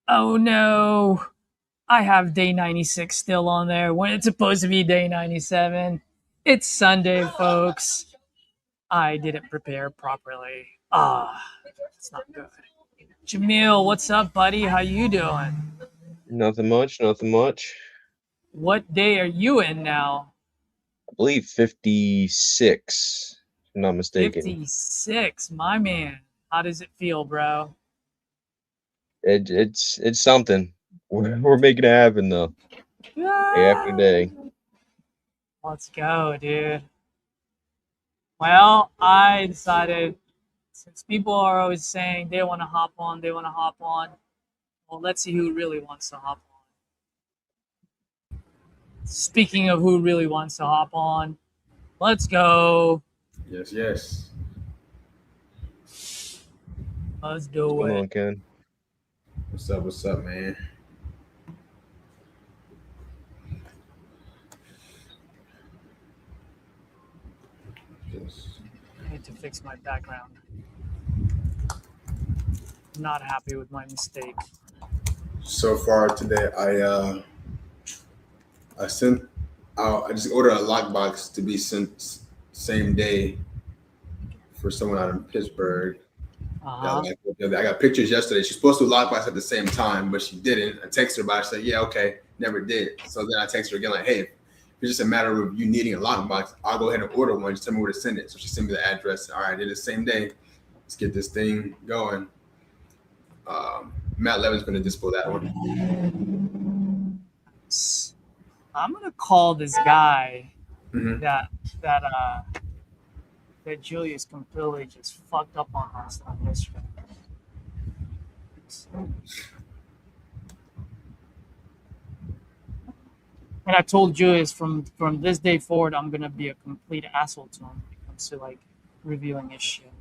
Oh no, I have day 96 still on there when it's supposed to be day 97. It's Sunday, folks. I didn't prepare properly. It's not good. Jamil, what's up, buddy? How you doing? Nothing much, nothing much. What day are you in now? I believe 56, if I'm not mistaken. 56, my man. How does it feel, bro? It's something. We're making it happen though, day after Ah, day. let's go, dude. Well, I decided since people are always saying they want to hop on, they want to hop on. Well, let's see who really wants to hop on. Speaking of who really wants to hop on, let's go. Yes, yes. Let's What's do going it. on, Ken? What's up, man? Just I need to fix my background. Not happy with my mistake. so far today, I sent out. I just ordered a lockbox to be sent same day for someone out in Pittsburgh. Uh huh. I got pictures yesterday. She's supposed to lockbox at the same time, but she didn't. I texted her about it. She said, "Yeah, okay, never did." So then I texted her again, like, "Hey, if it's just a matter of you needing a lockbox, I'll go ahead and order one. Just tell me where to send it." So she sent me the address. All right, I did it the same day. Let's get this thing going. Matt Levin's going to dispo that one. I'm gonna call this guy Mm-hmm. that that uh that Julius completely just fucked up on last time yesterday. And I told Julius from this day forward, I'm gonna be a complete asshole to him when it comes to like reviewing his shit.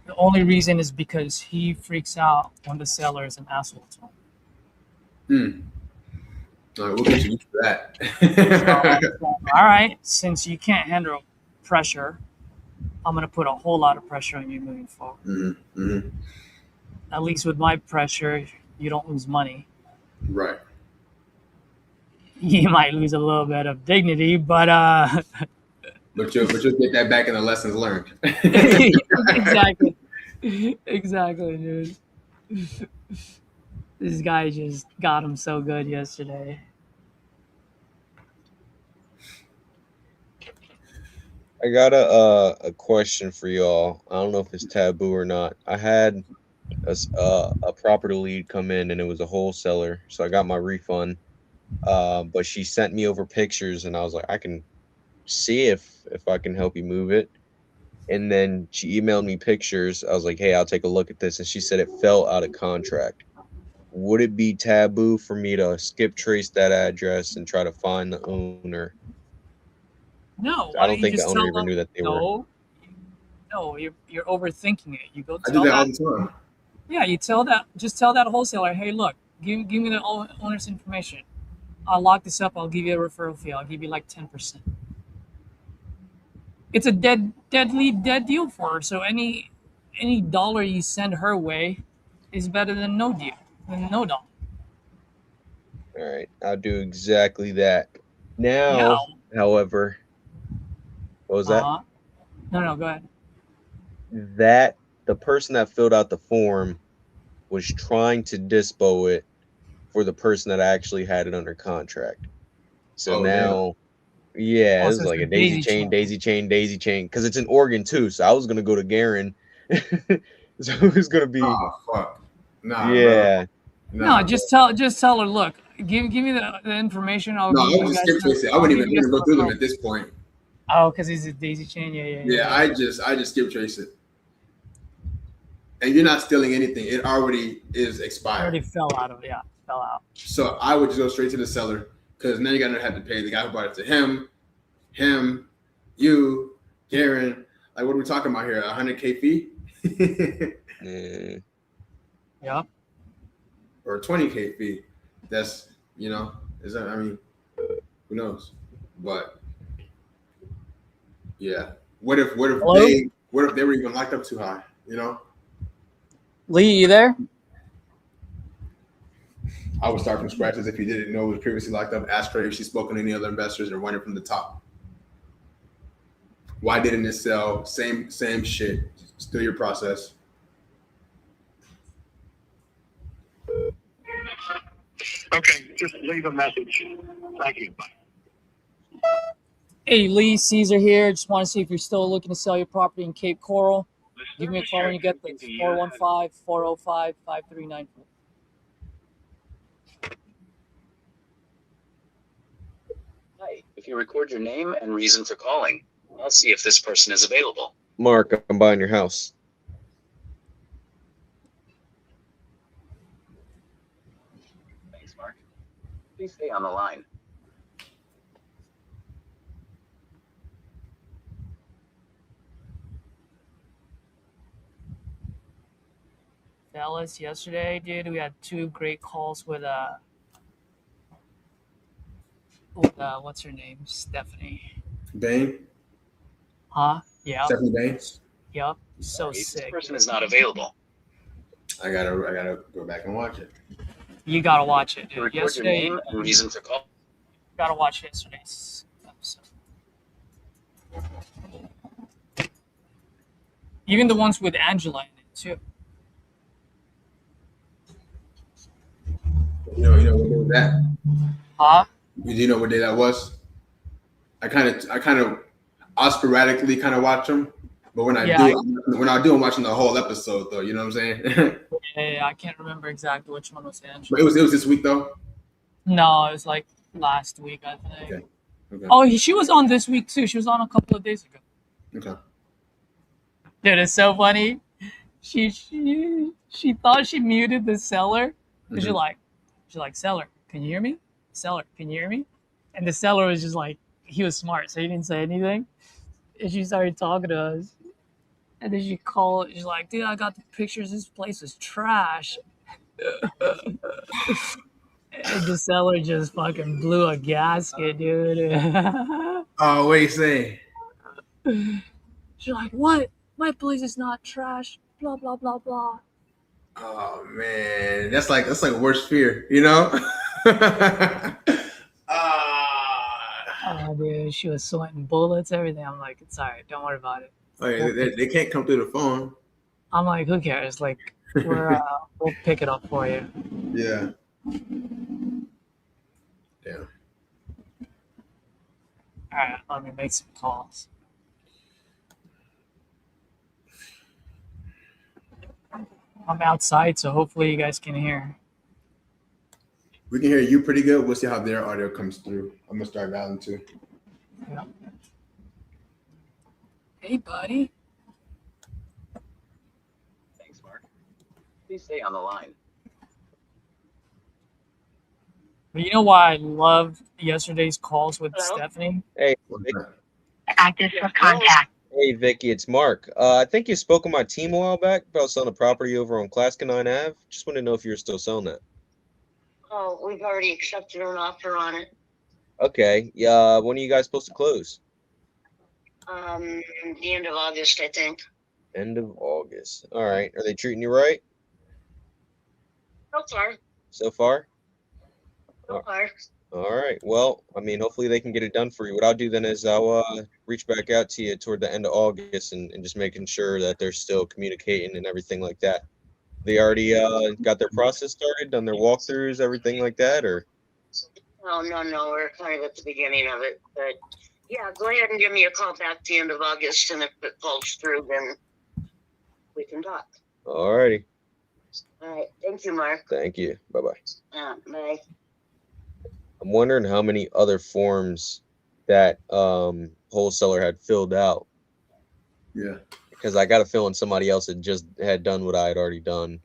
The only reason is because he freaks out when the seller is an asshole to him. Hmm. All right, we'll get you used to So, that. all right, since you can't handle pressure, I'm gonna put a whole lot of pressure on you moving forward. Mm-hmm. Mm-hmm. At least with my pressure, you don't lose money. Right. You might lose a little bit of dignity, but But you'll get that back in the lessons learned. exactly, exactly, dude. This guy just got him so good yesterday. I got a question for y'all. I don't know if it's taboo or not. I had a property lead come in and it was a wholesaler, so I got my refund. But she sent me over pictures and I was like, I can see if I can help you move it. And then she emailed me pictures. I was like, hey, I'll take a look at this. And she said it fell out of contract. Would it be taboo for me to skip trace that address and try to find the owner? No, I why don't don't you think the just owner tell even them? knew that they were. No, no, you're overthinking it. You go I do tell that all that. the time. Yeah, you tell that. Just tell that wholesaler, hey, look, give me the owner's information. I'll lock this up. I'll give you a referral fee. I'll give you like 10%. It's a dead lead, dead deal for her. So any dollar you send her way is better than no deal, than no dollar. All right, I'll do exactly that. Yeah. Now, however, what was Uh that? huh. No, no, go ahead. That the person that filled out the form was trying to dispo it for the person that actually had it under contract. So Oh damn. now, yeah, it was Also, it's like a a daisy daisy chain, chain. daisy chain, daisy chain, because it's in Oregon too. So I was gonna go to Garen. So it was gonna be, Oh fuck. Nah, bro. yeah, No, Nah, bro. just tell her, look, give me the information. I'll No, give I would you just guys skip the trace it. I I'll wouldn't give even, you I guys wouldn't the go through them referral. at this point. Oh, because he's a daisy chain. Yeah, yeah, yeah, Yeah, yeah. I just skip trace it. And you're not stealing anything. It already is It already expired. fell out of yeah, fell out. So I would just go straight to the seller because now you're gonna have to pay the guy who bought it to him, you, Karen. Like what are we talking about here? 100K fee? yeah. Yep. Or 20K fee? That's is that I mean, who knows? But yeah. What if Hello, they were even locked up too high? Lee, you there? I would start from scratch as if you didn't know it was previously locked up. Ask her if she's spoken to any other investors or run it from the top. Why didn't it sell? Same shit. Still your process. Okay, just leave a message. Thank you. Hey, Lee, Caesar here. Just want to see if you're still looking to sell your property in Cape Coral. Give me a call when you get this. 415-405-5394. Hi, if you record your name and reason for calling, I'll see if this person is available. Mark, I'm buying your house. Thanks, Mark. Please stay on the line. Dallas, yesterday, dude, we had two great calls with what's her name? Stephanie. Bain? Huh? Yeah. Stephanie Bain? Yep. So Sorry, sick. This person is not available. I gotta go back and watch it. You gotta watch it, To dude. record Yesterday, your name and reason for call. you gotta watch yesterday's episode. Even the ones with Angela in it too. You know what day was that? Huh? Do you know what day that was? I sporadically kind of watch them, but when I do, I'm watching the whole episode though. You know what I'm saying? Yeah, I can't remember exactly which one was Angela. But it was this week though. No, it was like last week, I think. Okay. Oh, she was on this week too. She was on a couple of days ago. Okay. Dude, it's so funny. She thought she muted the seller. Mm-hmm. She's like, seller, can you hear me? Seller, can you hear me? And the seller was just like, he was smart, so he didn't say anything. And she started talking to us. And then she called. She's like, dude, I got the pictures. This place is trash. And the seller just fucking blew a gasket, dude. Oh, what do you say? She's like, what? My place is not trash. Blah, blah, blah, blah. Oh man, that's like worst fear, you know? Oh, dude, she was sweating bullets, everything. I'm like, it's all right. Don't worry about it. Oh, yeah, they can't come through the phone. I'm like, who cares? Like, we'll pick it up for you. Yeah. All right, let me make some calls. I'm outside, so hopefully you guys can hear. We can hear you pretty good. We'll see how their audio comes through. I'm gonna start dialing too. Yeah. Hey, buddy. Thanks, Mark. Please stay on the line. But you know why I loved yesterday's calls with Hello? Stephanie? Hey, Active for contact. hey, Vicky, it's Mark. I think you spoke with my team a while back about selling a property over on Clascanine Ave. Just want to know if you're still selling that. Oh, we've already accepted an offer on it. Okay. Yeah. When are you guys supposed to close? The end of August, I think. End of August. All right. Are they treating you right So far. so far? So far. All right. Well, I mean, hopefully they can get it done for you. What I'll do then is I'll reach back out to you toward the end of August and just making sure that they're still communicating and everything like that. They already got their process started, done their walkthroughs, everything like that, or? Oh, no. We're kind of at the beginning of it. But yeah, go ahead and give me a call back at the end of August. And if it falls through, then we can talk. All righty. All right. Thank you, Mark. Thank you. Bye-bye. Bye. I'm wondering how many other forms that wholesaler had filled out. Yeah. Because I got a feeling somebody else had done what I had already done.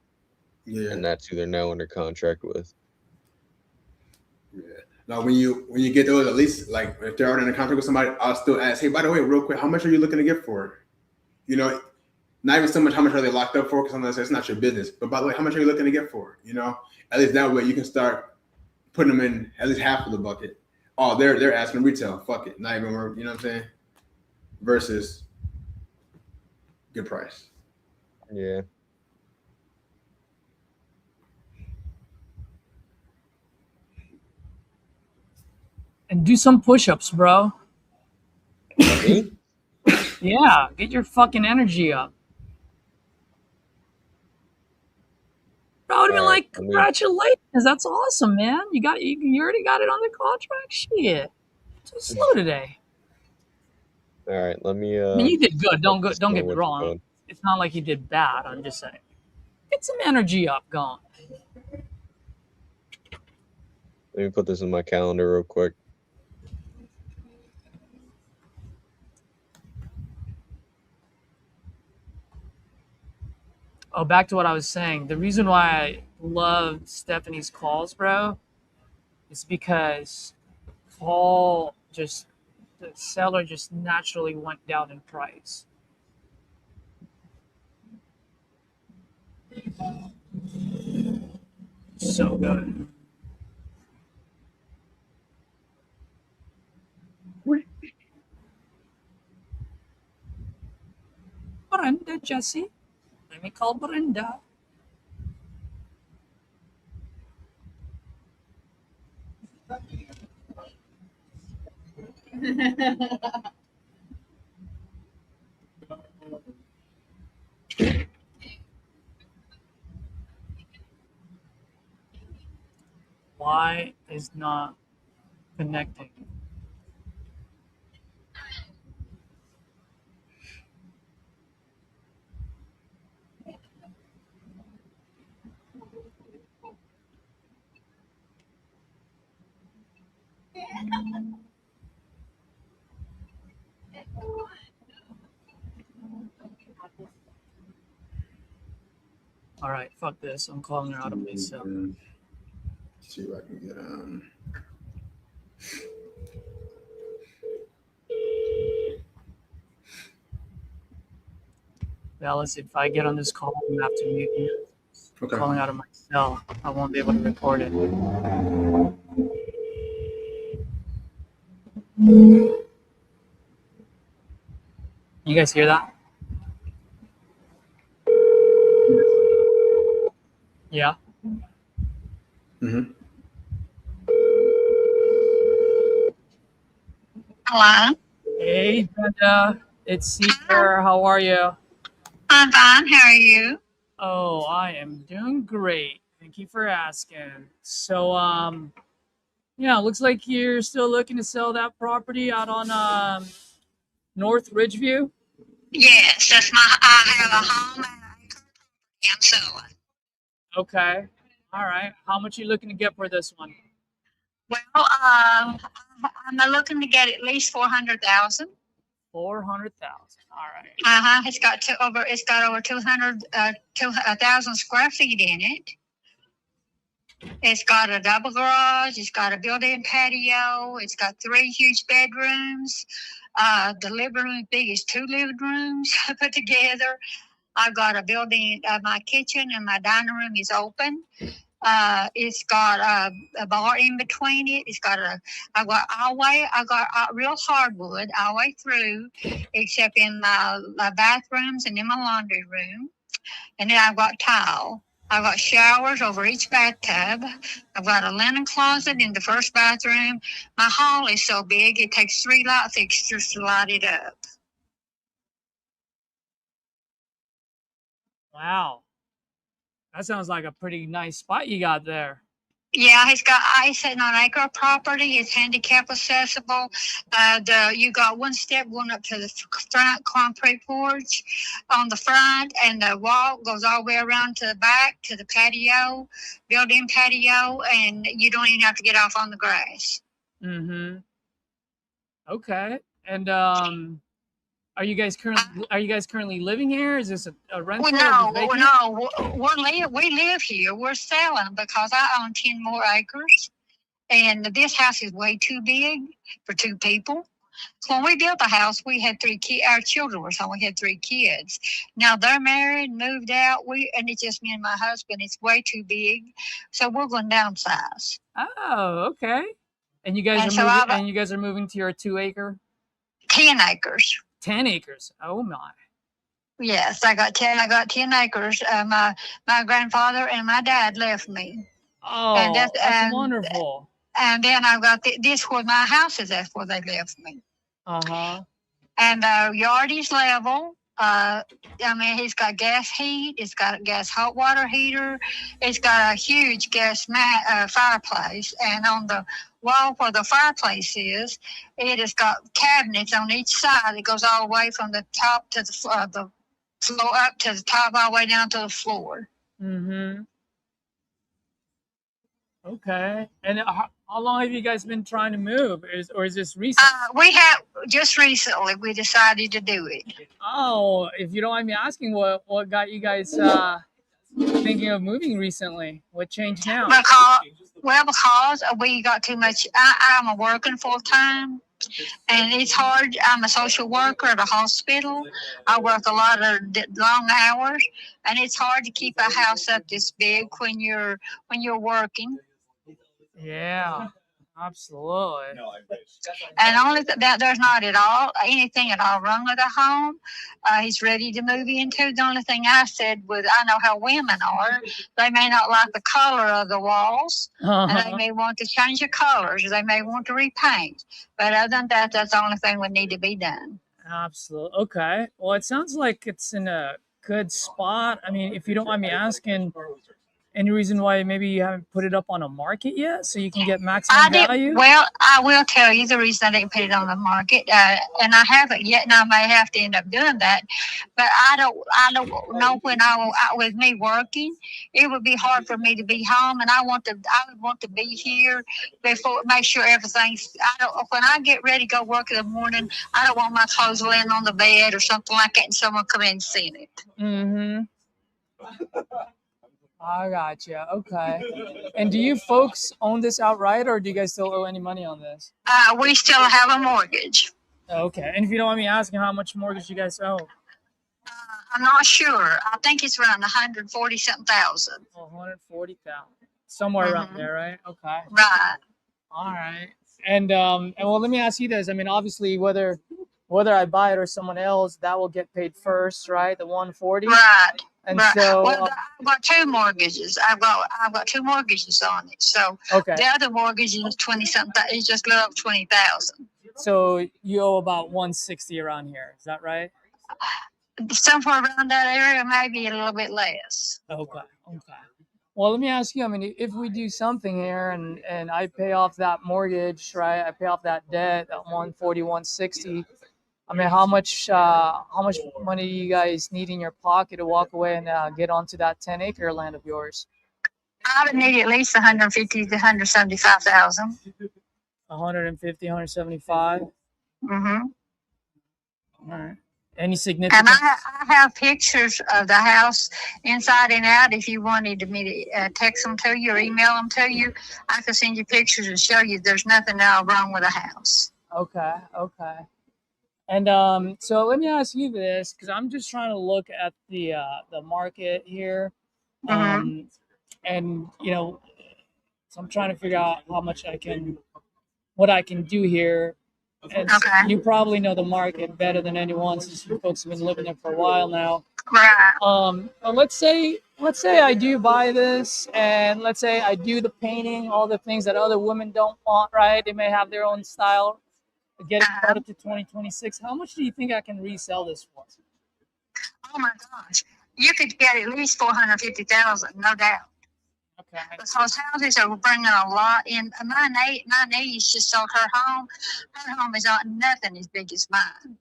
Yeah. And that's who they're now under contract with. Yeah. Now, when you get those, at least like if they're already in a contract with somebody, I'll still ask, hey, by the way, real quick, how much are you looking to get for? You know, not even so much how much are they locked up for, because sometimes it's not your business. But by the way, how much are you looking to get for? You know, at least that way you can start putting them in at least half of the bucket. Oh, they're asking retail. Fuck it, not even work. You know what I'm saying? Versus good price. Yeah. And do some push-ups, bro. Me? Yeah, get your fucking energy up. Bro, I would have been All right. like, congratulations, that's awesome, man. You already got it on the contract. Shit. Too slow today. All right. Let me. I mean, you did good. Don't this get one me what's wrong. going. It's not like you did bad. I'm just saying. Get some energy up going. Let me put this in my calendar real quick. Oh, back to what I was saying. The reason why I love Stephanie's calls, bro, is because the seller just naturally went down in price. So good. Brenda, Jesse. Let me call Brenda. Why is not connecting? All right, fuck this. I'm calling her out of my cell. See if I can get Dallas, if I get on this call, I'm gonna have to mute you. Okay. Calling out of my cell. I won't be able to record it. You guys hear that? Yeah. Mm-hmm. Hello. Hey, Brenda. It's Seeker. How are you? I'm fine. How are you? Oh, I am doing great. Thank you for asking. So, yeah, looks like you're still looking to sell that property out on North Ridgeview. Yes, I have a home and I'm selling. Okay. All right. How much you looking to get for this one? Well, I'm looking to get at least 400,000. 400,000. All right. It's got over 2,000 square feet in it. It's got a double garage. It's got a built-in patio. It's got 3 huge bedrooms. The living room big as 2 living rooms put together. I've got a built-in, my kitchen and my dining room is open. It's got a bar in between it. I got real hardwood all the way through, except in my bathrooms and in my laundry room. And then I've got tile. I've got showers over each bathtub. I've got a linen closet in the first bathroom. My hall is so big, it takes 3 light fixtures to light it up. Wow. That sounds like a pretty nice spot you got there. Yeah, it's an acre property. It's handicap accessible. You got one step going up to the front concrete porch on the front, and the walk goes all the way around to the back to the patio, built-in patio, and you don't even have to get off on the grass. Mm-hmm. Okay. And are you guys currently living here? Is this a rental? We live here. We're selling because I own 10 more acres, and this house is way too big for 2 people. So when we built the house, we had 3 kids. Our children were so we had 3 kids. Now they're married, moved out. And it's just me and my husband. It's way too big, so we're going to downsize. Oh, okay. And you guys are moving to your 2-acre? 10 acres. 10 acres. Oh my. Yes, I got 10 acres. My grandfather and my dad left me. Oh, that's wonderful. And then I've got this where my house is. That's where they left me. And the yard is level. I mean, he's got gas heat. It's got a gas hot water heater. It's got a huge gas fireplace. And on the wall where the fireplace is, it has got cabinets on each side. It goes all the way from the top to the floor up to the top, all the way down to the floor. Okay. And how long have you guys been trying to move? Or is this recent? We have just recently we decided to do it. Oh, if you don't mind me asking, what got you guys thinking of moving recently? What changed now? Because we got too much. I'm working full time, and it's hard. I'm a social worker at a hospital. I work a lot of long hours, and it's hard to keep a house up this big when you're working. Yeah, absolutely. And only that there's not at all anything at all wrong with the home. He's ready to move into. The only thing I said was, I know how women are. They may not like the color of the walls, and they may want to change the colors. They may want to repaint. But other than that, that's the only thing would need to be done. Absolutely. Okay. Well, it sounds like it's in a good spot. I mean, if you don't mind me asking, any reason why maybe you haven't put it up on a market yet so you can get maximum value? Well, I will tell you the reason I didn't put it on the market, and I haven't yet, and I may have to end up doing that. But I don't know when with me working, it would be hard for me to be home, and I would want to be here before, make sure everything's. When I get ready to go work in the morning, I don't want my clothes laying on the bed or something like that, and someone come in and see it. I gotcha. Okay. And do you folks own this outright, or do you guys still owe any money on this? We still have a mortgage. Okay. And if you don't mind me asking, how much mortgage you guys owe? I'm not sure. I think it's around 140-something thousand. 140,000. Somewhere around there, right? Okay. Right. All right. And well, let me ask you this. I mean, obviously, whether I buy it or someone else, that will get paid first, right? The 140. Right. And so, I've got two mortgages. I've got two mortgages on it. So the other mortgage is 20-something. It's just a little over 20,000. So you owe about 160 around here. Is that right? Somewhere around that area, maybe a little bit less. Okay. Well, let me ask you. I mean, if we do something here, and I pay off that mortgage, right? I pay off that debt, that 140, 160. I mean, how much money do you guys need in your pocket to walk away and get onto that 10-acre land of yours? I would need at least 150 to 175,000. 150, 175. All right. Any significant? And I have pictures of the house inside and out. If you wanted me to text them to you or email them to you, I could send you pictures and show you there's nothing wrong with the house. Okay. And so let me ask you this, because I'm just trying to look at the market here, and so I'm trying to figure out what I can do here. And so you probably know the market better than anyone, since you folks have been living there for a while now. Right. But let's say I do buy this, and let's say I do the painting, all the things that other women don't want, right? They may have their own style. Get it started to 2026. How much do you think I can resell this for? Oh my gosh, you could get at least 450,000, no doubt. Okay. Because houses are bringing a lot in. My niece just sold her home. Her home is not nothing as big as mine,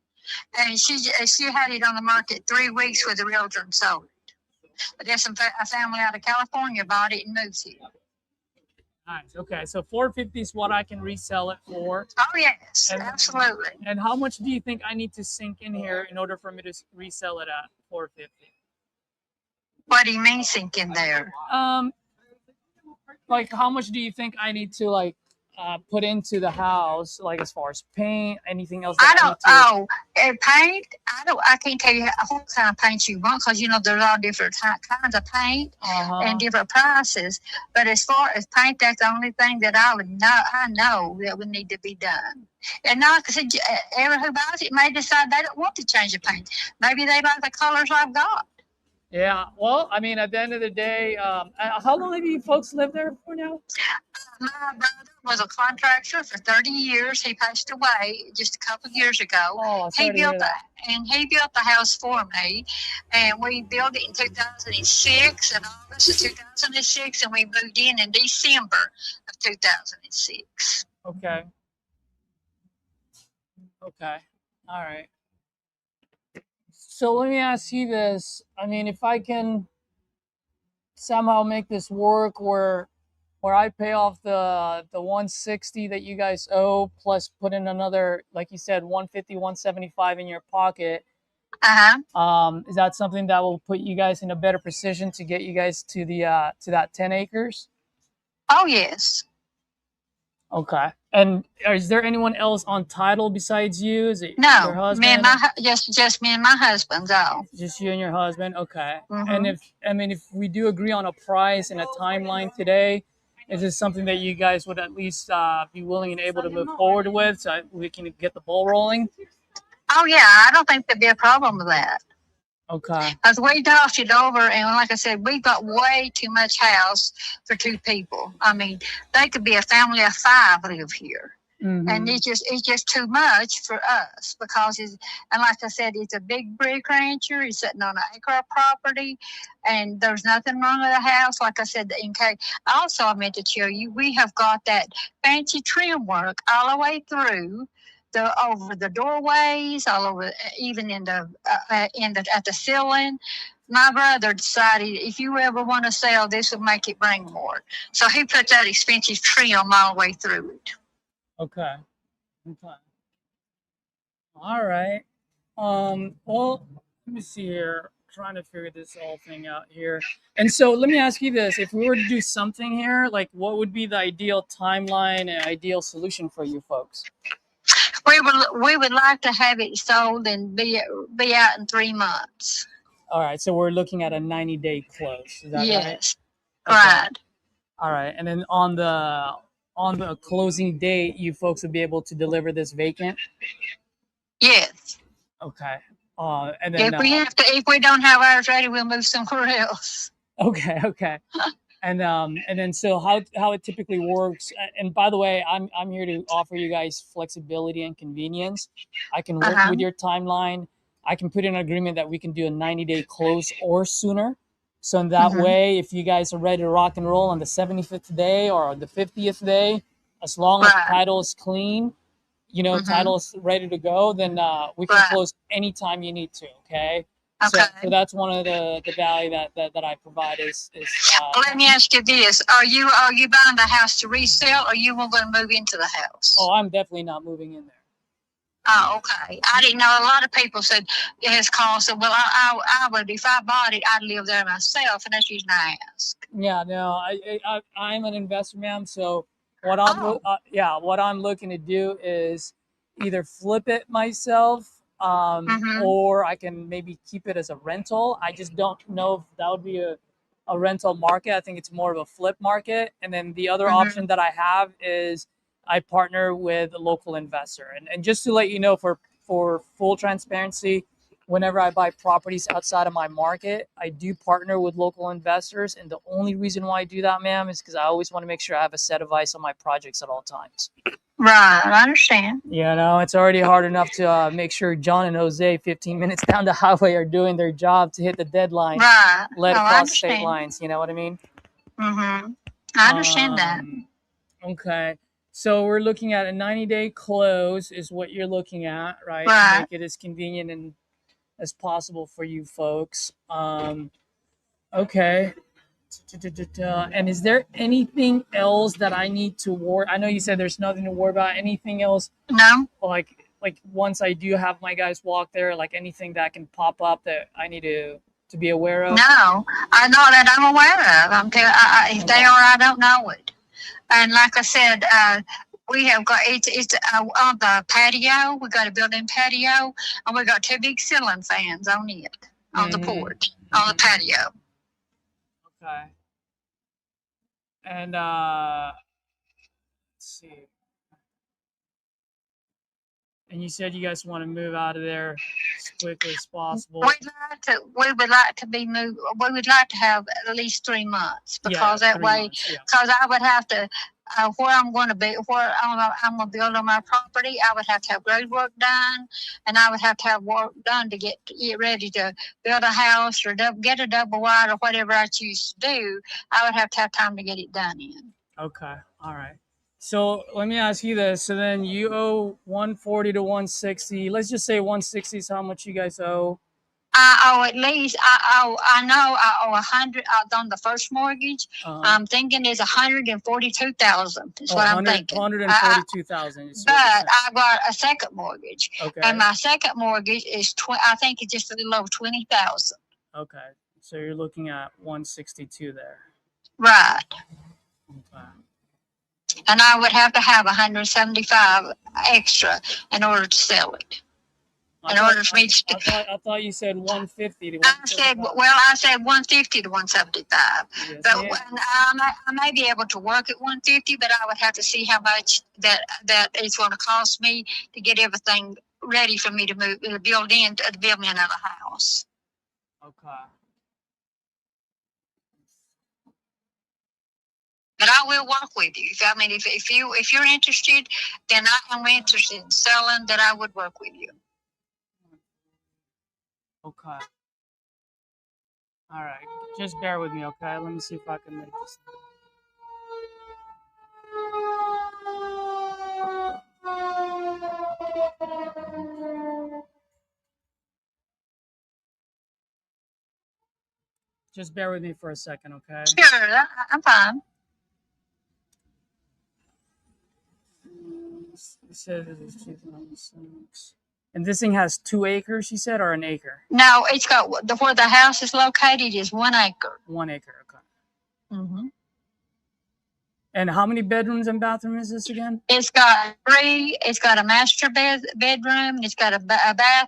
and she had it on the market 3 weeks with a realtor and sold it. But there's a family out of California bought it and moved here. Nice. Okay, so 450 is what I can resell it for. Oh yes, absolutely. And how much do you think I need to sink in here in order for me to resell it at 450? What do you mean sink in there? Like how much do you think I need to put into the house, like as far as paint, anything else? Paint. I can't tell you what kind of paint you want, because there's all different kinds of paint and different prices. But as far as paint, that's the only thing that I know that would need to be done. And not because everyone who buys it may decide they don't want to change the paint. Maybe they like the colors I've got. Yeah. Well, I mean, at the end of the day, how long have you folks lived there for now? My brother was a contractor for 30 years. He passed away just a couple of years ago. Oh, He sorry to hear that. he built the house for me, and we built it in 2006, in August of 2006, and we moved in December of 2006. Okay. Okay. All right. So let me ask you this. I mean, if I can somehow make this work where I pay off the 160 that you guys owe plus put in another, like you said, 150, 175 in your pocket. Is that something that will put you guys in a better position to get you guys to the to that 10 acres? Oh, yes. Okay. And is there anyone else on title besides you? Is it your No, husband? just me and my husband, though. Just you and your husband? Okay. And Mhm. if we do agree on a price and a timeline today, is this something that you guys would at least be willing and able to move forward with so we can get the ball rolling? Oh, yeah, I don't think there'd be a problem with that. Okay. Because we talked it over, and like I said, we've got way too much house for two people. I mean, they could be a family of 5 live here. Mm-hmm. And it's just too much for us because and like I said, it's a big brick rancher. It's sitting on an acre of property, and there's nothing wrong with the house. Like I said, in case also I meant to tell you, we have got that fancy trim work all the way through. Over the doorways, all over, even in the at the ceiling. My brother decided if you ever want to sell, this will make it bring more. So he put that expensive trim all the way through it. Okay. Okay. All right. Well, let me see here. Trying to figure this whole thing out here. And so let me ask you this. If we were to do something here, like what would be the ideal timeline and ideal solution for you folks? We would like to have it sold and be out in 3 months. All right. So we're looking at a 90-day close. Is that yes. right? Okay. Right. All right. And then on the closing date, you folks would be able to deliver this vacant? Yes. Okay. And then if we don't have ours ready, we'll move somewhere else. Okay. Okay. And then so how it typically works. And by the way, I'm here to offer you guys flexibility and convenience. I can work with your timeline. I can put in an agreement that we can do a 90-day close or sooner. So in that way, if you guys are ready to rock and roll on the 75th day or the 50th day, as long as title is clean, title is ready to go, then we can close anytime you need to. Okay. Okay. So that's one of the value that I provide is. Let me ask you this: Are you buying the house to resell, or you want to move into the house? Oh, I'm definitely not moving in there. Oh, okay. I didn't know. A lot of people said has called. So, well, I would if I bought it, I'd live there myself, and that's the reason I asked. Yeah, no, I'm an investor, ma'am. So what I'm looking to do is either flip it myself, or I can maybe keep it as a rental. I just don't know if that would be a rental market. I think it's more of a flip market. And then the other option that I have is I partner with a local investor. And just to let you know, for full transparency, whenever I buy properties outside of my market, I do partner with local investors. And the only reason why I do that, ma'am, is because I always want to make sure I have a set of eyes on my projects at all times. Right, I understand. It's already hard enough to make sure John and Jose, 15 minutes down the highway, are doing their job to hit the deadline. Right. Let across state lines. You know what I mean? Mm-hmm. I understand that. Okay. So we're looking at a 90-day close is what you're looking at, right? Right. To make it as convenient and as possible for you folks. Okay. And is there anything else that I need to worry? I know you said there's nothing to worry about. Anything else? No. Like once I do have my guys walk there, like anything that can pop up that I need to be aware of? No, I know that I'm aware of. If they are, I don't know it. And like I said, we have got it's on the patio. We got a built-in patio, and we got 2 big ceiling fans on it, on the porch, on the patio. Okay. And let's see. And you said you guys want to move out of there as quickly as possible. We would like to be moved. We would like to have at least 3 months, because that 3 way, months, yeah. because I would have to, where I'm going to be, where I'm going to build on my property, I would have to have grade work done, and I would have to have work done to get ready to build a house or get a double wide or whatever I choose to do. I would have to have time to get it done in. Okay, all right. So let me ask you this. So then you owe 140 to 160. Let's just say 160 is how much you guys owe. I owe at least, I know I owe 100 on the first mortgage. I'm thinking it's 142,000 is what I'm thinking. 142,000. But I got a second mortgage. Okay. And my second mortgage is, I think it's just a little over 20,000. Okay. So you're looking at 162 there. Right. Okay. And I would have to have 175 extra in order to sell it. I thought you said 150 to 175. I said 150 to 175. Yes, but I may be able to work at 150, but I would have to see how much that it's going to cost me to get everything ready for me to build me another house. Okay. But I will work with you. If you're interested, then I am interested in selling. That I would work with you. Okay. All right. Just bear with me, okay? Let me see if I can make this. Just bear with me for a second, okay? Sure, I'm fine. It says it's 2006. And this thing has 2 acres, you said, or an acre? No, it's got where the house is located is 1 acre. 1 acre, okay. Mm-hmm. And how many bedrooms and bathrooms is this again? It's got 3. It's got a master bedroom. It's got a bath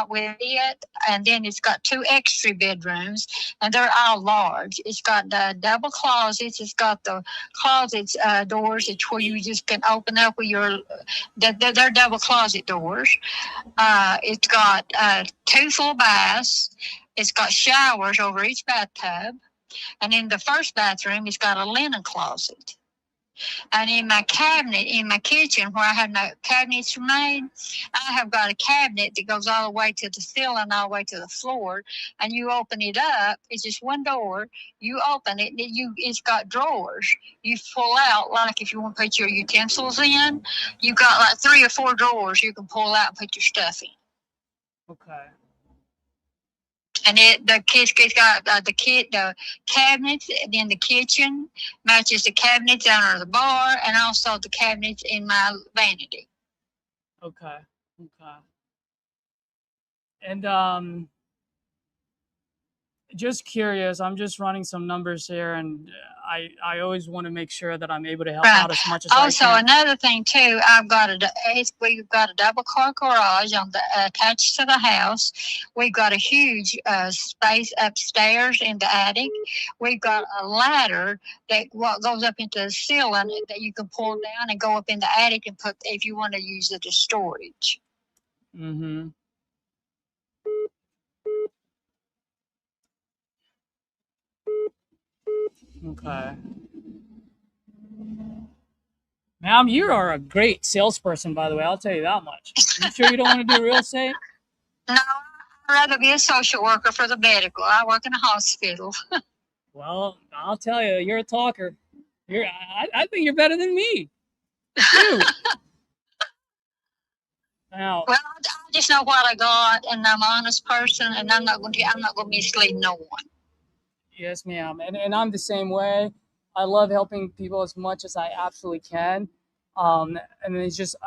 with it, and then it's got 2 extra bedrooms, and they're all large. It's got double closets. It's got the closets doors. It's where you just can open up with they're double closet doors. It's got 2 full baths. It's got showers over each bathtub. And in the first bathroom, it's got a linen closet. And in my cabinet, in my kitchen, where I have no cabinets made, I have got a cabinet that goes all the way to the ceiling, all the way to the floor. And you open it up, it's just 1 door. You open it, it's got drawers. You pull out, like if you want to put your utensils in, you've got like 3 or 4 drawers you can pull out and put your stuff in. Okay. And the cabinets in the kitchen matches the cabinets under the bar, and also the cabinets in my vanity. Okay. And just curious, I'm just running some numbers here, and I always want to make sure that I'm able to help out as much as I can. Also, another thing too, we've got a double car garage attached to the house. We've got a huge space upstairs in the attic. We've got a ladder that goes up into the ceiling that you can pull down and go up in the attic and put if you want to use it as storage. Mm-hmm. Okay. Ma'am, you are a great salesperson, by the way. I'll tell you that much. You sure you don't want to do real estate? No, I'd rather be a social worker for the medical. I work in a hospital. Well, I'll tell you, you're a talker. I think you're better than me. Dude. Now, well, I just know what I got, and I'm an honest person, and I'm not going to mislead no one. Yes, ma'am. And I'm the same way. I love helping people as much as I absolutely can. And it's just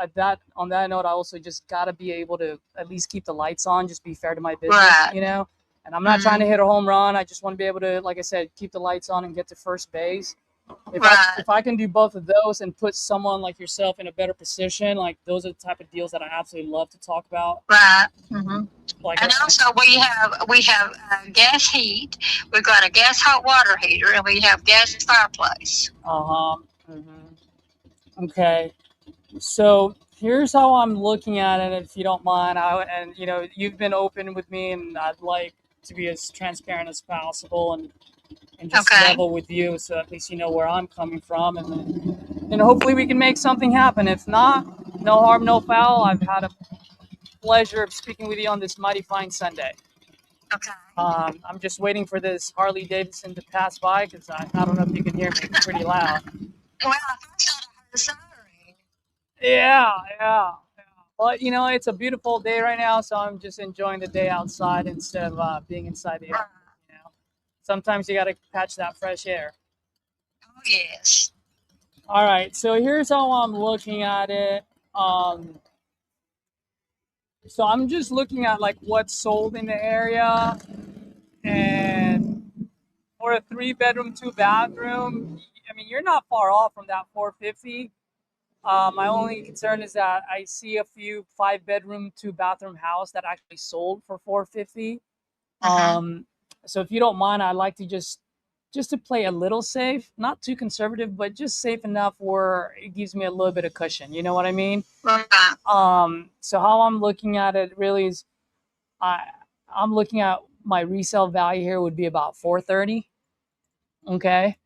on that note, I also just got to be able to at least keep the lights on, just be fair to my business, right. you know? And I'm not trying to hit a home run. I just want to be able to, like I said, keep the lights on and get to first base. If I can do both of those and put someone like yourself in a better position, like those are the type of deals that I absolutely love to talk about. Right. Mm-hmm. And also we have gas heat. We've got a gas hot water heater, and we have gas fireplace. Mm-hmm. Okay. So here's how I'm looking at it, if you don't mind. And you know, you've been open with me, and I'd like to be as transparent as possible, and just level with you, so at least you know where I'm coming from, and hopefully we can make something happen. If not, no harm, no foul. I've had a pleasure of speaking with you on this mighty fine Sunday. Okay. I'm just waiting for this Harley Davidson to pass by, because I don't know if you can hear me. It's pretty loud. Well, I first thought I heard a siren. Yeah. But you know, it's a beautiful day right now, so I'm just enjoying the day outside instead of being inside the office. You know, sometimes you got to catch that fresh air. Oh, yes. All right, so here's how I'm looking at it. So I'm just looking at like what's sold in the area, and for a 3-bedroom, 2-bathroom, I mean, you're not far off from that 450. My only concern is that I see a few 5-bedroom, 2-bathroom house that actually sold for 450. So if you don't mind, I'd like to just to play a little safe, not too conservative, but just safe enough where it gives me a little bit of cushion. You know what I mean? So how I'm looking at it really is, I'm looking at my resale value here would be about 430. Okay.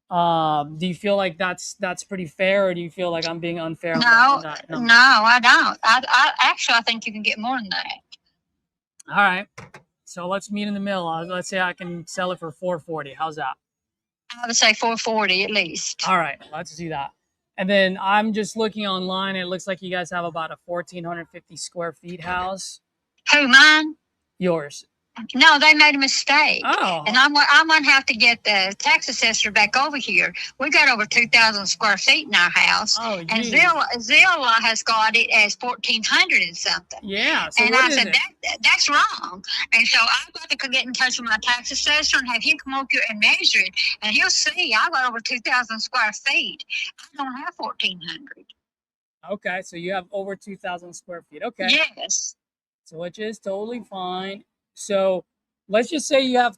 Do you feel like that's pretty fair, or do you feel like I'm being unfair? No, I don't. I think you can get more than that. All right. So let's meet in the middle. Let's say I can sell it for 440. How's that? I would say 440 at least. All right, let's do that. And then I'm just looking online. It looks like you guys have about a 1,450 square feet house. Who, mine? Yours. No, they made a mistake. Oh. And I'm going to have to get the tax assessor back over here. We got over 2,000 square feet in our house. Oh, and geez. Zilla has got it as 1,400 and something. Yeah. So and what I is said, it? that's wrong. And so I've got to get in touch with my tax assessor and have him come over here and measure it. And he'll see I got over 2,000 square feet. I don't have 1,400. Okay, so you have over 2,000 square feet. Okay. Yes. So which is totally fine. So let's just say you have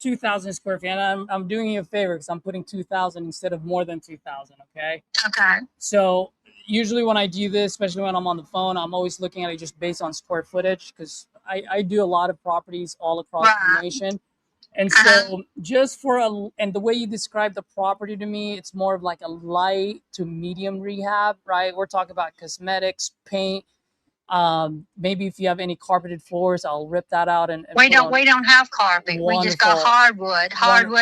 2,000 square feet, and I'm doing you a favor because I'm putting 2,000 instead of more than 2,000. Okay. Okay. So usually when I do this, especially when I'm on the phone, I'm always looking at it just based on square footage, because I do a lot of properties all across the nation. And so just and the way you describe the property to me, it's more of like a light to medium rehab, right? We're talking about cosmetics, paint. Maybe if you have any carpeted floors, I'll rip that out and we don't have carpet. Wonderful. We just got hardwood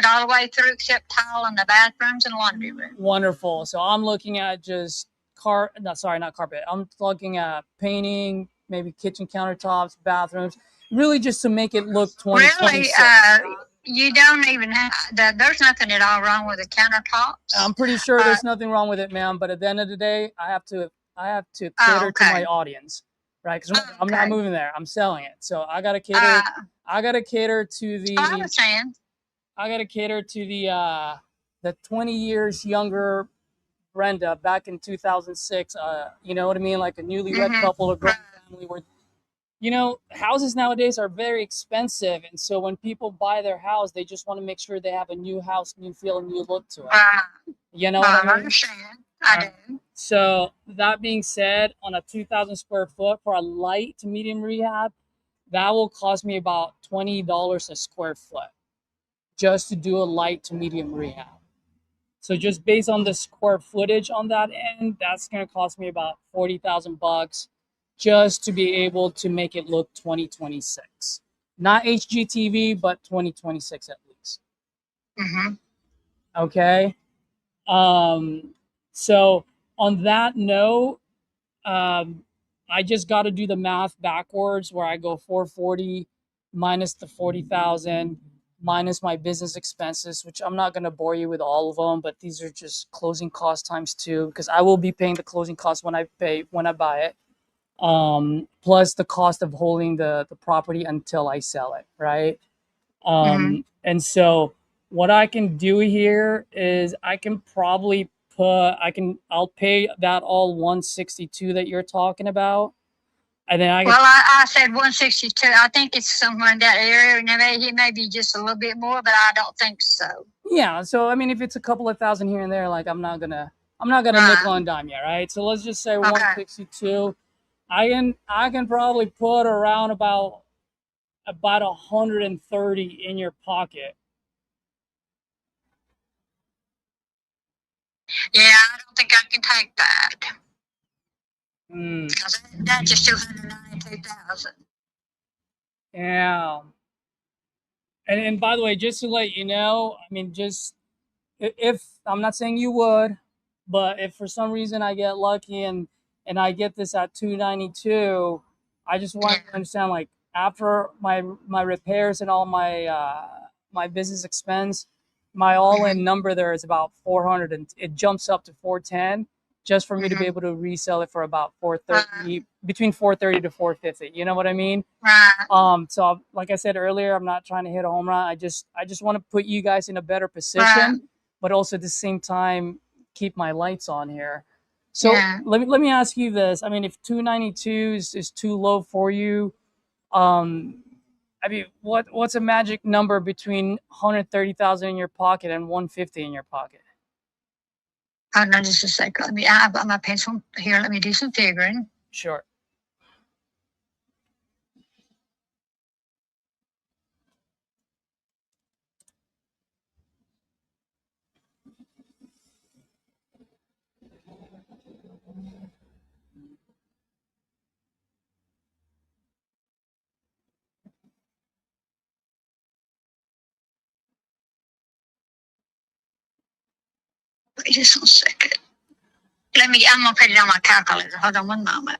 all the way through except tile in the bathrooms and laundry room. Wonderful. So I'm looking at just not carpet. I'm looking at painting, maybe kitchen countertops, bathrooms, really just to make it look 2026. Really, you don't even have there's nothing at all wrong with the countertops. I'm pretty sure there's nothing wrong with it, ma'am. But at the end of the day, I have to cater to my audience, right? Because I'm not moving there. I'm selling it, so I gotta cater. I gotta cater to the. I understand. I gotta cater to the 20 years younger Brenda back in 2006. You know what I mean? Like a newlywed couple, a growing family, where, you know, houses nowadays are very expensive, and so when people buy their house, they just want to make sure they have a new house, new feel, new look to it. You know what I mean? I understand. I do. So that being said, on a 2,000 square foot for a light to medium rehab, that will cost me about $20 a square foot just to do a light to medium rehab. So just based on the square footage on that end, that's going to cost me about $40,000 just to be able to make it look 2026. Not HGTV, but 2026 at least. Okay. So on that note, I just got to do the math backwards, where I go 440 minus the 40,000 minus my business expenses, which I'm not going to bore you with all of them, but these are just closing cost times 2, because I will be paying the closing costs when I buy it, plus the cost of holding the property until I sell it, right? And so what I can do here is I can probably I'll pay that all 162 that you're talking about. And then I said 162. I think it's somewhere in that area. And he may be just a little bit more, but I don't think so. Yeah. So, I mean, if it's a couple of thousand here and there, like I'm not gonna I'm not gonna Right. nickel and dime you, right? So let's just say Okay. 162. I can probably put around about 130 in your pocket. Yeah, I don't think I can take that. Hmm. Because that's just 292,000. Yeah. And by the way, just to let you know, I mean, just if I'm not saying you would, but if for some reason I get lucky and I get this at 292, I just want Yeah. to understand, like, after my repairs and all my business expense, my all-in number there is about 400, and it jumps up to 410 just for me to be able to resell it for about 430, between 430 to 450. You know what I mean? Right. So like I said earlier, I'm not trying to hit a home run. I just want to put you guys in a better Right. position, but also at the same time keep my lights on here. So Yeah. let me ask you this. I mean, if 292 is too low for you, I mean, what's a magic number between 130,000 in your pocket and 150 in your pocket? Hold on just a second. I've got my pencil here. Let me do some figuring. Sure. Wait just a second. I'm gonna put it on my calculator. Hold on one moment.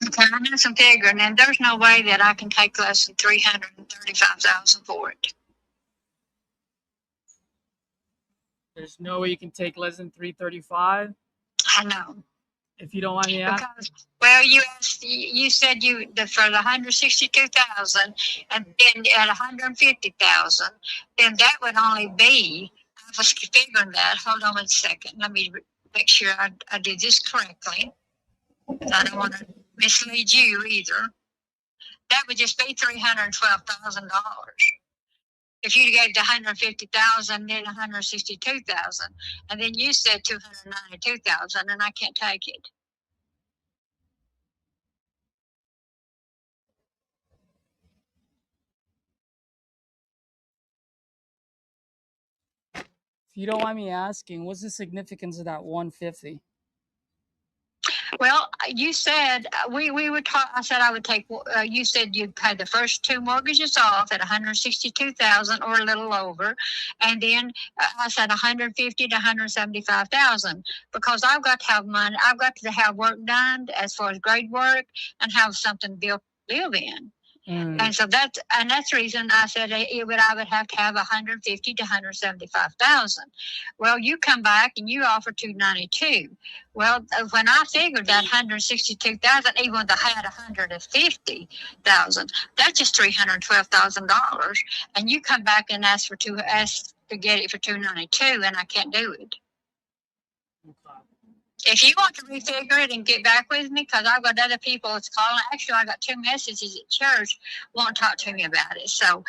Okay, I did some figuring, and there's no way that I can take less than 335,000 for it. There's no way you can take less than 335, I know. if you don't mind me asking. Because, well, you said for the 162,000, and then at 150,000, then that would only be. I was figuring that. Hold on a second. Let me make sure I did this correctly. I don't want to mislead you either. That would just be $312,000. If you gave the 150,000, then 162,000, and then you said 292,000, and I can't take it. If you don't mind me asking, what's the significance of that 150? Well, you said we would talk. I said I would take. You said you'd pay the first two mortgages off at 162,000 or a little over, and then I said 150 to 175,000 because I've got to have money. I've got to have work done as far as grade work and have something built to live in. And so that's the reason I said I would have to have 150 to 175,000. Well, you come back and you offer 292. Well, when I figured that 162,000, even if I had 150,000, that's just $312,000. And you come back and ask to get it for 292, and I can't do it. If you want to refigure it and get back with me, because I've got other people that's calling. Actually, I got 2 messages at church won't talk to me about it. So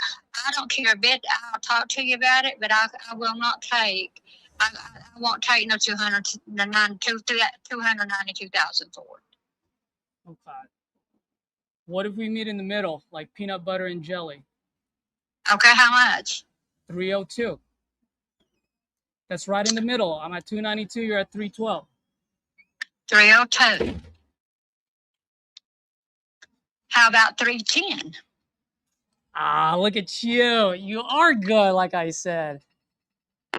I don't care a bit. I'll talk to you about it, but I will not take. I won't take no 292,000 for it. Okay. What if we meet in the middle, like peanut butter and jelly? Okay, how much? 302. That's right in the middle. I'm at 292. You're at 312. 302. How about 310? Ah, look at you. You are good, like I said.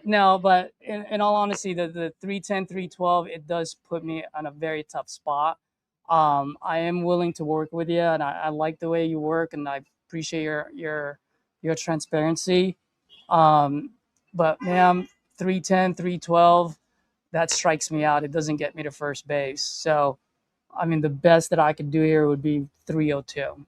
No, but in all honesty, the 310, 312, it does put me on a very tough spot. I am willing to work with you, and I like the way you work, and I appreciate your transparency. Um, but ma'am, 310, 312, that strikes me out. It doesn't get me to first base. So, I mean, the best that I could do here would be 302.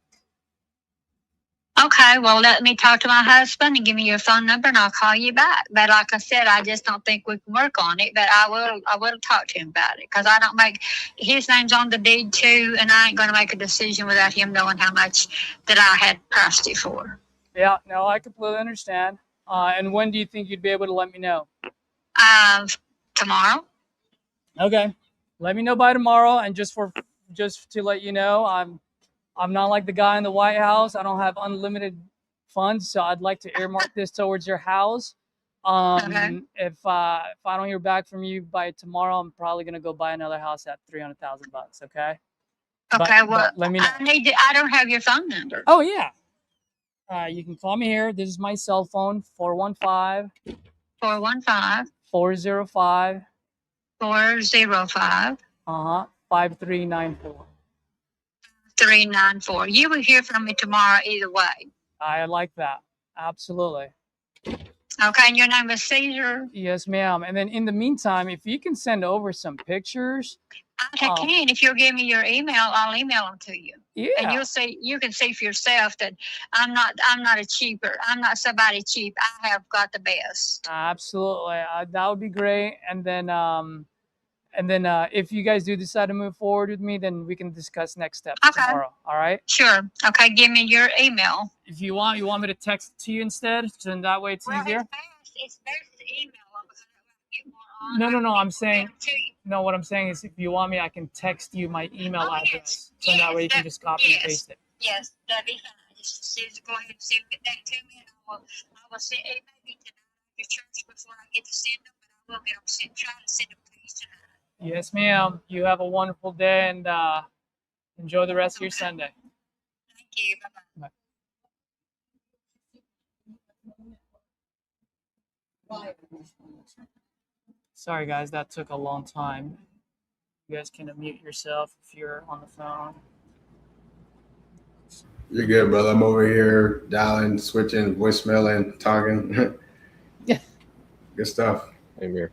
Okay, well, let me talk to my husband and give me your phone number, and I'll call you back. But like I said, I just don't think we can work on it. But I will talk to him about it because I don't make his name's on the deed too, and I ain't going to make a decision without him knowing how much that I had priced it for. Yeah, no, I completely understand. And when do you think you'd be able to let me know? Tomorrow. Okay, let me know by tomorrow. And just to let you know, I'm not like the guy in the White House. I don't have unlimited funds, so I'd like to earmark this towards your house. Okay. If I don't hear back from you by tomorrow, I'm probably gonna go buy another house at $300,000. Okay. Okay. But let me know. I don't have your phone number. Oh yeah. You can call me here. This is my cell phone, 415 415 405 405 5394. 394. You will hear from me tomorrow either way. I like that. Absolutely. Okay, and your name is Caesar? Yes, ma'am. And then in the meantime, if you can send over some pictures. I can. If you'll give me your email, I'll email them to you. Yeah. And you can see for yourself that I'm not a cheaper. I'm not somebody cheap. I have got the best. Absolutely. That would be great. And then if you guys do decide to move forward with me, then we can discuss next steps tomorrow. All right? Sure. Okay, give me your email. If you want me to text it to you instead, so that way it's easier. It's best to email them because I get more on. No, I'm saying, no, what I'm saying is if you want me, I can text you my email address. So that way you can just copy and paste it. Yes, that'd be fine. Just go ahead and send that to me, and I will send it maybe tonight after church before I get to send them, but I will get them sent. Try to send them to you tonight. Yes, ma'am. You have a wonderful day and enjoy the rest of your Sunday. Thank you. Bye-bye. Bye. Sorry, guys, that took a long time. You guys can unmute yourself if you're on the phone. You're good, brother. I'm over here dialing, switching, voicemailing, talking. Yeah. Good stuff. Same here.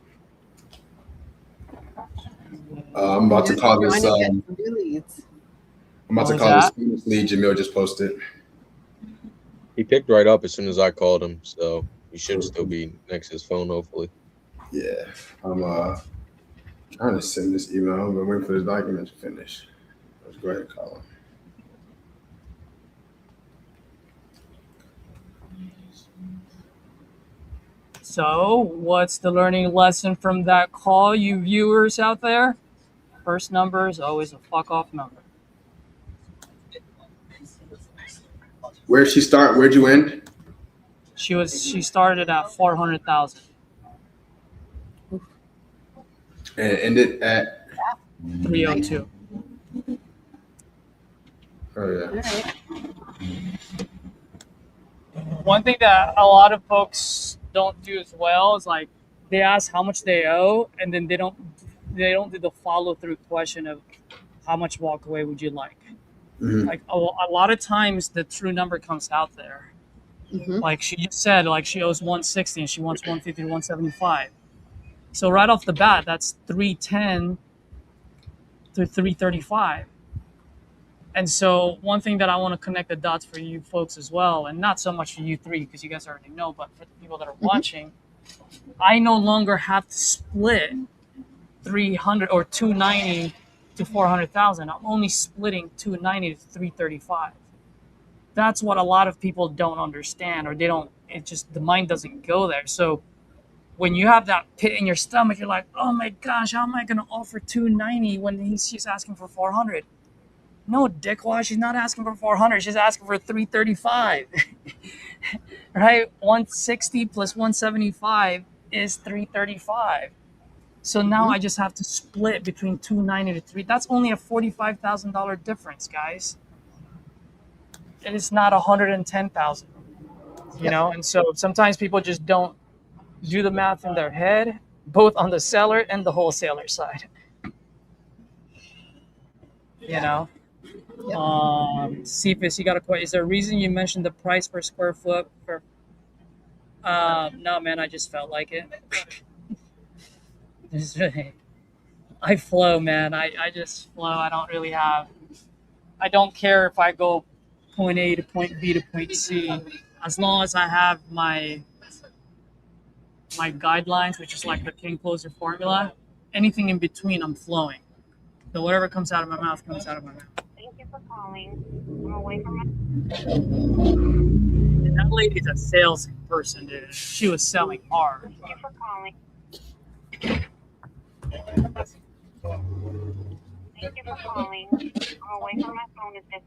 I'm about to call this. I'm about to call this Phoenix lead Jamil just posted. He picked right up as soon as I called him, so he should still be next to his phone, hopefully. Yeah, I'm trying to send this email. I'm waiting for this document to finish. Let's go ahead and call him. So, what's the learning lesson from that call, you viewers out there? First number is always a fuck off number. Where'd she start? Where'd you end? She started at 400,000. And ended at 302. Oh yeah. One thing that a lot of folks don't do as well is like they ask how much they owe, and then they don't do the follow through question of how much walk away would you like. Mm-hmm. Like a lot of times the true number comes out there. Mm-hmm. Like she just said, like she owes 160 and she wants 150 to 175. So right off the bat, that's 310 to 335. And so one thing that I want to connect the dots for you folks as well, and not so much for you three because you guys already know, but for the people that are watching, I no longer have to split 300 or 290 to 400,000. I'm only splitting 290 to 335. That's what a lot of people don't understand, or the mind doesn't go there. So when you have that pit in your stomach, you're like, oh my gosh, how am I going to offer 290 when she's asking for 400? No, dickwad, she's not asking for 400. She's asking for 335. Right? 160 plus 175 is 335. So now I just have to split between 290 to 3. That's only a $45,000 difference, guys. And it's not 110,000. You know, and so sometimes people just don't do the math in their head, both on the seller and the wholesaler side. You know, Cephas, you got a question? Is there a reason you mentioned the price per square foot for? No, man, I just felt like it. I flow, man. I just flow. I don't really have. I don't care if I go point A to point B to point C, as long as I have my guidelines, which is like the king closer formula. Anything in between, I'm flowing. So whatever comes out of my mouth comes out of my mouth. Thank you for calling. I'm away from my. And that lady's a sales person, dude. She was selling hard. Thank you for calling. Thank you for calling. I'm away from my phone at this.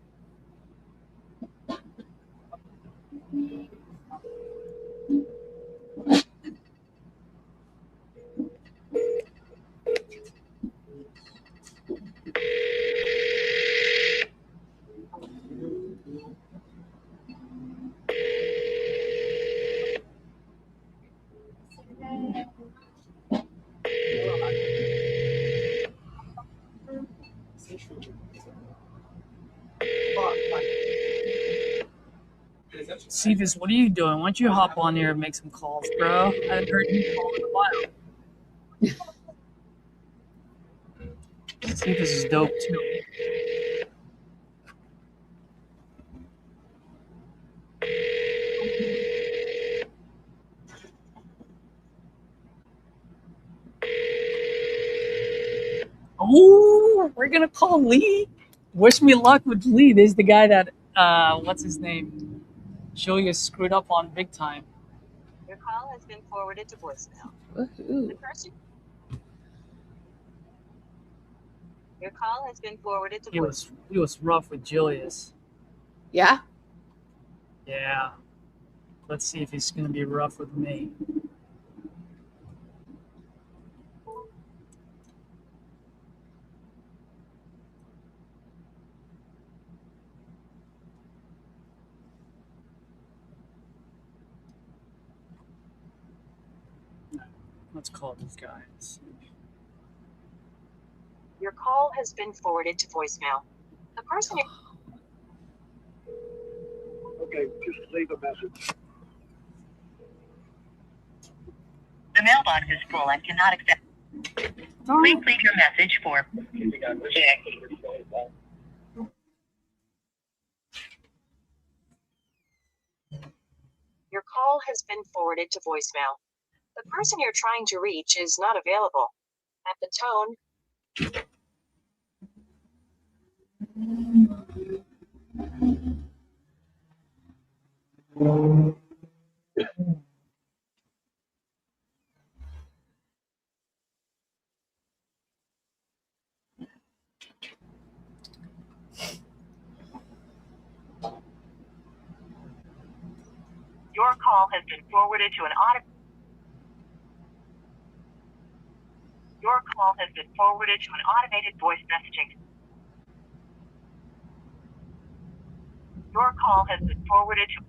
Cephas, what are you doing? Why don't you hop on here and make some calls, bro? I haven't heard you call in a while. Cephas is dope too. Oh, we're gonna call Lee. Wish me luck with Lee. This is the guy that what's his name? Julia screwed up on big time. Your call has been forwarded to voicemail. Woohoo. The person. Your call has been forwarded to voicemail. He was rough with Julius. Yeah. Yeah. Let's see if he's gonna be rough with me. Let's call these guys. Your call has been forwarded to voicemail. The person. Okay, just leave a message. The mailbox is full and cannot accept. Please leave your message for Jack. Your call has been forwarded to voicemail. The person you're trying to reach is not available. At the tone. Your call has been forwarded to an Your call has been forwarded to an automated voice messaging. Your call has been forwarded to.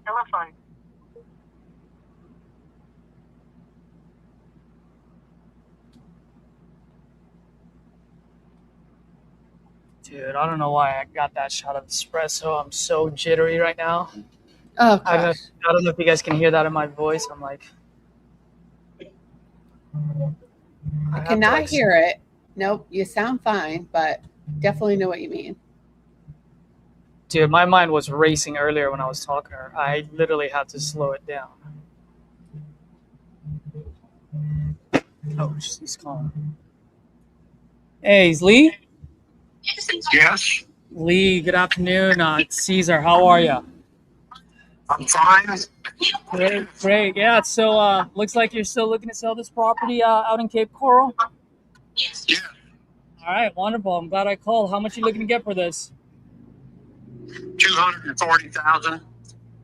Telephone. Dude, I don't know why I got that shot of espresso. I'm so jittery right now. Oh, I gosh. don't know if you guys can hear that in my voice. I'm like, I cannot hear it. Nope, you sound fine, but definitely know what you mean. Dude, my mind was racing earlier when I was talking to her. I literally had to slow it down. Oh, she's calling. Hey, is Lee? Yes. Lee, good afternoon. It's Caesar. How are you? I'm fine. Great, great. Yeah. So looks like you're still looking to sell this property out in Cape Coral. Yeah, All right, wonderful. I'm glad I called. How much are you looking to get for this? 240,000.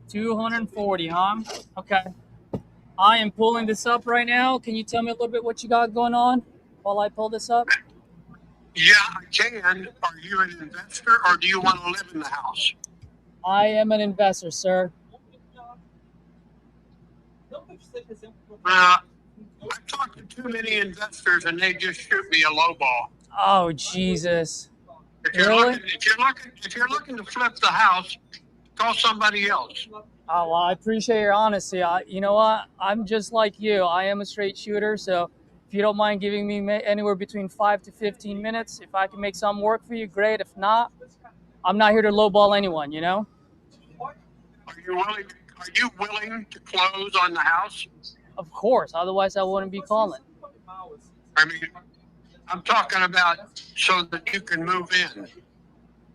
240, huh? Okay. I am pulling this up right now. Can you tell me a little bit what you got going on while I pull this up? Yeah, I can. Are you an investor or do you want to live in the house? I am an investor, sir. I've talked to too many investors and they just shoot me a low ball. Oh, Jesus. If you're Really? if you're looking to flip the house, call somebody else. Oh, well, I appreciate your honesty. You know what? I'm just like you. I am a straight shooter. So if you don't mind giving me anywhere between 5 to 15 minutes, if I can make something work for you, great. If not, I'm not here to lowball anyone, you know? Are you willing to close on the house? Of course. Otherwise, I wouldn't be calling. I mean, I'm talking about so that you can move in.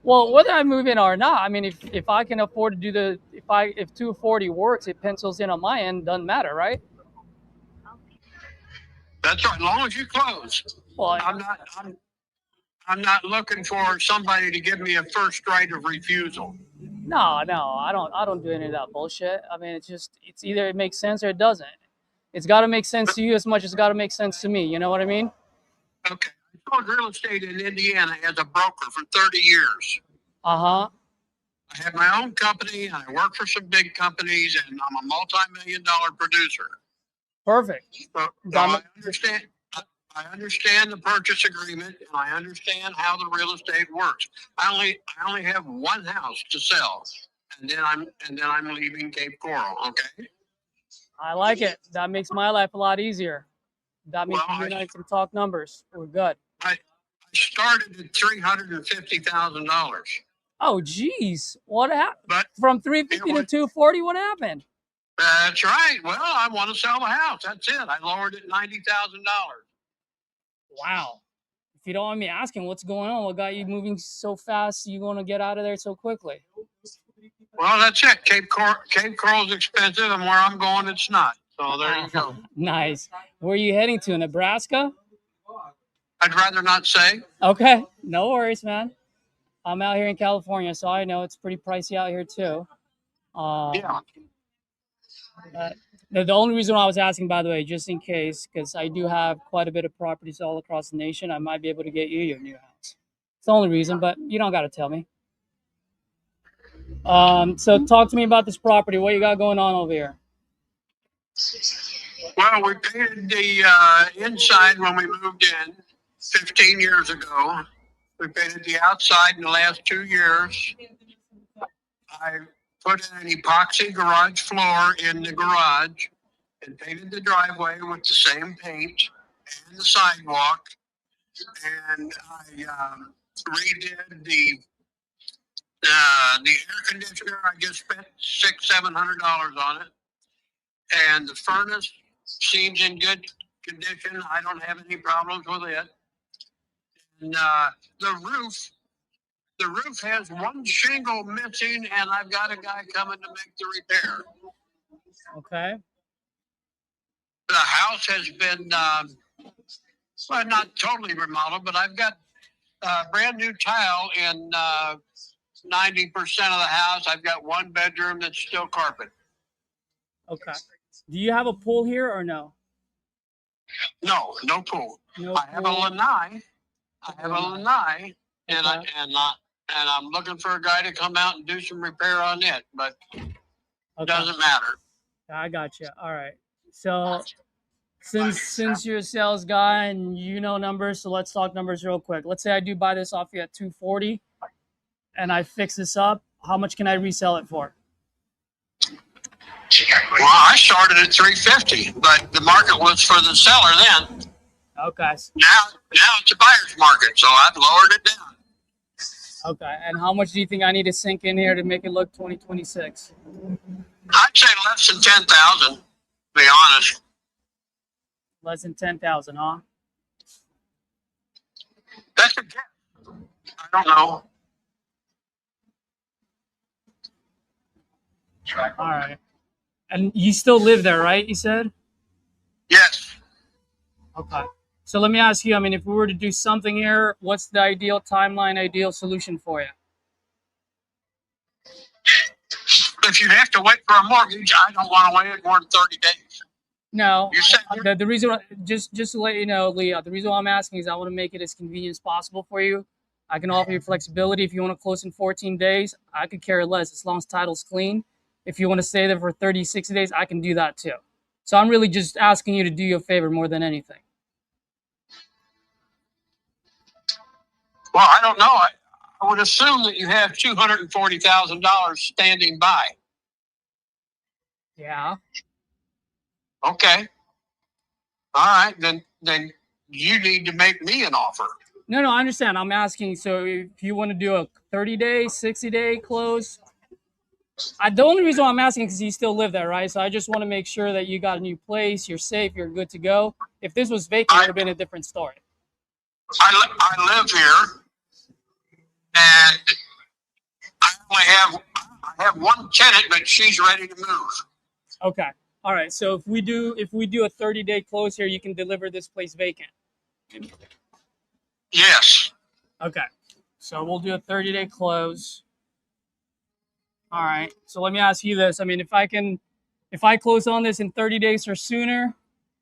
Well, whether I move in or not, I mean, if I can afford to do if 240 works, it pencils in on my end, doesn't matter, right? That's right. As long as you close. Well, I'm not looking for somebody to give me a first right of refusal. no, I don't do any of that bullshit. I mean, it's either it makes sense or it doesn't. It's got to make sense to you as much as it's got to make sense to me. You know what I mean? Okay. I sold real estate in Indiana as a broker for 30 years. Uh-huh. I have my own company and I work for some big companies and I'm a multi-million-dollar producer. Perfect. So I understand the purchase agreement and I understand how the real estate works. I only have one house to sell, and then I'm leaving Cape Coral. Okay. I like it. That makes my life a lot easier. That means Well, you and I can talk numbers. We're good. I started at $350,000, Oh, geez. What happened? but From 350 to 240, what happened? that's right. Well, I want to sell the house. That's it. I lowered it $90,000. Wow. If you don't mind me asking, what's going on? What got you moving so fast? You going to get out of there so quickly? Well, that's it. Cape Coral's expensive, and where I'm going, it's not. So there you go. Nice. Where are you heading to? Nebraska? I'd rather not say. Okay. No worries, man. I'm out here in California, so I know it's pretty pricey out here too. Yeah. The only reason I was asking, by the way, just in case, because I do have quite a bit of properties all across the nation, I might be able to get you your new house. It's the only reason, but you don't got to tell me. So talk to me about this property. What you got going on over here? Well, we painted the inside when we moved in 15 years ago. We painted the outside in the last 2 years. I put in an epoxy garage floor in the garage and painted the driveway with the same paint and the sidewalk. And I redid the air conditioner. I just spent $700 on it. And the furnace seems in good condition. I don't have any problems with it. And the roof has one shingle missing, and I've got a guy coming to make the repair. Okay. The house has been, well, not totally remodeled, but I've got brand new tile in 90% of the house. I've got one bedroom that's still carpet. Okay. Do you have a pool here or no? No, no pool. No I have a pool. lanai. And Okay. I'm looking for a guy to come out and do some repair on it, but it Okay. doesn't matter. I got you. All right. So since you're a sales guy and you know numbers, so let's talk numbers real quick. Let's say I do buy this off you at 240 and I fix this up. How much can I resell it for? Well, I started at 350, but the market was for the seller then. Okay. Now it's a buyer's market, so I've lowered it down. Okay. And how much do you think I need to sink in here to make it look 2026? I'd say less than 10,000, to be honest. Less than 10,000, huh? That's a guess. I don't know. All right. And you still live there, right? You said? Yes. Okay. So let me ask you, I mean, if we were to do something here, what's the ideal timeline, ideal solution for you? If you have to wait for a mortgage, I don't want to wait more than 30 days. No, You said the reason, just to let you know, Leah, the reason why I'm asking is I want to make it as convenient as possible for you. I can offer you flexibility. If you want to close in 14 days, I could care less as long as title's clean. If you want to stay there for 30, 60 days, I can do that too. So I'm really just asking you to do you a favor more than anything. well, I don't know. I would assume that you have $240,000 standing by. Yeah. Okay. All right. Then you need to make me an offer. No, I understand. I'm asking. So if you want to do a 30-day, 60-day close, the only reason why I'm asking is because you still live there, right? So I just want to make sure that you got a new place, you're safe, you're good to go. If this was vacant, it would have been a different story. I live here, and I have one tenant, but she's ready to move. Okay. All right. So if we do a 30-day close here, you can deliver this place vacant. Yes. Okay. So we'll do a 30-day close. All right. So let me ask you this. I mean, if I close on this in 30 days or sooner,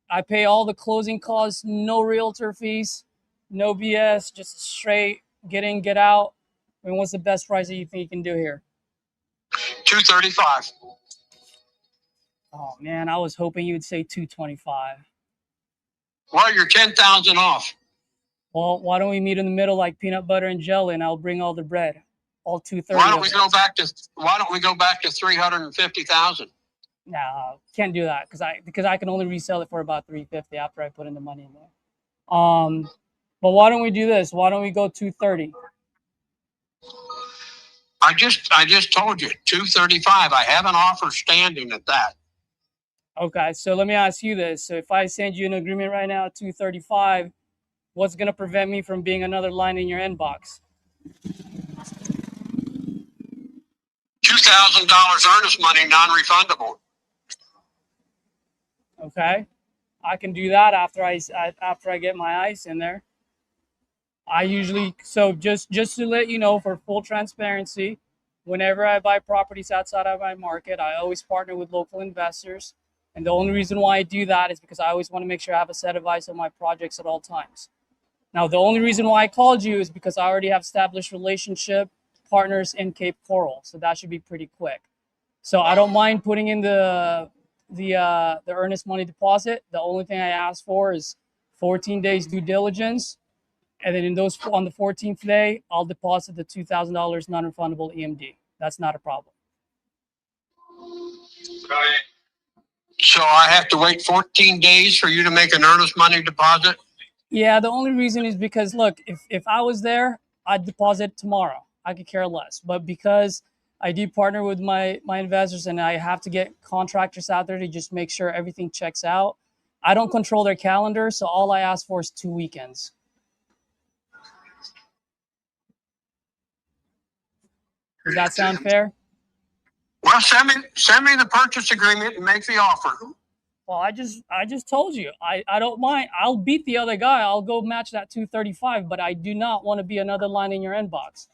I pay all the closing costs, no realtor fees, no BS, just straight get in, get out. I mean, what's the best price that you think you can do here? $235. Oh man, I was hoping you would say 225. Well, you're 10,000 off. Well, why don't we meet in the middle like peanut butter and jelly, and I'll bring all the bread, all 230. Why don't we go back to 350,000? No, can't do that because I can only resell it for about 350 after I put in the money in there. But why don't we do this? Why don't we go 230? I just told you 235. I have an offer standing at that. Okay, so let me ask you this. So if I send you an agreement right now at 235, what's going to prevent me from being another line in your inbox? $2,000 earnest money, non-refundable. Okay, I can do that after I get my ice in there. I usually, so just to let you know, for full transparency, whenever I buy properties outside of my market, I always partner with local investors. And the only reason why I do that is because I always want to make sure I have a set of eyes on my projects at all times. Now, the only reason why I called you is because I already have established relationship partners in Cape Coral. So that should be pretty quick. So I don't mind putting in the earnest money deposit. The only thing I ask for is 14 days due diligence. And then on the 14th day, I'll deposit the $2,000 non-refundable EMD. That's not a problem. So I have to wait 14 days for you to make an earnest money deposit? Yeah, the only reason is because, look, if I was there, I'd deposit tomorrow. I could care less. But because I do partner with my investors and I have to get contractors out there to just make sure everything checks out, I don't control their calendar, so all I ask for is 2 weekends. Does that sound fair? Well, send me the purchase agreement and make the offer. Well, I just told you. I don't mind. I'll beat the other guy. I'll go match that 235, but I do not want to be another line in your inbox.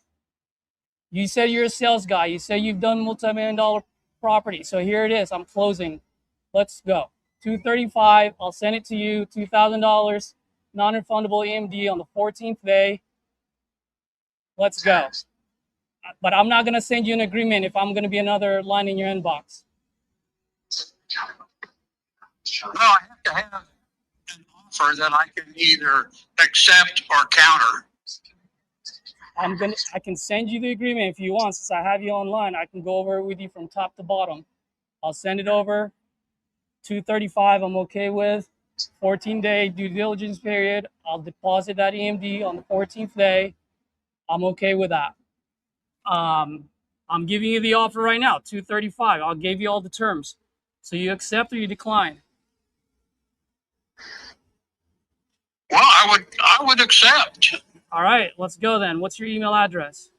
You said you're a sales guy. You said you've done multi-million-dollar property. So here it is. I'm closing. Let's go. 235. I'll send it to you. $2,000 non-refundable EMD on the 14th day. Let's go. But I'm not going to send you an agreement if I'm going to be another line in your inbox. No, I have to have an offer that I can either accept or counter. I can send you the agreement if you want. Since I have you online, I can go over it with you from top to bottom. I'll send it over. 235 I'm okay with. 14-day due diligence period. I'll deposit that EMD on the 14th day. I'm okay with that. I'm giving you the offer right now, 235. I'll give you all the terms. So you accept or you decline? Well, I would accept. All right, let's go then. What's your email address?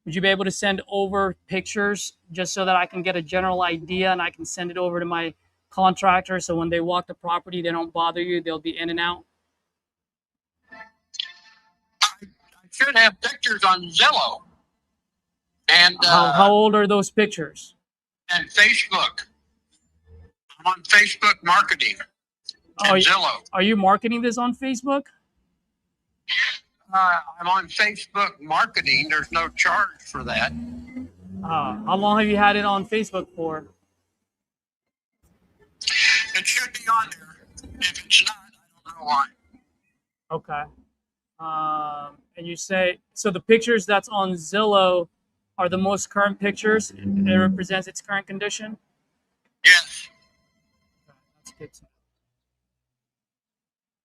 Would you be able to send over pictures just so that I can get a general idea and I can send it over to my contractor so when they walk the property, they don't bother you, they'll be in and out? I should have pictures on Zillow and How old are those pictures? and Facebook. I'm on Facebook marketing and Zillow. Are you marketing this on Facebook? I'm on Facebook marketing. There's no charge for that. How long have you had it on Facebook for? It should be on there. If it's not, I don't know why. Okay. And you say, so the pictures that's on Zillow are the most current pictures? It represents its current condition? Yes. Okay, that's good to know.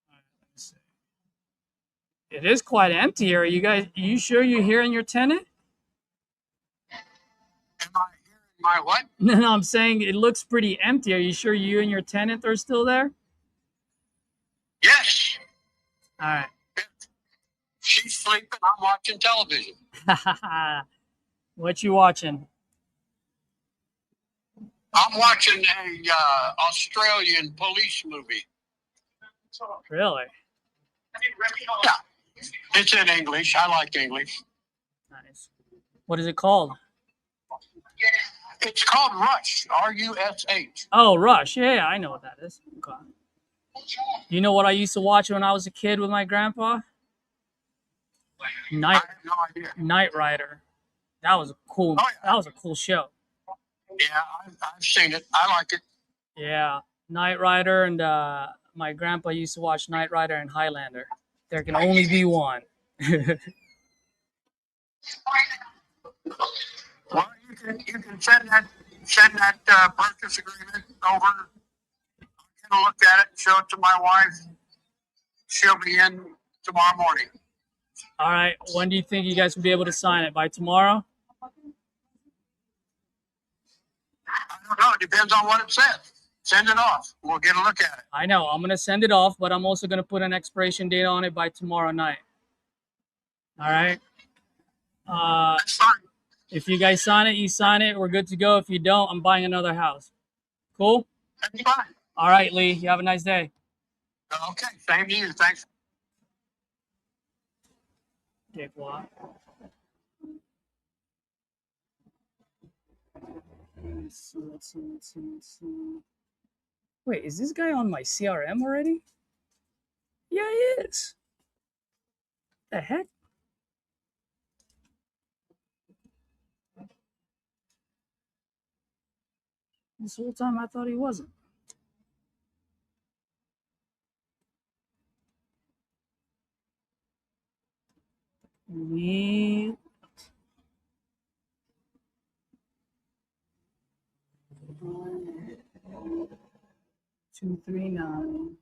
All right, let me see. It is quite empty. Are you sure you're hearing your tenant? Am I hearing my what? No, I'm saying it looks pretty empty. Are you sure you and your tenant are still there? Yes. All right. She's sleeping. I'm watching television. What you watching? I'm watching a Australian police movie. Really? Yeah. It's in English. I like English. Nice. What is it called? It's called Rush. R-U-S-H. Oh, Rush. Yeah, I know what that is. Okay. You know what I used to watch when I was a kid with my grandpa? I have no idea. Knight Rider. That was a cool. Oh, yeah. That was a cool show. Yeah, I've seen it. I like it. Yeah, Knight Rider, and my grandpa used to watch Knight Rider and Highlander. There can only be one. Well, you can send that purchase agreement over. I'll get a look at it and show it to my wife. She'll be in tomorrow morning. All right. When do you think you guys will be able to sign it? By tomorrow? I don't know. It depends on what it says. Send it off. We'll get a look at it. I know. I'm going to send it off, but I'm also going to put an expiration date on it by tomorrow night. All right? That's fine. If you guys sign it, you sign it. We're good to go. If you don't, I'm buying another house. Cool? That's fine. All right, Lee. You have a nice day. Okay. Same to you. Thanks. Dick what? Let's see. Wait, is this guy on my CRM already? Yeah, he is. The heck? This whole time I thought he wasn't. We 239.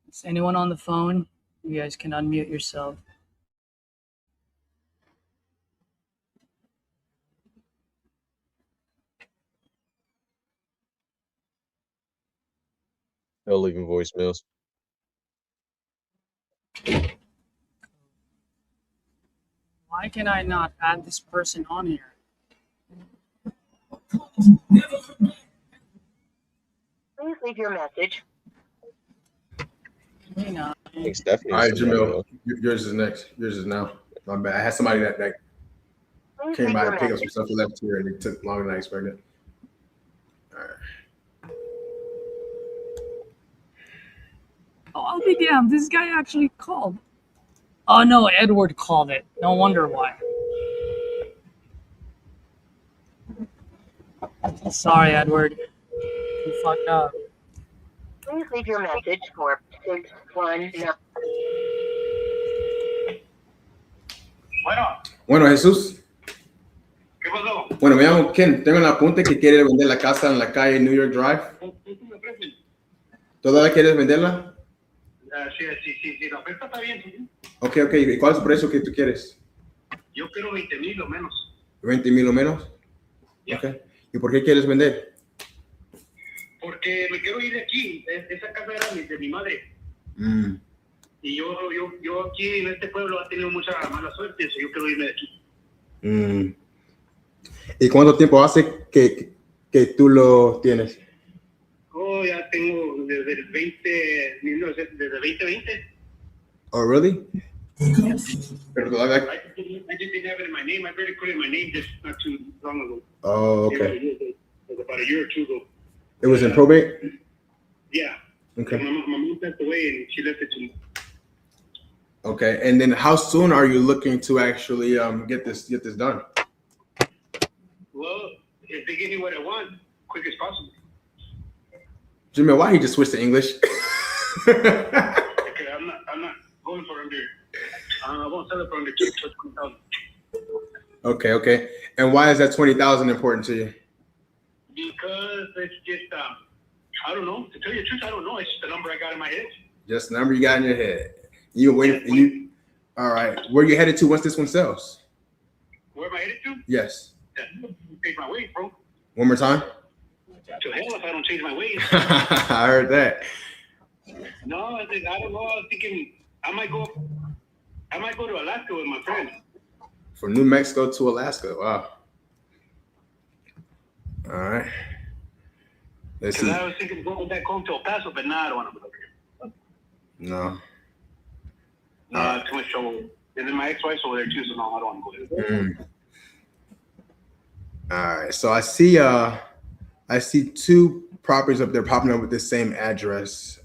Is anyone on the phone? You guys can unmute yourself. They'll leave voicemails. Why can I not add this person on here? Please leave your message. I think Stephanie. All right, Jamil, yours is next. Yours is now. My bad. I had somebody that came by to pick up some stuff and left here, and it took longer than I expected. All right. Oh, I'll be damned. This guy actually called. Oh, no, Edward called it. No wonder why. Sorry, Edward. You fucked up. Please leave your message for 619. Bueno, Jesús. ¿Qué pasó? Bueno, me llamo Ken. Tengo un apunte que quiere vender la casa en la calle New York Drive. ¿Todavía quieres venderla? Sí, la oferta está bien. Ok. ¿Y cuál es el precio que tú quieres? Yo quiero 20,000 o menos. 20,000 o menos. Yeah. Ok. ¿Y por qué quieres vender? Porque me quiero ir de aquí. Esa casa era de mi madre. Y yo aquí en este pueblo he tenido mucha mala suerte, so yo quiero irme de aquí. ¿Y cuánto tiempo hace que tú lo tienes? Oh, ya tengo desde el 20, no, desde el 2020. Oh, really? Pero I todavía. just didn't have it in my name. I barely put it in my name just not too long ago. Oh, okay. It was about a year or two ago. It was in probate? Yeah. Okay. My mom passed away and she left it to me. Okay. And then how soon are you looking to actually get this done? Well, if they give me what I want, quick as possible. Jimmy, why he just switched to English? Okay, I'm not going for under. I won't sell it for under 20,000. Okay. And why is that 20,000 important to you? Because it's just I don't know. To tell you the truth, I don't know. It's just the number I got in my head. Just the number you got in your head. You waiting? All right. Where you headed to once this one sells? Where am I headed to? Yes. Change my ways, bro. One more time. To hell if I don't change my ways. I heard that. No, I don't know. I was thinking I might go to Alaska with my friends. From New Mexico to Alaska. Wow. All right. Let's see. I was thinking of going back home to El Paso, but now I don't want to go there. No. Too much trouble. And then my ex-wife's over there too, so no, I don't want to go there. All right. So I see two properties up there popping up with the same address.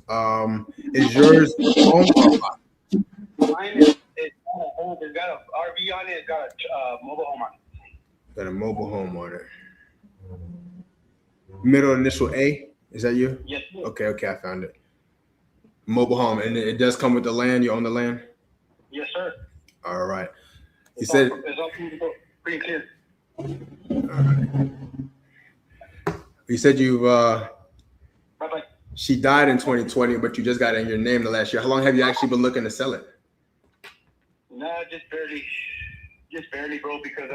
Is yours home or lot? Mine is it's got a RV on it. It's got a mobile home on it. Got a mobile home on it. Middle initial A. Is that you? Yes. Sir. Okay. I found it. Mobile home, and it does come with the land. You own the land. Yes, sir. All right. You It's said. all pretty clear. All right. You said you. Bye-bye. She died in 2020, but you just got it in your name the last year. How long have you actually been looking to sell it? No, just barely, bro. Because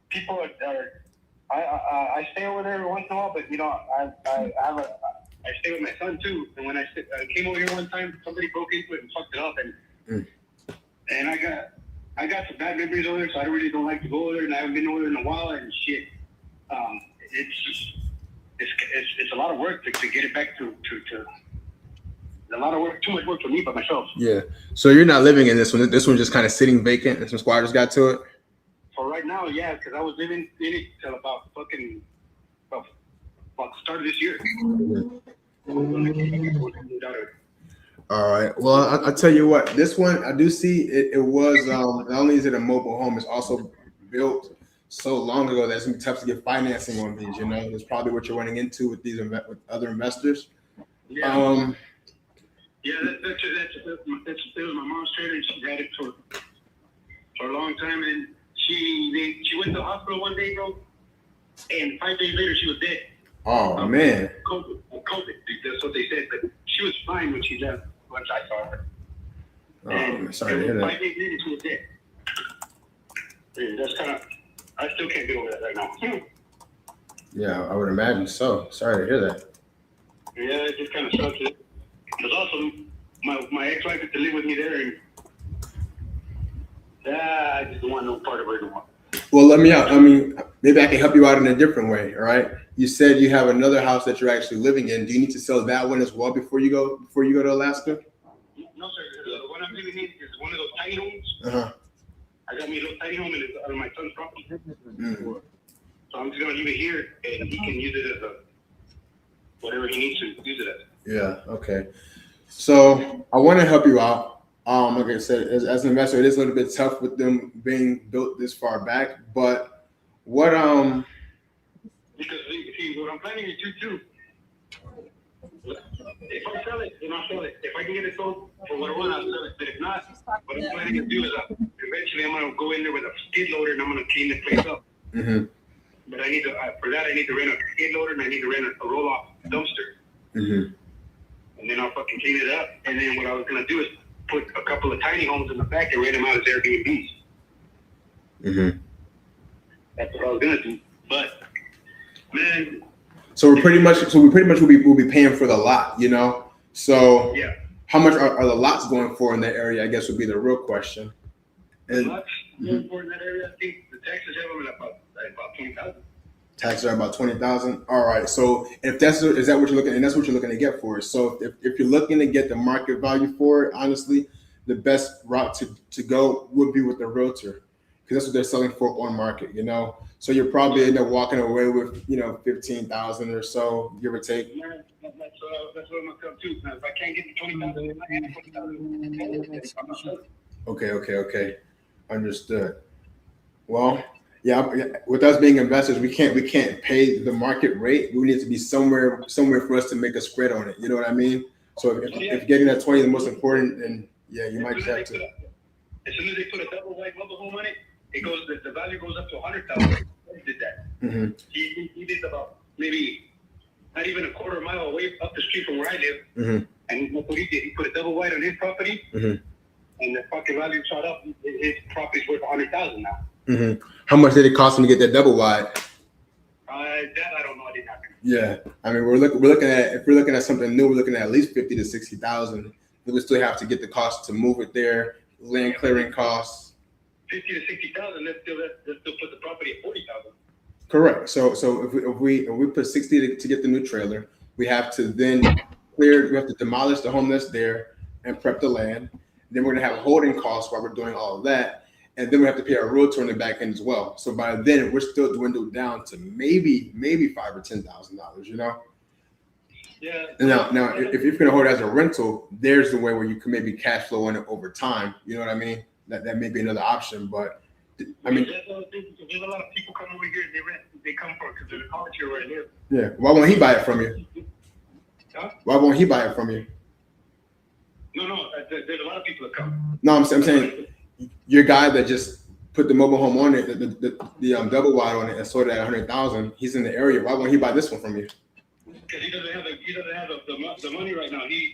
people are. I stay over there every once in a while, but you know, I stay with my son too. And when I came over here one time, somebody broke into it and fucked it up, and I got some bad memories over there, so I really don't like to go over there, and I haven't been over there in a while, and shit. It's a lot of work to get it back to a lot of work, too much work for me by myself. Yeah. So you're not living in this one. This one's just kind of sitting vacant, and some squatters got to it. For right now, yeah, because I was living in it till about the start of this year. All right. Well, I'll tell you what. This one, I do see it was not only is it a mobile home, it's also built so long ago that it's gonna be tough to get financing on these. You know, that's probably what you're running into with these with other investors. Yeah. Yeah, that's still my mom's trader, and she had it for a long time, and she went to the hospital one day, bro, and 5 days later she was dead. Oh man. COVID. That's what they said, but she was fine when she left. Once I saw her. Oh, I'm sorry to hear that. 5 days later she was dead. Yeah, that's kind of. I still can't get over that right now. Yeah, I would imagine so. Sorry to hear that. Yeah, it just kind of sucks. Because also, my ex-wife used to live with me there, and I just don't want no part of her anymore. Well, let me out. I mean, maybe I can help you out in a different way. All right. You said you have another house that you're actually living in. Do you need to sell that one as well before you go to Alaska? No, sir. The one I'm living in is one of those tiny homes. Uh-huh. I got me a little tiny home, and it's on my son's property. So I'm just gonna leave it here, and he can use it as whatever he needs to use it as. Yeah. Okay. So I want to help you out. Like I said, as an investor, it is a little bit tough with them being built this far back. But what Because see, what I'm planning to do too. If I sell it, then I'll sell it. If I can get it sold for what I want, I'll sell it. But if not, what I'm planning to do is eventually I'm gonna go in there with a skid loader and I'm gonna clean the place up. Mm-hmm. But I need to for that I need to rent a skid loader and I need to rent a roll-off dumpster. Mm-hmm. And then I'll fucking clean it up. And then what I was gonna do is put a couple of tiny homes in the back and rent them out as Airbnbs. Mm-hmm. That's what I was gonna do. But man, So we pretty much will be paying for the lot, you know. So yeah. how much are the lots going for in that area? I guess would be the real question. The lots going for in that area, I think the taxes have them at about 20,000. Taxes are about 20,000. All right. So if is that what you're looking, and that's what you're looking to get for it. So if you're looking to get the market value for it, honestly, the best route to go would be with the realtor, because that's what they're selling for on market. You know, so you're probably end up walking away with 15,000 or so, give or take. Yeah, that's what I'm gonna come to. Now, if I can't get the 20,000, I have 20,000. Okay. Understood. Well, yeah. With us being investors, we can't pay the market rate. We need to be somewhere for us to make a spread on it. You know what I mean? So if getting that 20 is the most important, then yeah, you might just have to. As soon as they put a double wide mobile home on it, the value goes up to 100,000. He did that. Mm-hmm. He did about maybe not even a quarter mile away up the street from where I live. Mm-hmm. And that's what he did. He put a double wide on his property, mm-hmm. and the fucking value shot up. His property's worth 100,000 now. Mm-hmm. How much did it cost him to get that double wide? That I don't know. I didn't have to. Yeah, I mean we're looking at, if we're looking at something new, we're looking at least 50 to 60,000. We still have to get the cost to move it there, land clearing costs. 50 to 60,000. Let's still put the property at 40,000. Correct. So if we put 60 to get the new trailer, we have to then we have to demolish the home that's there and prep the land. Then we're gonna have holding costs while we're doing all of that, and then we have to pay our realtor on the back end as well. So by then we're still dwindled down to maybe $5,000 or $10,000. You know. Yeah. Now, if you're gonna hold it as a rental, there's the way where you can maybe cash flow on it over time. You know what I mean? That may be another option, but I mean, there's a lot of people come over here and they rent. They come for it because they're college here where I live. Yeah. Why won't he buy it from you? Huh? Why won't he buy it from you? No. There's a lot of people that come. No, I'm saying your guy that just put the mobile home on it, the double wide on it, and sold it at 100,000. He's in the area. Why won't he buy this one from you? Because he doesn't have the money right now. He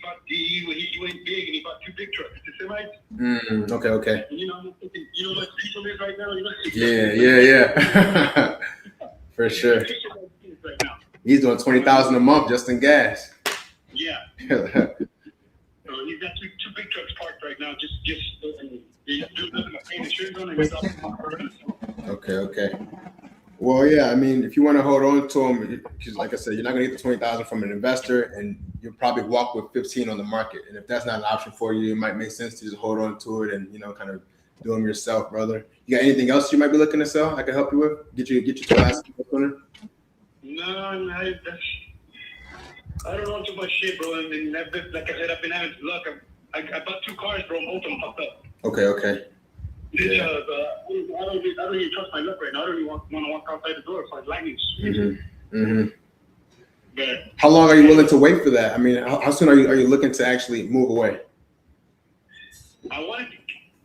went big and he bought 2 big trucks, the semis. Okay. And you know what diesel is right now. Yeah. For sure. Right now. He's doing 20,000 a month just in gas. Yeah. So he's got two big trucks parked right now. Just he's doing nothing but paying insurance on it. Okay. Well, yeah. I mean, if you want to hold on to them, because like I said, you're not going to get the 20,000 from an investor, and you'll probably walk with 15 on the market. And if that's not an option for you, it might make sense to just hold on to it and kind of do them yourself, brother. You got anything else you might be looking to sell? I can help you with. Get you to last corner. No, I don't know too much shit, bro. And like I said, I've been having luck. I bought 2 cars, bro. Both of them popped up. Okay. Yeah. I don't even trust my luck right now. I don't even want to walk outside the door for lightning. But how long are you willing to wait for that? I mean, how soon are you looking to actually move away? I wanted to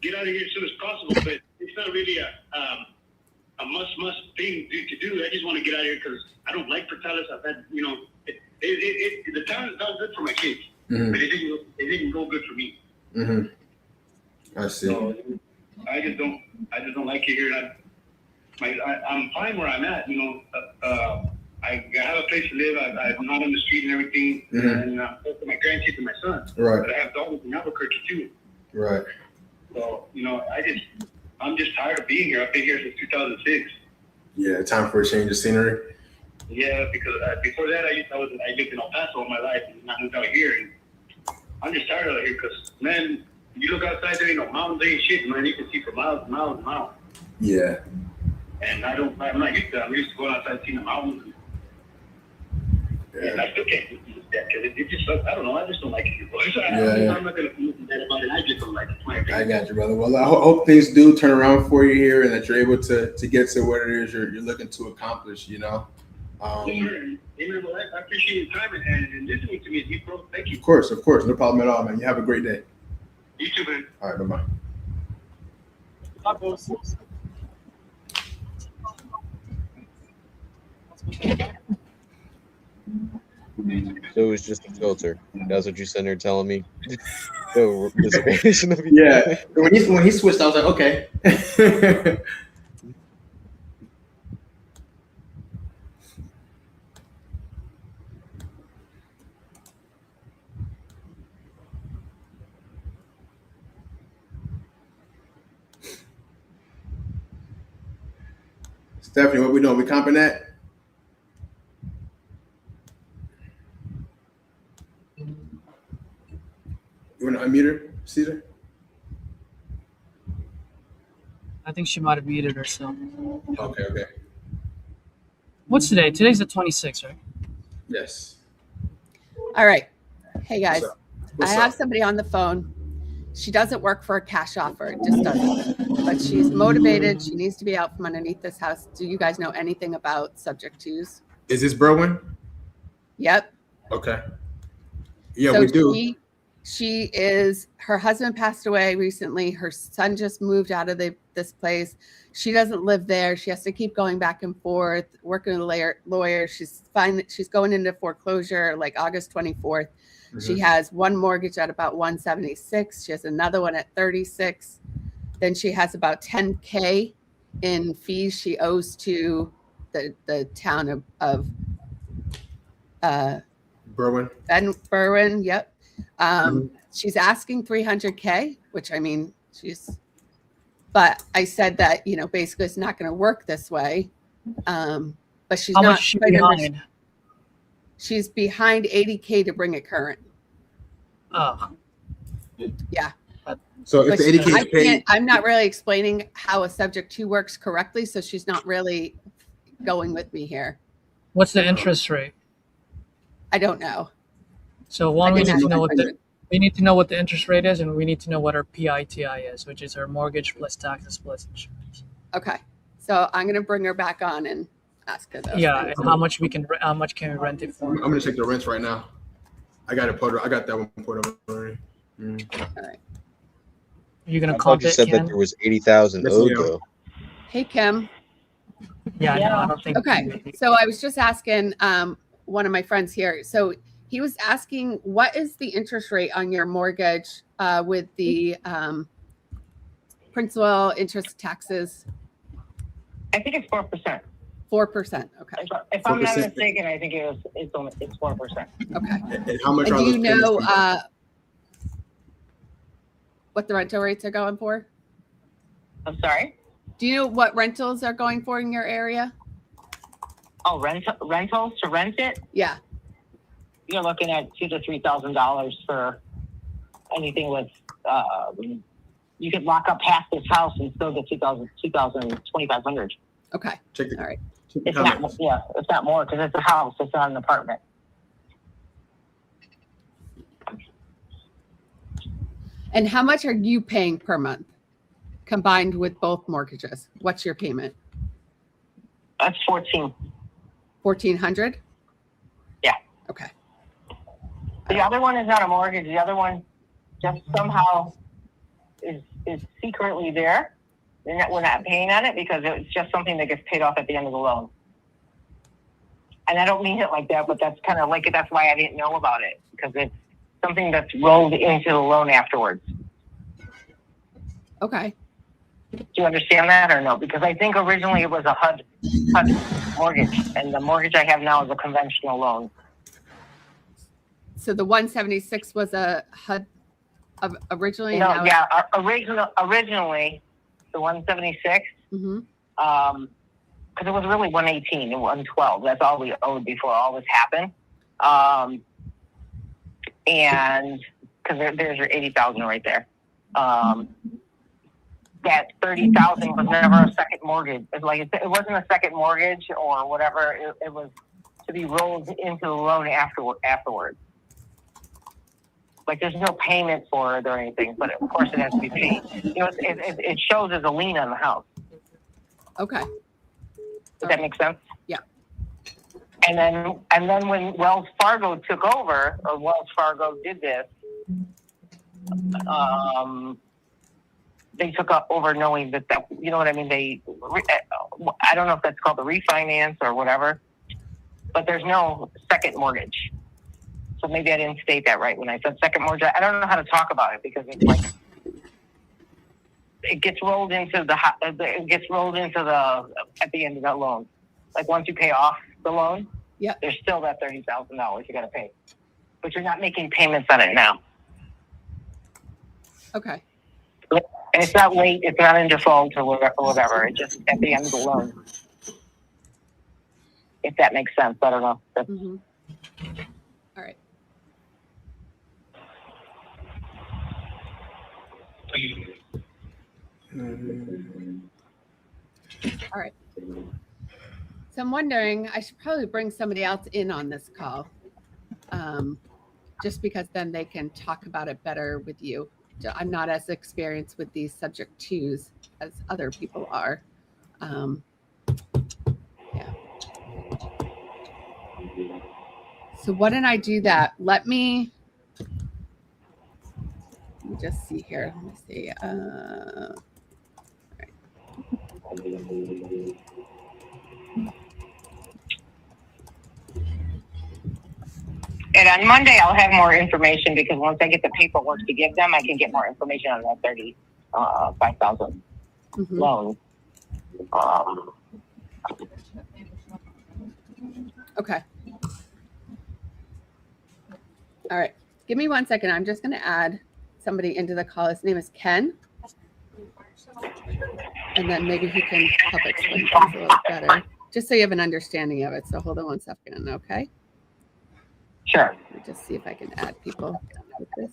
get out of here as soon as possible, but it's not really a must thing to do. I just want to get out of here because I don't like Portales. I've had, the town is not good for my kids, but it didn't go good for me. I see. So I just don't like it here. I'm fine where I'm at. I have a place to live. I'm not on the street and everything, and I'm close to my grandkids and my son. Right. But I have daughters in Albuquerque too. Right. So I'm just tired of being here. I've been here since 2006. Yeah, time for a change of scenery. Yeah, because before that I lived in El Paso all my life, and I moved out here, and I'm just tired of it here. Because man, you look outside, there ain't no mountains, there ain't shit, man. You can see for miles and miles and miles. Yeah. And I'm not used to that. I'm used to going outside seeing the mountains. And I still can't do that because it just, I don't know, I just don't like it. I'm not going to do that about it. I just don't like it. I got you, brother. Well, I hope things do turn around for you here and that you're able to get to what it is you're looking to accomplish, Well, I appreciate your time and listening to me, bro. Thank you. Of course. No problem at all, man. You have a great day. You too, man. All right, bye-bye. So it was just a filter. That's what you sitting there telling me. No reservation of Yeah. When he switched, I was like, okay. Stephanie, what we doing? We comping that? You want to unmute her, Caesar? I think she might have muted herself. Okay. What's today? Today's the 26th, right? Yes. All right. Hey, guys. What's I have up? somebody on the phone. She doesn't work for a cash offer. It just doesn't. But she's motivated. She needs to be out from underneath this house. Do you guys know anything about subject twos? Is this Berwin? Yep. Okay. Yeah, So we do. She is, her husband passed away recently. Her son just moved out of this place. She doesn't live there. She has to keep going back and forth, working with a lawyer. She's going into foreclosure like August 24th. She has one mortgage at about 176. She has another one at 36. Then she has about 10K in fees she owes to the town of Berwyn. Yep. She's asking 300K, which I mean, but I said that, basically it's not going to work this way. But she's How not much is she behind? She's behind 80K to bring it current. Oh. Yeah. So if the 80K is paid, I'm not really explaining how a subject to works correctly, so she's not really going with me here. What's the interest rate? I don't know. So one, we need to know what the interest rate is, and we need to know what her PITI is, which is her mortgage plus taxes plus insurance. Okay. So I'm going to bring her back on and ask her those. Yeah, and how much can we rent it for? I'm gonna check the rents right now. I got that one put up already. All right. You're gonna I comp thought you it, said Kim? that there was 80,000 owed though. Hey, Kim. Yeah, no, I don't think. Okay. So I was just asking one of my friends here. So he was asking, what is the interest rate on your mortgage with the principal, interest, taxes? I think it's 4%. 4%. Okay. If I'm not 4%. mistaken, I think it's 4%. Okay. And how much And are do you those payments know per month? what the rental rates are going for? I'm sorry? Do you know what rentals are going for in your area? Oh, rentals to rent it? Yeah. You're looking at $2,000 to $3,000 for anything with. You could lock up half this house and still get $2,500. Okay. All right. It's not more because it's a house. It's not an apartment. And how much are you paying per month combined with both mortgages? What's your payment? That's 14. 1,400? Yeah. Okay. The other one is not a mortgage. The other one just somehow is secretly there. We're not paying on it because it's just something that gets paid off at the end of the loan. And I don't mean it like that, but that's kind of like it. That's why I didn't know about it, because it's something that's rolled into the loan afterwards. Okay. Do you understand that or no? Because I think originally it was a HUD mortgage, and the mortgage I have now is a conventional loan. So the 176 was a HUD originally? No, yeah, originally the 176. Mm-hmm. Because it was really 118 and 112. That's all we owed before all this happened. And because there's your 80,000 right there. That 30,000 was never a second mortgage. It wasn't a second mortgage or whatever. It was to be rolled into the loan afterwards. Like there's no payment for it or anything, but of course it has to be paid. It shows as a lien on the house. Okay. Does that make sense? Yeah. And then when Wells Fargo took over, or Wells Fargo did this, they took over knowing that you know what I mean? I don't know if that's called the refinance or whatever, but there's no second mortgage. So maybe I didn't state that right when I said second mortgage. I don't know how to talk about it because it's like it gets rolled into the at the end of that loan. Like once you pay off the loan, yeah, there's still that $30,000 you got to pay, but you're not making payments on it now. Okay. And it's not late. It's not in default or whatever. It's just at the end of the loan. if that makes sense. I don't know. Mhm. All right. All right. So I'm wondering, I should probably bring somebody else in on this call, just because then they can talk about it better with you. I'm not as experienced with these subject twos as other people are. Yeah. So why don't I do that? Let me just see here. Let me see. All right. And on Monday, I'll have more information because once I get the paperwork to give them, I can get more information on that 35,000 loan. Okay. All right. Give me 1 second. I'm just going to add somebody into the call. His name is Ken. And then maybe he can help explain things a little better, just so you have an understanding of it. So hold on 1 second, okay? Sure. Let me just see if I can add people with this.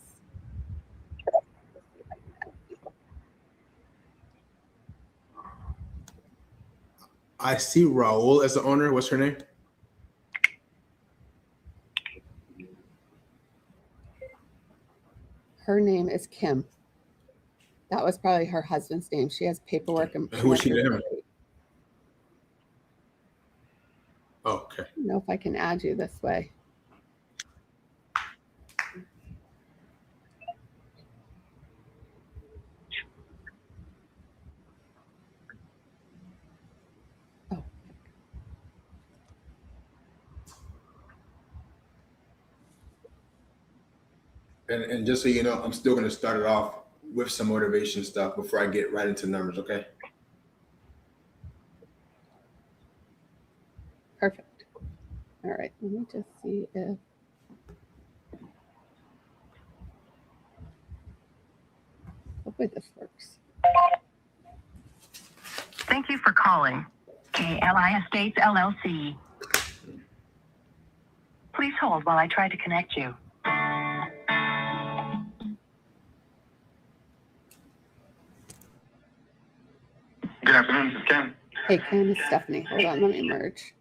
I see Raul as the owner. What's her name? Her name is Kim. That was probably her husband's name. She has paperwork and Who is she to him? Oh, okay. I don't know if I can add you this way. Oh. And just so you know, I'm still going to start it off with some motivation stuff before I get right into numbers, okay? Perfect. All right, let me just see if hopefully this works. Thank you for calling KLI Estates LLC. Please hold while I try to connect you. Good afternoon, this is Ken. Hey, Kim, it's Stephanie. Hold on, let me merge.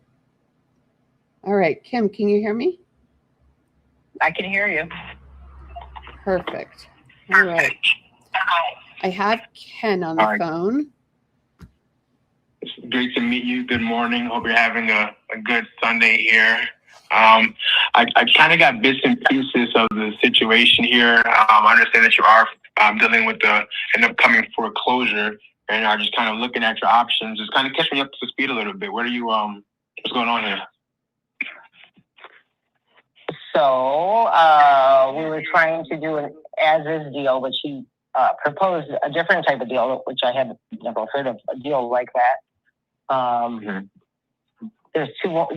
All right, Kim, can you hear me? I can hear you. Perfect. All right. I have Ken on the phone. It's great to meet you. Good morning. Hope you're having a good Sunday here. I kind of got bits and pieces of the situation here. I understand that you are dealing with an upcoming foreclosure, and are just kind of looking at your options. Just kind of catch me up to speed a little bit. Where are you? What's going on here? So we were trying to do an as-is deal, but she proposed a different type of deal, which I had never heard of a deal like that. There's two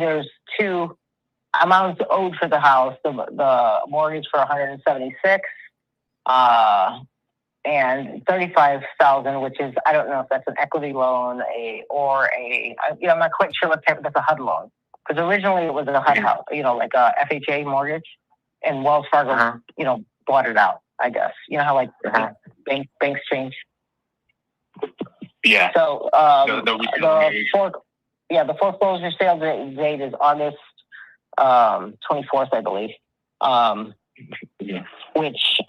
amounts owed for the house. The mortgage for $176, and $35,000, which is, I don't know if that's an equity loan I'm not quite sure what type. That's a HUD loan, because originally it was a HUD house, like a FHA mortgage, and Wells Fargo, bought it out. I guess how banks change. Yeah. So the foreclosure sale date is August 24th, I believe. Which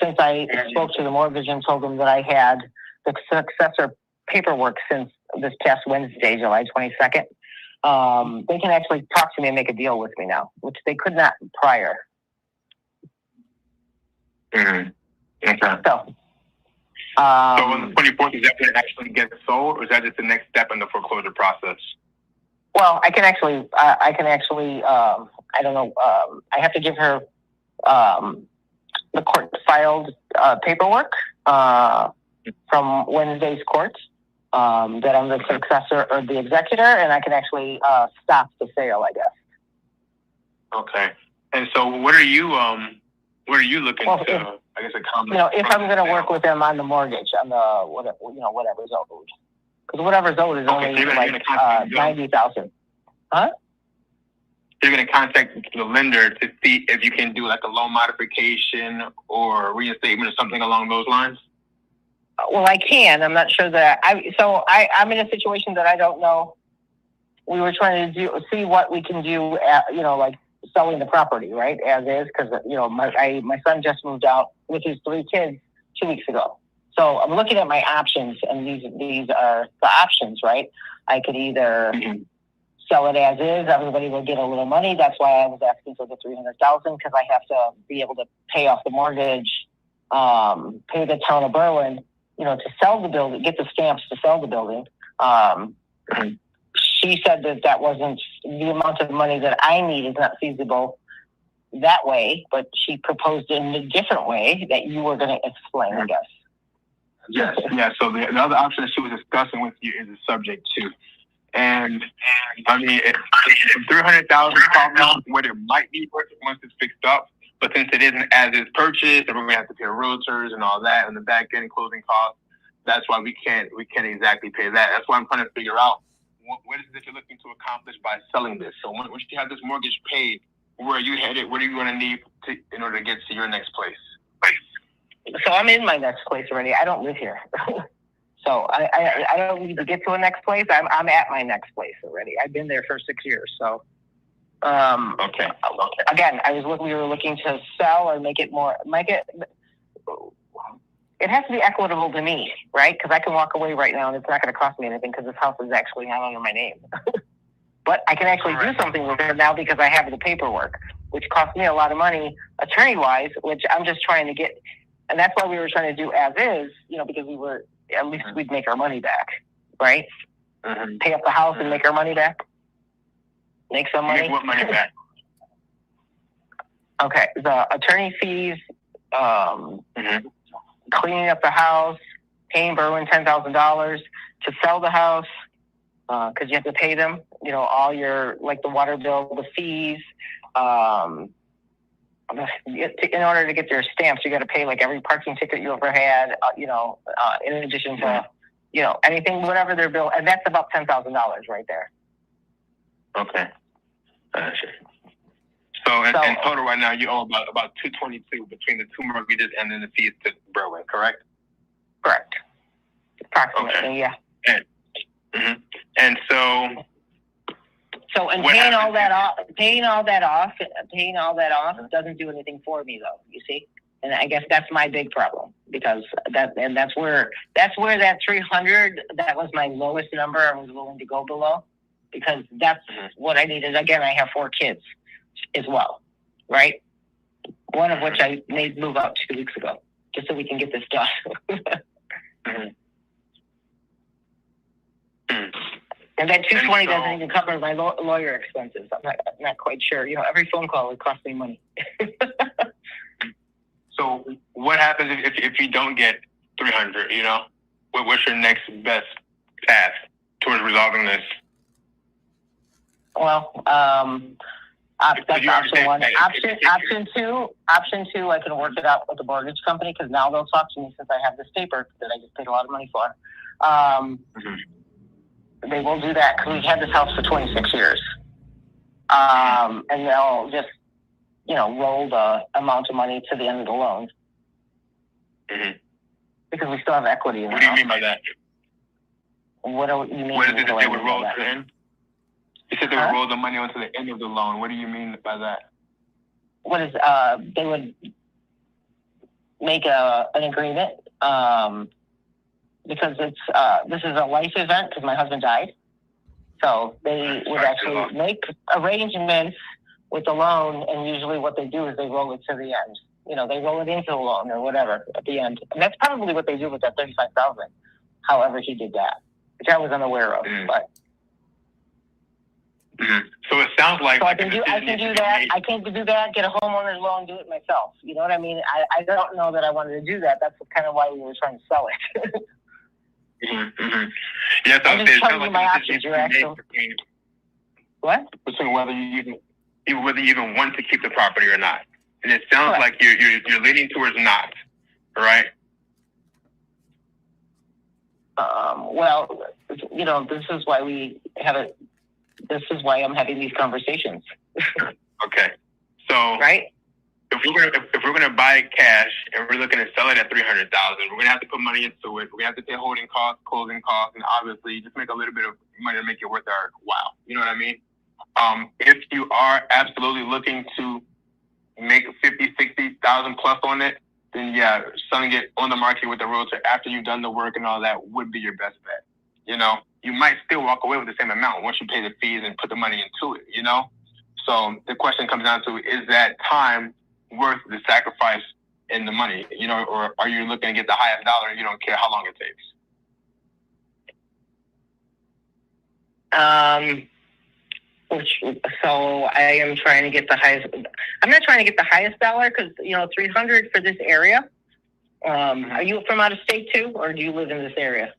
since I spoke to the mortgage and told them that I had the successor paperwork since this past Wednesday, July 22nd, they can actually talk to me and make a deal with me now, which they could not prior. Mm-hmm. Okay. So on the 24th, is that when it actually gets sold, or is that just the next step in the foreclosure process? Well, I can actually, I don't know, I have to give her the court filed paperwork from Wednesday's court that I'm the successor or the executor, and I can actually stop the sale, I guess. Okay. And so what are you looking to, I guess, accomplish? If I'm going to work with them on the mortgage, on the, whatever's owed. Because whatever's owed is only like $90,000. Huh? You're going to contact the lender to see if you can do like a loan modification or reinstatement or something along those lines? Well, I can. I'm not sure that I'm in a situation that I don't know. We were trying to see what we can do at, like selling the property, right? As is, because, my son just moved out with his 3 kids 2 weeks ago. So I'm looking at my options, and these are the options, right? I could either sell it as is. Everybody will get a little money. That's why I was asking for the $300,000, because I have to be able to pay off the mortgage, pay the town of Berwyn, to sell the building, get the stamps to sell the building. She said that wasn't the amount of money that I need is not feasible that way, but she proposed it in a different way that you were going to explain, I guess. Yes, yeah. So the other option that she was discussing with you is a subject to. And I mean, if 300,000 is probably what it might be worth once it's fixed up. But since it isn't as is purchased, and we're gonna have to pay realtors and all that, and the back end closing costs, that's why we can't exactly pay that. That's why I'm trying to figure out what is it that you're looking to accomplish by selling this. So once you have this mortgage paid, where are you headed? What are you going to need in order to get to your next place? So I'm in my next place already. I don't live here. So I don't need to get to a next place. I'm at my next place already. I've been there for 6 years. So, okay. Again, we were looking to sell or make it. It has to be equitable to me, right? Because I can walk away right now and it's not going to cost me anything because this house is actually not under my name. But I can actually do something with it now because I have the paperwork, which cost me a lot of money attorney-wise, which I'm just trying to get. And that's why we were trying to do as is, because at least we'd make our money back, right? Pay up the house and make our money back. Make some money. Make what money back? Okay, the attorney fees, cleaning up the house, paying Berwyn $10,000 to sell the house, because you have to pay them, all your, like the water bill, the fees. In order to get their stamps, you got to pay like every parking ticket you ever had, in addition to, anything, whatever their bill. And that's about $10,000 right there. Okay. Sure. So in total right now, you owe about $222 between the 2 mortgages and then the fees to Berwyn, correct? Correct. Approximately, yeah. And so paying all that off doesn't do anything for me though, you see? And I guess that's my big problem, because that's where that 300, that was my lowest number I was willing to go below, because that's what I needed. Again, I have 4 kids as well, right? One of which I made move out 2 weeks ago, just so we can get this done. And that 220 doesn't even cover my lawyer expenses. I'm not quite sure. Every phone call would cost me money. So what happens if you don't get 300? What's your next best path towards resolving this? Well, that's option 1. Option two, I can work it out with the mortgage company, because now they'll talk to me since I have this paper that I just paid a lot of money for. They will do that because we've had this house for 26 years. And they'll just, roll the amount of money to the end of the loan. Because we still have equity in the house. What do you mean by that? What do you mean? What is it that they would roll to the end? You said they would roll the money onto the end of the loan. What do you mean by that? They would make an agreement, because this is a life event because my husband died. So they would actually make arrangements with the loan, and usually what they do is they roll it to the end. They roll it into the loan or whatever at the end. And that's probably what they do with that $35,000. However he did that, which I was unaware of. But so it sounds like I can do that. I can do that. Get a homeowner's loan, do it myself. You know what I mean? I don't know that I wanted to do that. That's kind of why we were trying to sell it. Yeah, so I'm just telling you my options. You're asking. What? Between whether you even want to keep the property or not, and it sounds like you're leaning towards not, right? Well, this is why we have it this is why I'm having these conversations. Okay. So right? If we're gonna buy it cash and we're looking to sell it at $300,000, we're gonna have to put money into it. We're gonna have to pay holding costs, closing costs, and obviously just make a little bit of money to make it worth our while. You know what I mean? If you are absolutely looking to make 50, 60,000 plus on it, then yeah, selling it on the market with the realtor after you've done the work and all that would be your best bet. You know, you might still walk away with the same amount once you pay the fees and put the money into it, you know? So the question comes down to, is that time worth the sacrifice in the money, you know, or are you looking to get the highest dollar and you don't care how long it takes? So I am trying to get the highest. I'm not trying to get the highest dollar because, you know, 300 for this area. Are you from out of state too, or do you live in this area?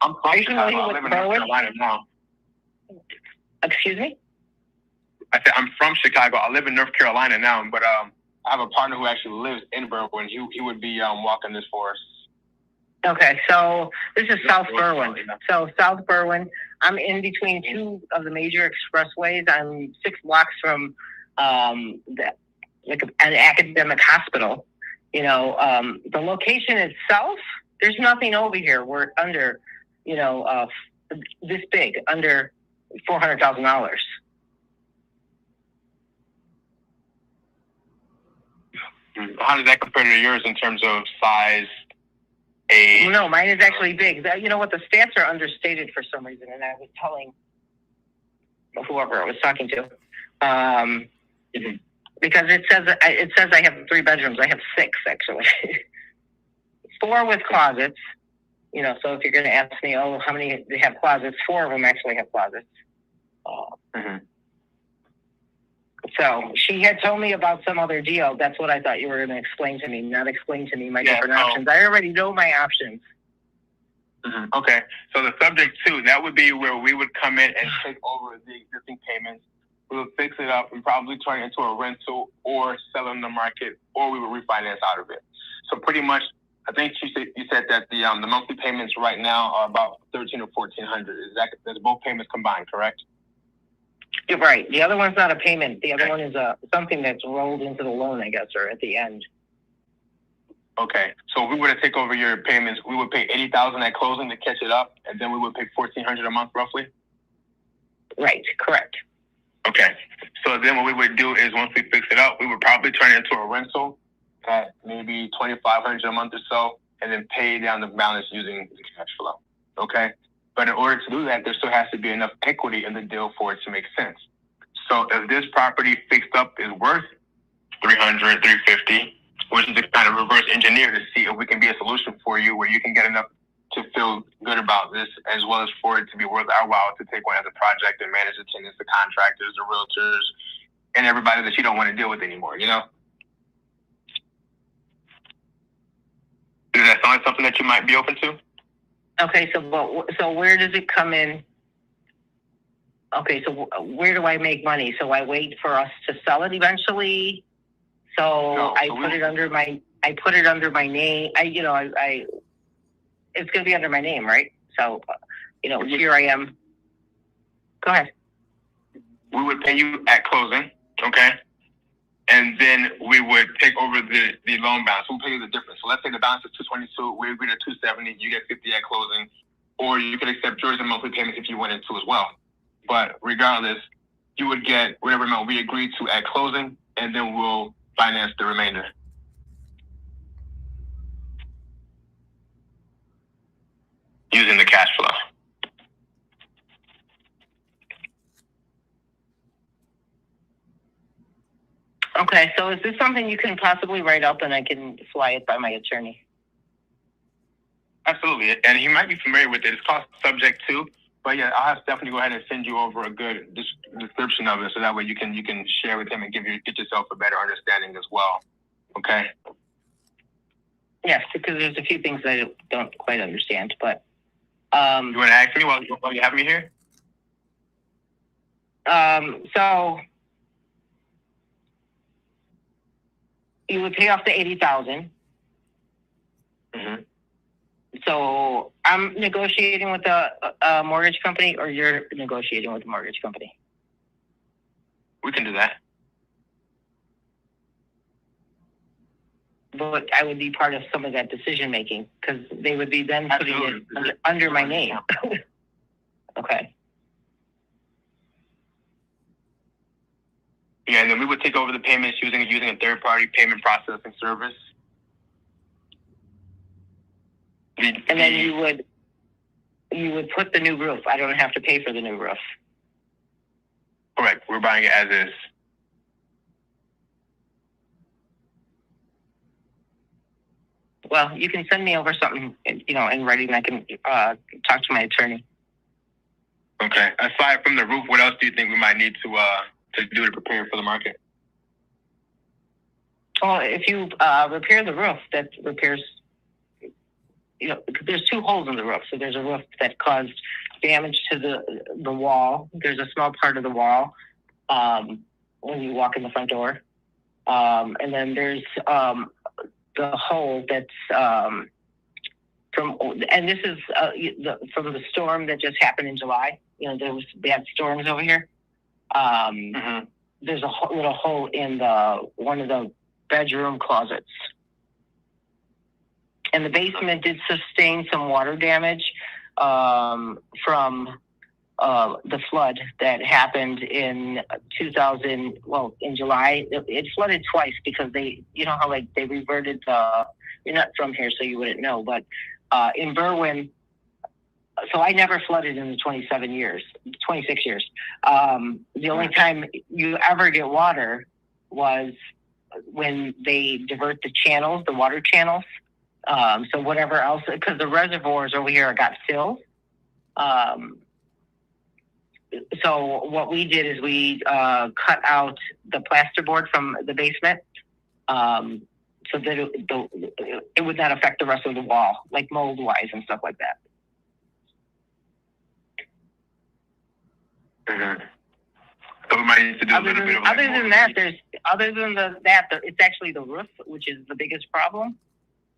I'm from Chicago. I live in North Carolina now. Excuse me? I said I'm from Chicago. I live in North Carolina now, but I have a partner who actually lives in Berwyn. He would be walking this for us. Okay, so this is South Berwyn. So South Berwyn, I'm in between two of the major expressways. I'm 6 blocks from an academic hospital. You know, the location itself, there's nothing over here. We're under, you know, this big, under $400,000. How does that compare to yours in terms of size? No, mine is actually big. You know what? The stats are understated for some reason, and I was telling whoever I was talking to, because it says I have 3 bedrooms. I have 6 actually, 4 with closets. You know, so if you're going to ask me, oh, how many they have closets? 4 of them actually have closets. So she had told me about some other deal. That's what I thought you were going to explain to me, not explain to me my different options. I already know my options. Okay. So the subject 2, that would be where we would come in and take over the existing payments. We would fix it up and probably turn it into a rental or sell it in the market, or we would refinance out of it. So pretty much, I think you said that the monthly payments right now are about $1,300 or $1,400. That's both payments combined, correct? You're right. The other one's not a payment. The other one is something that's rolled into the loan, I guess, or at the end. Okay. So if we were to take over your payments, we would pay $80,000 at closing to catch it up, and then we would pay $1,400 a month, roughly. Right. Correct. Okay. So then what we would do is once we fix it up, we would probably turn it into a rental at maybe $2,500 a month or so, and then pay down the balance using the cash flow. Okay. But in order to do that, there still has to be enough equity in the deal for it to make sense. So if this property fixed up is worth $300, $350, which is to kind of reverse engineer to see if we can be a solution for you where you can get enough to feel good about this, as well as for it to be worth our while to take one as a project and manage the tenants, the contractors, the realtors, and everybody that you don't want to deal with anymore, you know? Does that sound like something that you might be open to? Okay, so where does it come in? Okay, so where do I make money? So I wait for us to sell it eventually. I put it under my name. It's going to be under my name, right? So, you know, here I am. Go ahead. We would pay you at closing, okay? And then we would take over the loan balance. We'll pay you the difference. So let's say the balance is $222. We agree to $270. You get $50 at closing, or you could accept yours in monthly payments if you wanted to as well. But regardless, you would get whatever amount we agreed to at closing, and then we'll finance the remainder using the cash flow. Okay, so is this something you can possibly write up and I can fly it by my attorney? Absolutely, and he might be familiar with it. It's called Subject 2, but yeah, I'll have Stephanie go ahead and send you over a good description of it, so that way you can share with him and get yourself a better understanding as well. Okay. Yes, because there's a few things I don't quite understand, but you want to ask me while you have me here? So you would pay off the $80,000. Mm-hmm. So I'm negotiating with a mortgage company, or you're negotiating with a mortgage company? We can do that. But I would be part of some of that decision making because they would be then putting it under my name. Okay. Yeah, and then we would take over the payments using a third party payment processing service. And then you would put the new roof. I don't have to pay for the new roof. Correct. We're buying it as is. Well, you can send me over something, in writing. I can talk to my attorney. Okay. Aside from the roof, what else do you think we might need to do to prepare for the market? Well, if you repair the roof, that repairs. There's two holes in the roof. So there's a roof that caused damage to the wall. There's a small part of the wall when you walk in the front door, and then there's the hole that's and this is from the storm that just happened in July. There was bad storms over here. There's a little hole in one of the bedroom closets. And the basement did sustain some water damage from the flood that happened in in July. It flooded twice because they reverted you're not from here, so you wouldn't know, but in Berwyn, so I never flooded in the 26 years. The only time you ever get water was when they divert the water channels. So whatever else, because the reservoirs over here got filled. So what we did is we cut out the plasterboard from the basement so that it would not affect the rest of the wall, like mold-wise and stuff like that. Mm-hmm. So we might need to do Other than that, it's actually the roof, which is the biggest problem.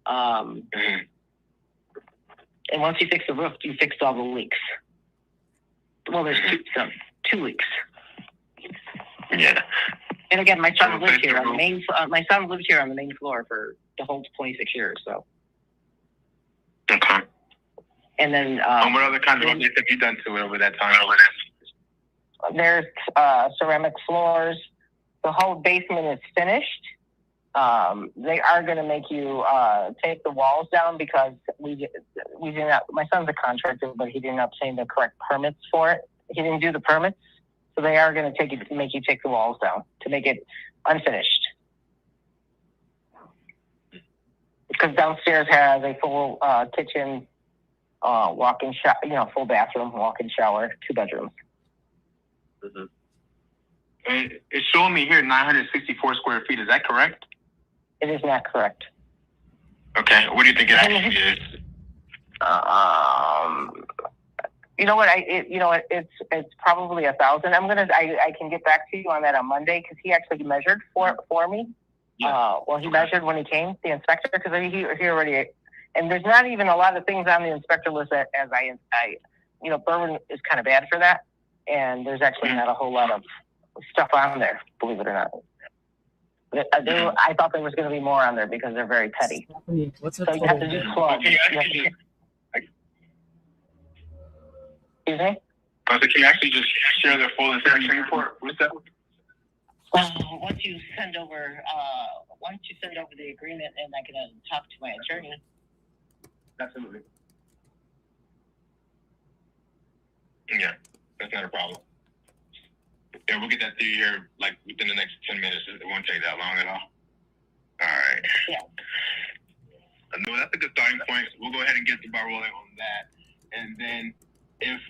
And once you fix the roof, you fixed all the leaks. Well, there's two leaks. Yeah. And again, my son lived here on the main. My son lived here on the main floor for the whole 26 years. So. Okay. And then. What other kinds of updates have you done to it over that time? There's ceramic floors. The whole basement is finished. They are going to make you take the walls down because we did not. My son's a contractor, but he didn't obtain the correct permits for it. He didn't do the permits, so they are going to make you take the walls down to make it unfinished. Because downstairs has a full kitchen, walk-in shower, full bathroom, walk-in shower, 2 bedrooms. Mm-hmm. And it's showing me here 964 square feet. Is that correct? It is not correct. Okay. What do you think it actually is? You know what? It's probably 1,000. I can get back to you on that on Monday because he actually measured for me. Yeah. He measured when he came, the inspector, because he already. And there's not even a lot of things on the inspector list that Berwyn is kind of bad for that, and there's actually not a whole lot of stuff on there, believe it or not. I thought there was going to be more on there because they're very petty. What's so you have to do clause. Excuse me? So can you actually just share their full inspection report with them? Once you send over the agreement, and I can talk to my attorney. Absolutely. Yeah, that's not a problem. Yeah, we'll get that to you here within the next 10 minutes. It won't take that long at all. All right. Yeah. No, that's a good starting point. We'll go ahead and get the ball rolling on that. And then if,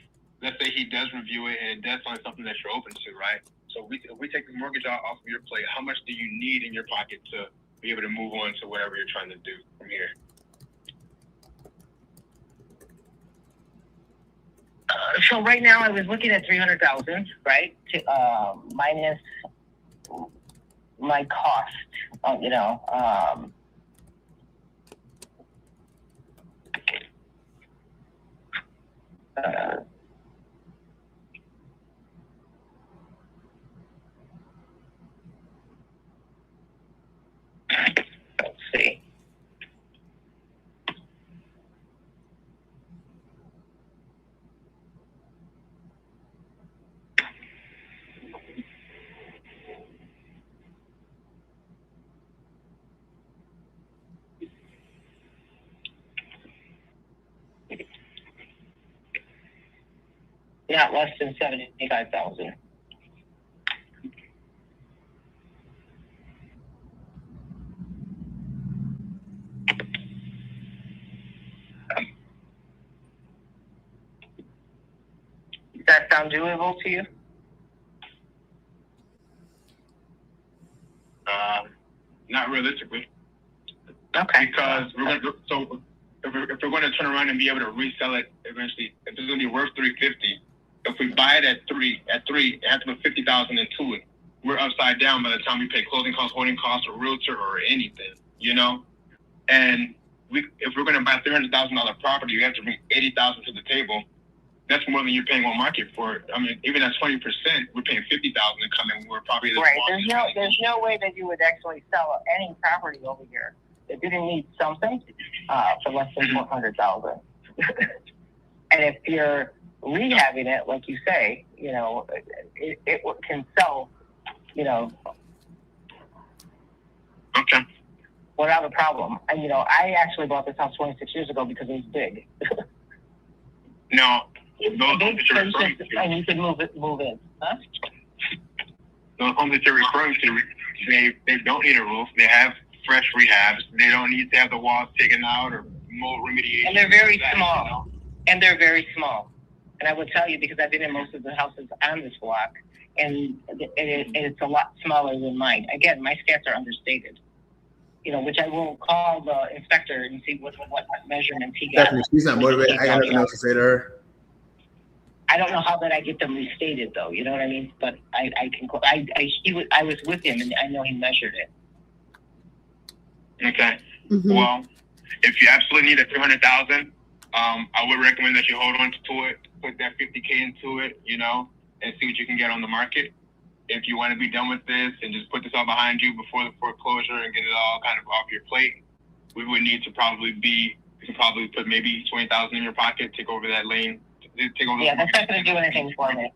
let's say he does review it and it does find something that you're open to, right? So if we take the mortgage off of your plate, how much do you need in your pocket to be able to move on to whatever you're trying to do from here? So right now I was looking at 300,000, right? Minus my cost, not less than 75,000. Does that sound doable to you? Not realistically. Okay. Because if we're going to turn around and be able to resell it eventually, if it's going to be worth $350, if we buy it at three, it has to put $50,000 into it. We're upside down by the time we pay closing costs, holding costs, or realtor, or anything, you know. And if we're going to buy $300,000 property, we have to bring $80,000 to the table. That's more than you're paying on market for it. I mean, even at 20%, we're paying $50,000 to come in. We're probably right. There's no way that you would actually sell any property over here that didn't need something for less than $400,000. And if you're rehabbing it, like you say, you know, it can sell, you know, okay, without a problem. And you know, I actually bought this house 26 years ago because it was big. No. And you can move in, huh? Those homes that you're referring to, they don't need a roof. They have fresh rehabs. They don't need to have the walls taken out or mold remediation. And they're very small. And they're very small. And I would tell you because I've been in most of the houses on this block, and it's a lot smaller than mine. Again, my stats are understated. You know, which I will call the inspector and see what measurements he got. She's not motivated. I got nothing else to say to her. I don't know how that I get them restated though. You know what I mean? But I was with him and I know he measured it. Okay. Mm-hmm. Well, if you absolutely need a $300,000, I would recommend that you hold on to it, put that $50K into it, you know, and see what you can get on the market. If you want to be done with this and just put this all behind you before the foreclosure and get it all kind of off your plate, we would need to probably put maybe $20,000 in your pocket, take over that lane. Yeah, that's not going to do anything for me.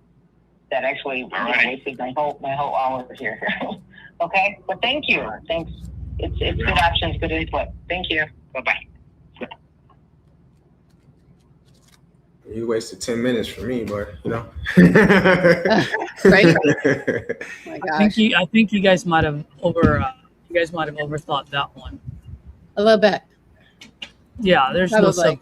That actually wasted my whole hour here. Okay, but thank you. Thanks. It's good options, good input. Thank you. Bye-bye. You wasted 10 minutes for me, but you know. Right. Oh my gosh. I think you guys might have overthought that one. A little bit. Yeah, there's Probably.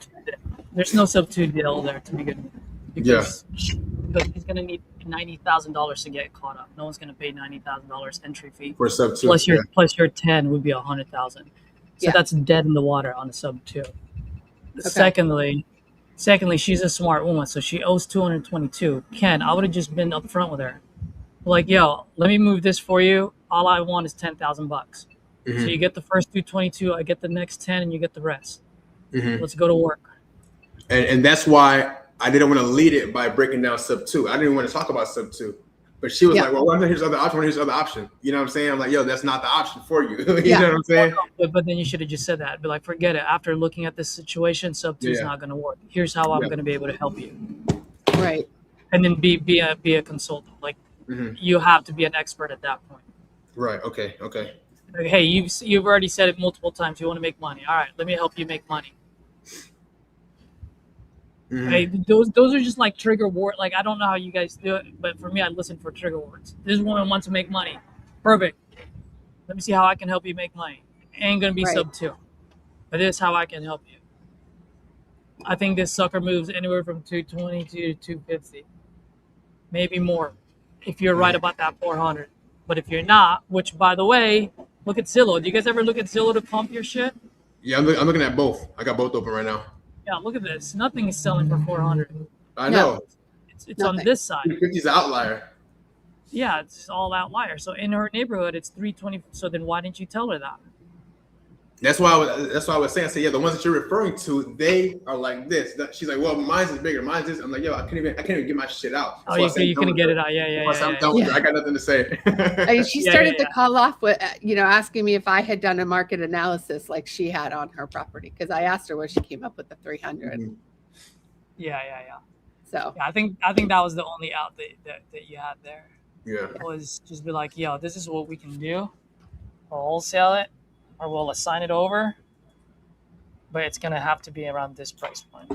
there's no sub 2 deal there to begin with. Because he's gonna need $90,000 to get caught up. No one's gonna pay $90,000 entry fee. For sub 2. Plus your 10 would be $100,000. So Yeah. that's dead in the water on a sub 2. Okay. Secondly, she's a smart woman, so she owes $222. Ken, I would have just been upfront with her. Like, yo, let me move this for you. All I want is $10,000 bucks. Mm-hmm. So you get the first 222, I get the next 10, and you get the rest. Mm-hmm. Let's go to work. And that's why I didn't want to lead it by breaking down sub 2. I didn't want to talk about sub 2. But she was like, well, here's the other option. Here's the other option. You know what I'm saying? I'm like, yo, that's not the option for you. You know what I'm saying? But then you should have just said that. Be like, forget it. After looking at this situation, sub 2 is not going to work. Here's how I'm going to be able to help you. Right. And then be a consultant. Like, you have to be an expert at that point. Right. Okay. Like, hey, you've already said it multiple times. You want to make money. All right, let me help you make money. Mm-hmm. Hey, those are just like trigger word. Like, I don't know how you guys do it, but for me, I listen for trigger words. This woman wants to make money. Perfect. Let me see how I can help you make money. Ain't gonna be sub 2, but this is how I can help you. I think this sucker moves anywhere from 220 to 250, maybe more, if you're right about that 400. But if you're not, which by the way, look at Zillow. Do you guys ever look at Zillow to pump your shit? Yeah, I'm looking at both. I got both open right now. Yeah, look at this. Nothing is selling for 400. I know. It's on this side. 350 is an outlier. Yeah, it's all outlier. So in her neighborhood, it's 320. So then why didn't you tell her that? That's why I was saying. So yeah, the ones that you're referring to, they are like this. She's like, well, mine's is bigger. Mine's this. I'm like, yo, I can't even get my shit out. That's you couldn't get it out. Yeah. I'm done with her. I got nothing to say. She started the call off with, asking me if I had done a market analysis like she had on her property, because I asked her where she came up with the 300. Mm-hmm. Yeah. So I think that was the only out that you had there. Yeah. Was just be like, yo, this is what we can do. We'll wholesale it, or we'll assign it over, but it's gonna have to be around this price point.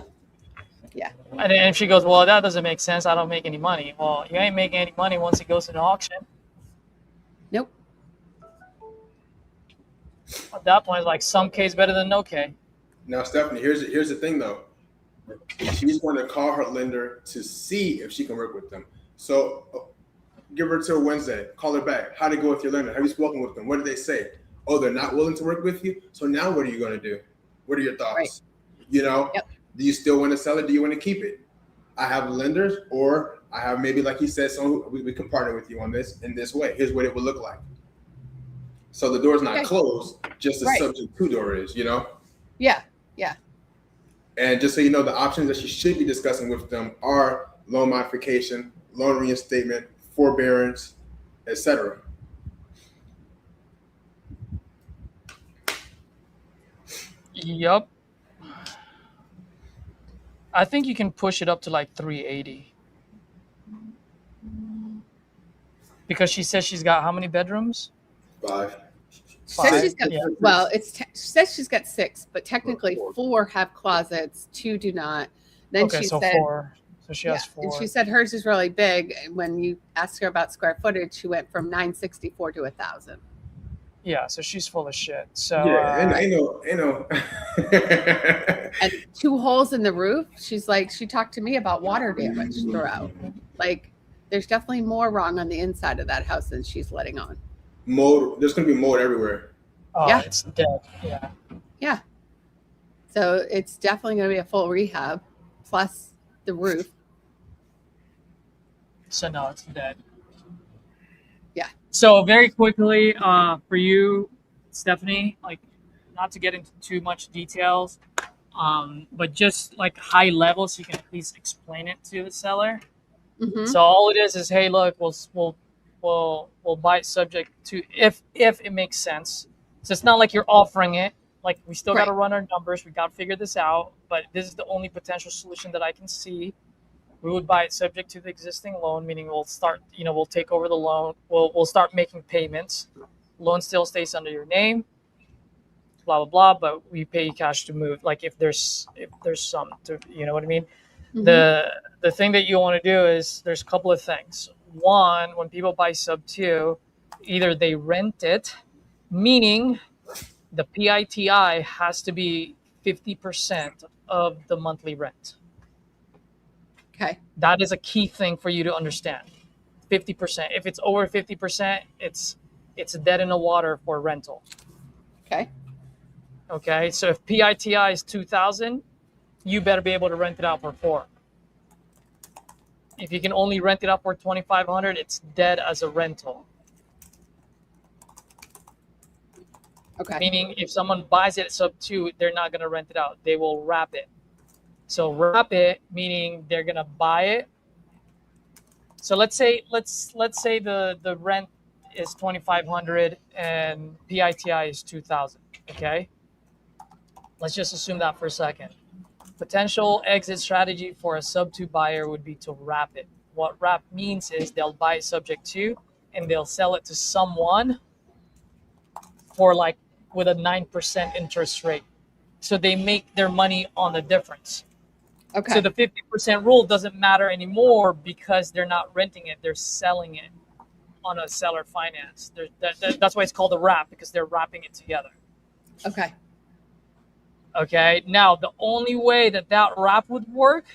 Yeah. And then if she goes, well, that doesn't make sense. I don't make any money. Well, you ain't making any money once it goes to the auction. Nope. At that point, it's like some K's better than no K. Now, Stephanie, here's the thing though. She's going to call her lender to see if she can work with them. So give her till Wednesday. Call her back. How'd it go with your lender? Have you spoken with them? What did they say? Oh, they're not willing to work with you. So now what are you going to do? What are your thoughts? Right. You know, Yep. Do you still want to sell it? Do you want to keep it? I have lenders, or I have maybe, like he said, so we can partner with you on this in this way. Here's what it would look like. So the door's not closed, just the subject to door is, you know? Yeah. Yeah. And just so you know, the options that you should be discussing with them are loan modification, loan reinstatement, forbearance, etc. Yup. I think you can push it up to like 380. Because she says she's got how many bedrooms? 5. She says she's got, well, she says she's got 6, but technically 4 have closets, 2 do not. Then Okay, she so said 4. So she has 4. And she said hers is really big. When you asked her about square footage, she went from 964 to 1,000. Yeah, so she's full of shit. So I know. And 2 holes in the roof. She's like, she talked to me about water damage throughout. Like, there's definitely more wrong on the inside of that house than she's letting on. Mold. There's going to be mold everywhere. Oh, Yeah. it's dead. Yeah. Yeah. So it's definitely going to be a full rehab, plus the roof. So no, it's dead. Yeah. So very quickly, for you, Stephanie, like not to get into too much details, but just like high level, so you can at least explain it to the seller. Mm-hmm. So all it is, hey, look, we'll buy it subject to if it makes sense. So it's not like you're offering it. Like we still got to run our numbers. We got to figure this out. But this is the only potential solution that I can see. We would buy it subject to the existing loan, meaning we'll start, we'll take over the loan. We'll start making payments. Loan still stays under your name, blah, blah, blah, but we pay you cash to move. Like if there's some, to, you know what I mean? Mm-hmm. The thing that you want to do is there's a couple of things. One, when people buy sub 2, either they rent it, meaning the PITI has to be 50% of the monthly rent. Okay. That is a key thing for you to understand. 50%. If it's over 50%, it's dead in the water for rental. Okay. Okay. So if PITI is 2,000, you better be able to rent it out for 4. If you can only rent it out for 2,500, it's dead as a rental. Okay. Meaning if someone buys it at sub 2, they're not going to rent it out. They will wrap it. So wrap it, meaning they're gonna buy it. So let's say the rent is 2,500 and PITI is 2,000. Okay. Let's just assume that for a second. Potential exit strategy for a sub 2 buyer would be to wrap it. What wrap means is they'll buy it subject to and they'll sell it to someone for like with a 9% interest rate. So they make their money on the difference. Okay. So the 50% rule doesn't matter anymore because they're not renting it; they're selling it on a seller finance. That's why it's called a wrap, because they're wrapping it together. Okay. Okay. Now the only way that wrap would work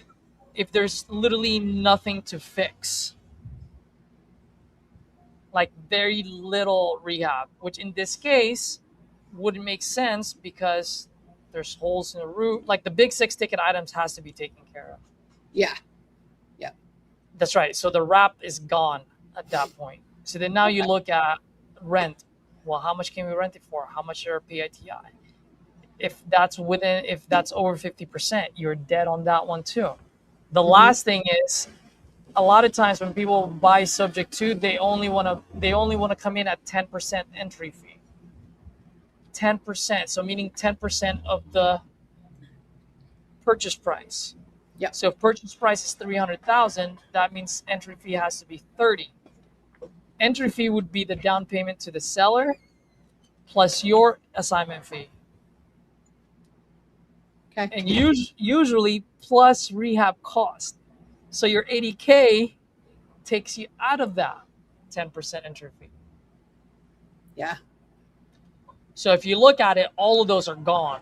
if there's literally nothing to fix, like very little rehab, which in this case wouldn't make sense because there's holes in the roof. Like the big 6 ticket items has to be taken care of. Yeah. Yeah. That's right. So the wrap is gone at that point. So then now you look at rent. Well, how much can we rent it for? How much are PITI? If that's over 50%, you're dead on that one too. The last thing is, a lot of times when people buy subject to, they only want to come in at 10% entry fee. 10%, so meaning 10% of the purchase price. Yeah. So if purchase price is 300,000, that means entry fee has to be 30. Entry fee would be the down payment to the seller plus your assignment fee. Okay. And usually plus rehab cost. So your 80K takes you out of that 10% entry fee. Yeah. So if you look at it, all of those are gone.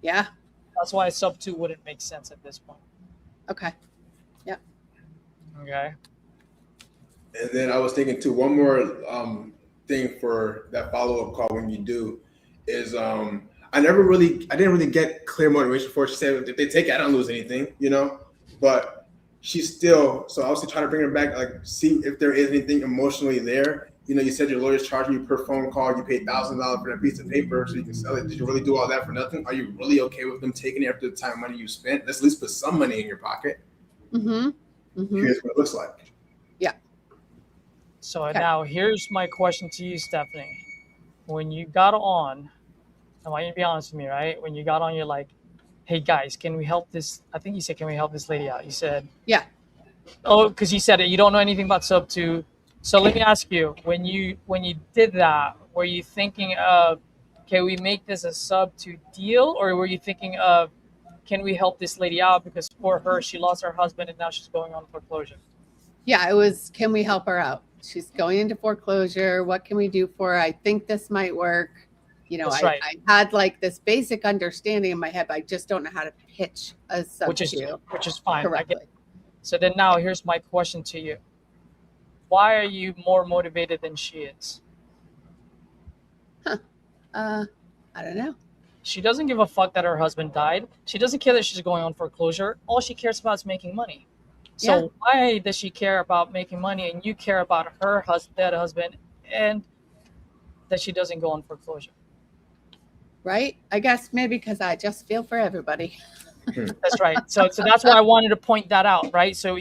Yeah. That's why sub 2 wouldn't make sense at this point. Okay. Yeah. Okay. And then I was thinking too, one more thing for that follow-up call when you do is I didn't really get clear motivation for it. She said if they take it, I don't lose anything, but she's still, so I was trying to bring her back, like see if there is anything emotionally there. You said your lawyer's charging you per phone call, you paid $1,000 for that piece of paper so you can sell it. Did you really do all that for nothing? Are you really okay with them taking it after the time money you spent? Let's at least put some money in your pocket. Here's what it looks like. Yeah. So now here's my question to you, Stephanie. When you got on, I want you to be honest with me, right? When you got on, you're like, hey guys, can we help this? I think you said, can we help this lady out? You said, yeah. Oh, because you said it. You don't know anything about sub 2. So let me ask you, when you did that, were you thinking of, can we make this a sub 2 deal? Or were you thinking of, can we help this lady out because for her, she lost her husband and now she's going on foreclosure? Yeah, it was, can we help her out? She's going into foreclosure. What can we do for her? I think this might work. I had like this basic understanding in my head, but I just don't know how to pitch a sub 2. Which is fine. Correctly. So then now here's my question to you. Why are you more motivated than she is? I don't know. She doesn't give a fuck that her husband died. She doesn't care that she's going on foreclosure. All she cares about is making money. So why does she care about making money and you care about her dead husband and that she doesn't go on foreclosure? Right? I guess maybe because I just feel for everybody. That's right. So that's why I wanted to point that out, right? So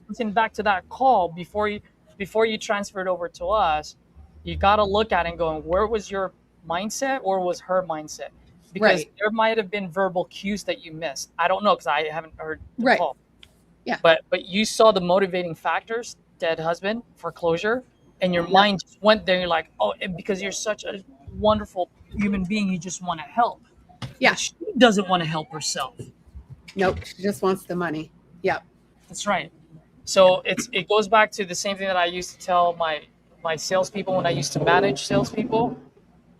listen back to that call before you transfer it over to us, you got to look at it and going, where was your mindset or was her mindset? Because there might have been verbal cues that you missed. I don't know because I haven't heard the call. Yeah. But you saw the motivating factors, dead husband, foreclosure, and your mind just went there. You're like, oh, because you're such a wonderful human being, you just want to help. Yeah. But she doesn't want to help herself. Nope. She just wants the money. Yep. That's right. So it goes back to the same thing that I used to tell my salespeople when I used to manage salespeople.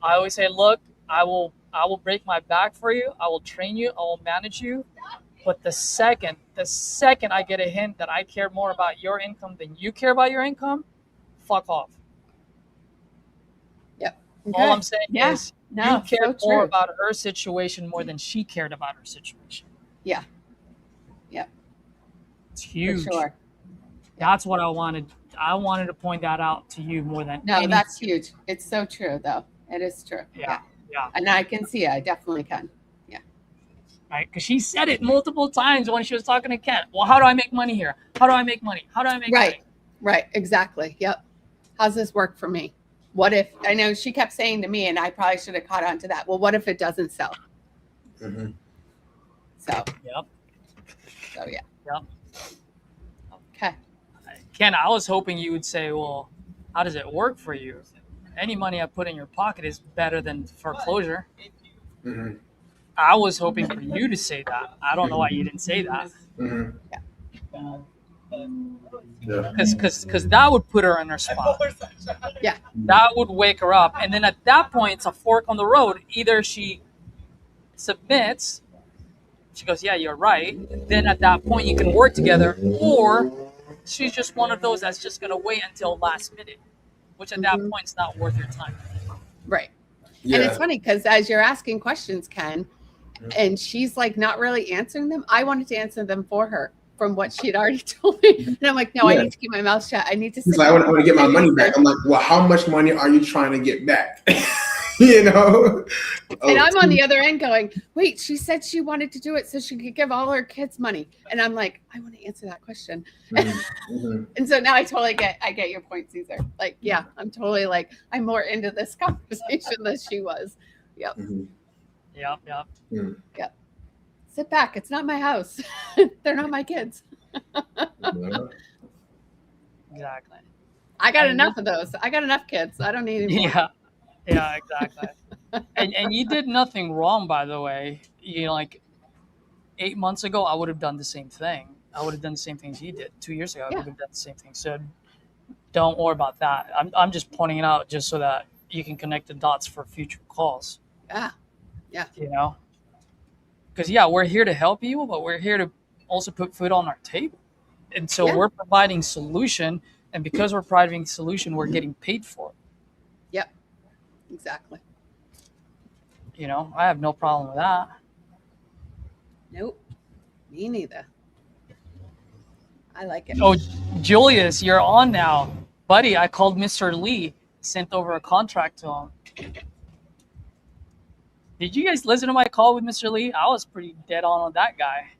I always say, look, I will break my back for you. I will train you. I will manage you. But the second I get a hint that I care more about your income than you care about your income, fuck off. Yep. Okay. All I'm saying is you care more about her situation more than she cared about her situation. Yeah. Yep. It's huge. For sure. That's what I wanted. I wanted to point that out to you more than anything. That's huge. It's so true, though. It is true. Yeah. And I can see it. I definitely can. Yeah. Right? Because she said it multiple times when she was talking to Ken. Well, how do I make money here? How do I make money? How do I make money? Right. Exactly. Yep. How's this work for me? What if, I know she kept saying to me, and I probably should have caught on to that. Well, what if it doesn't sell? Mm-hmm. So. Yep. So, yeah. Yep. Okay. Ken, I was hoping you would say, well, how does it work for you? Any money I put in your pocket is better than foreclosure. Mm-hmm. I was hoping for you to say that. I don't know why you didn't say that. Mm-hmm. Because that would put her in her spot. Yeah. That would wake her up. And then at that point, it's a fork on the road. Either she submits, she goes, yeah, you're right. Then at that point, you can work together. Or she's just one of those that's just going to wait until last minute, which at that point is not worth your time. Right. Yeah. And it's funny because as you're asking questions, Ken, and she's like not really answering them, I wanted to answer them for her from what she had already told me. And I'm like, no, I need to keep my mouth shut. I need to. She's like, I want to get my money back. I'm like, well, how much money are you trying to get back? You know? And I'm on the other end going, wait, she said she wanted to do it so she could give all her kids money. And I'm like, I want to answer that question. Mm-hmm. And so now I get your point, Caesar. Like, yeah, I'm totally like, I'm more into this conversation than she was. Yep. Mm-hmm. Yep. Mm-hmm. Yep. Sit back. It's not my house. They're not my kids. Exactly. I got enough of those. I got enough kids. I don't need any more. Yeah, exactly. and you did nothing wrong, by the way. You know, like 8 months ago, I would have done the same thing. I would have done the same things he did 2 years ago. I Yeah. would have done the same thing. So don't worry about that. I'm just pointing it out just so that you can connect the dots for future calls. Yeah. Yeah. You know, because yeah, we're here to help you, but we're here to also put food on our table. And so Yeah. we're providing solution, and because we're providing solution, we're getting paid for it. Yep. Exactly. You know, I have no problem with that. Nope. Me neither. I like it. Oh, Julius, you're on now. Buddy, I called Mr. Lee, sent over a contract to him. Did you guys listen to my call with Mr. Lee? I was pretty dead on that guy.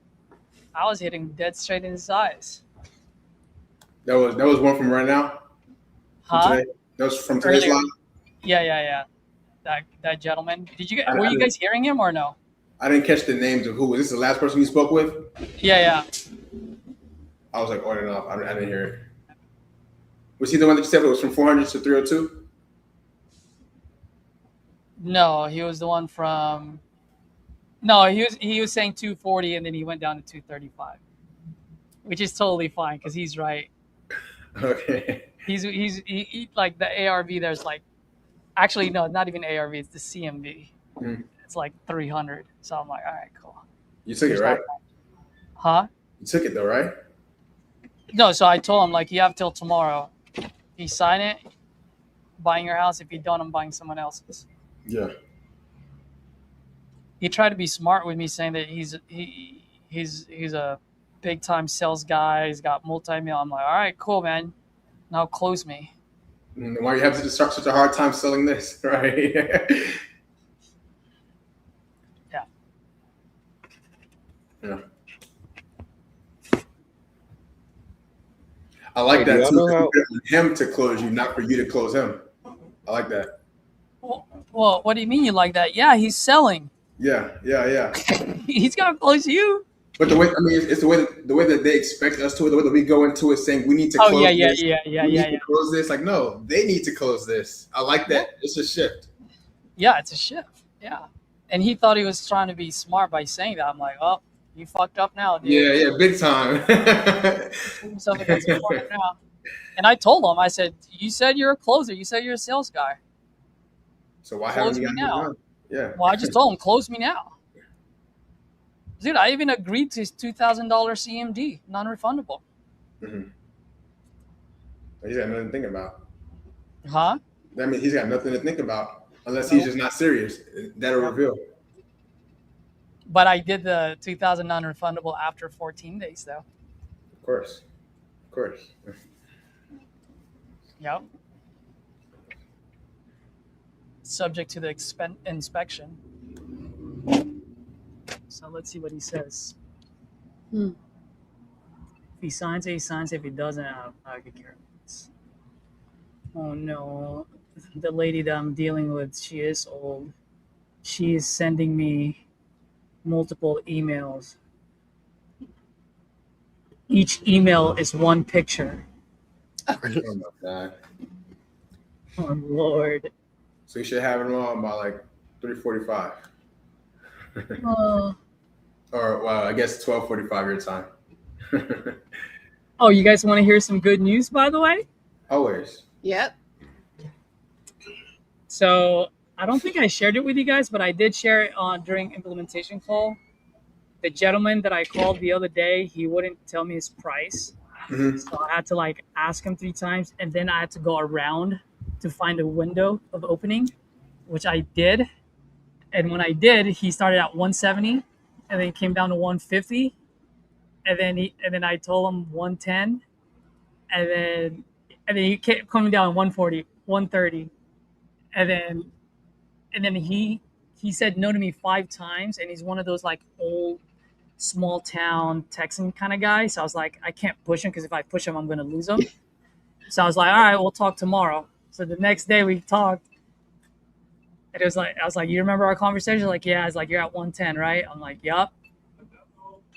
I was hitting dead straight in his eyes. That was one from right now. From Huh? today? That was from today's Earlier. line. Yeah. That gentleman. Were you guys hearing him or no? I didn't catch the names of who. Was this the last person you spoke with? Yeah. I was like on and off. I didn't hear it. Was he the one that you said it was from 400 to 302? No, he was the one from. No, he was saying 240 and then he went down to 235, which is totally fine because he's right. Okay. He like the ARV. There's like, actually no, not even ARV. It's the CMV. It's like 300. So I'm like, all right, cool. You took it, right? Huh? You took it though, right? No, so I told him like you have till tomorrow. If you sign it, buying your house. If you don't, I'm buying someone else's. Yeah. He tried to be smart with me, saying that he's a big time sales guy. He's got multi-mil. I'm like, all right, cool, man. Now close me. And why you have to start such a hard time selling this, right? Yeah. I like Hey, that do y'all too. know how- Him to close you, not for you to close him. I like that. Well, what do you mean you like that? Yeah, he's selling. Yeah. He's gonna close you. But the way it's the way that they expect us to, the way that we go into it saying we need to close this. To close this. Like, no, they need to close this. I like that. It's a shift. Yeah, it's a shift. Yeah. And he thought he was trying to be smart by saying that. I'm like, oh, you fucked up now, dude. Yeah, big time. Himself against the corner now. And I told him, I said, you said you're a closer. You said you're a sales guy. So why Close haven't you me got now? it? Yeah. Well, I just told him, close me now. Dude, I even agreed to his $2,000 CMD, non-refundable. Mm-hmm. He's got nothing to think about. Huh? That means he's got nothing to think about unless he's just not serious. That'll reveal. But I did the 2,000 non-refundable after 14 days, though. Of course. Yep. Subject to the inspection. So let's see what he says. If he signs it, he signs it. If he doesn't, I'll get care of it. Oh no. The lady that I'm dealing with, she is old. She is sending me multiple emails. Each email is one picture. Oh my God. Oh Lord. So you should have it on by like 3:45. Or well, I guess 12:45 your time. Oh, you guys want to hear some good news, by the way? Always. Yep. So I don't think I shared it with you guys, but I did share it during implementation call. The gentleman that I called the other day, he wouldn't tell me his price. Mm-hmm. So I had to like ask him 3 times, and then I had to go around to find a window of opening, which I did. And when I did, he started at 170, and then came down to 150, and then I told him 110, and then he kept coming down 140, 130, and then he said no to me 5 times, and he's one of those like old small town Texan kind of guys. So I was like, I can't push him because if I push him, I'm gonna lose him. So I was like, all right, we'll talk tomorrow. So the next day we talked, and it was like, I was like, you remember our conversation? Like, yeah. I was like, you're at 110, right? I'm like, yup.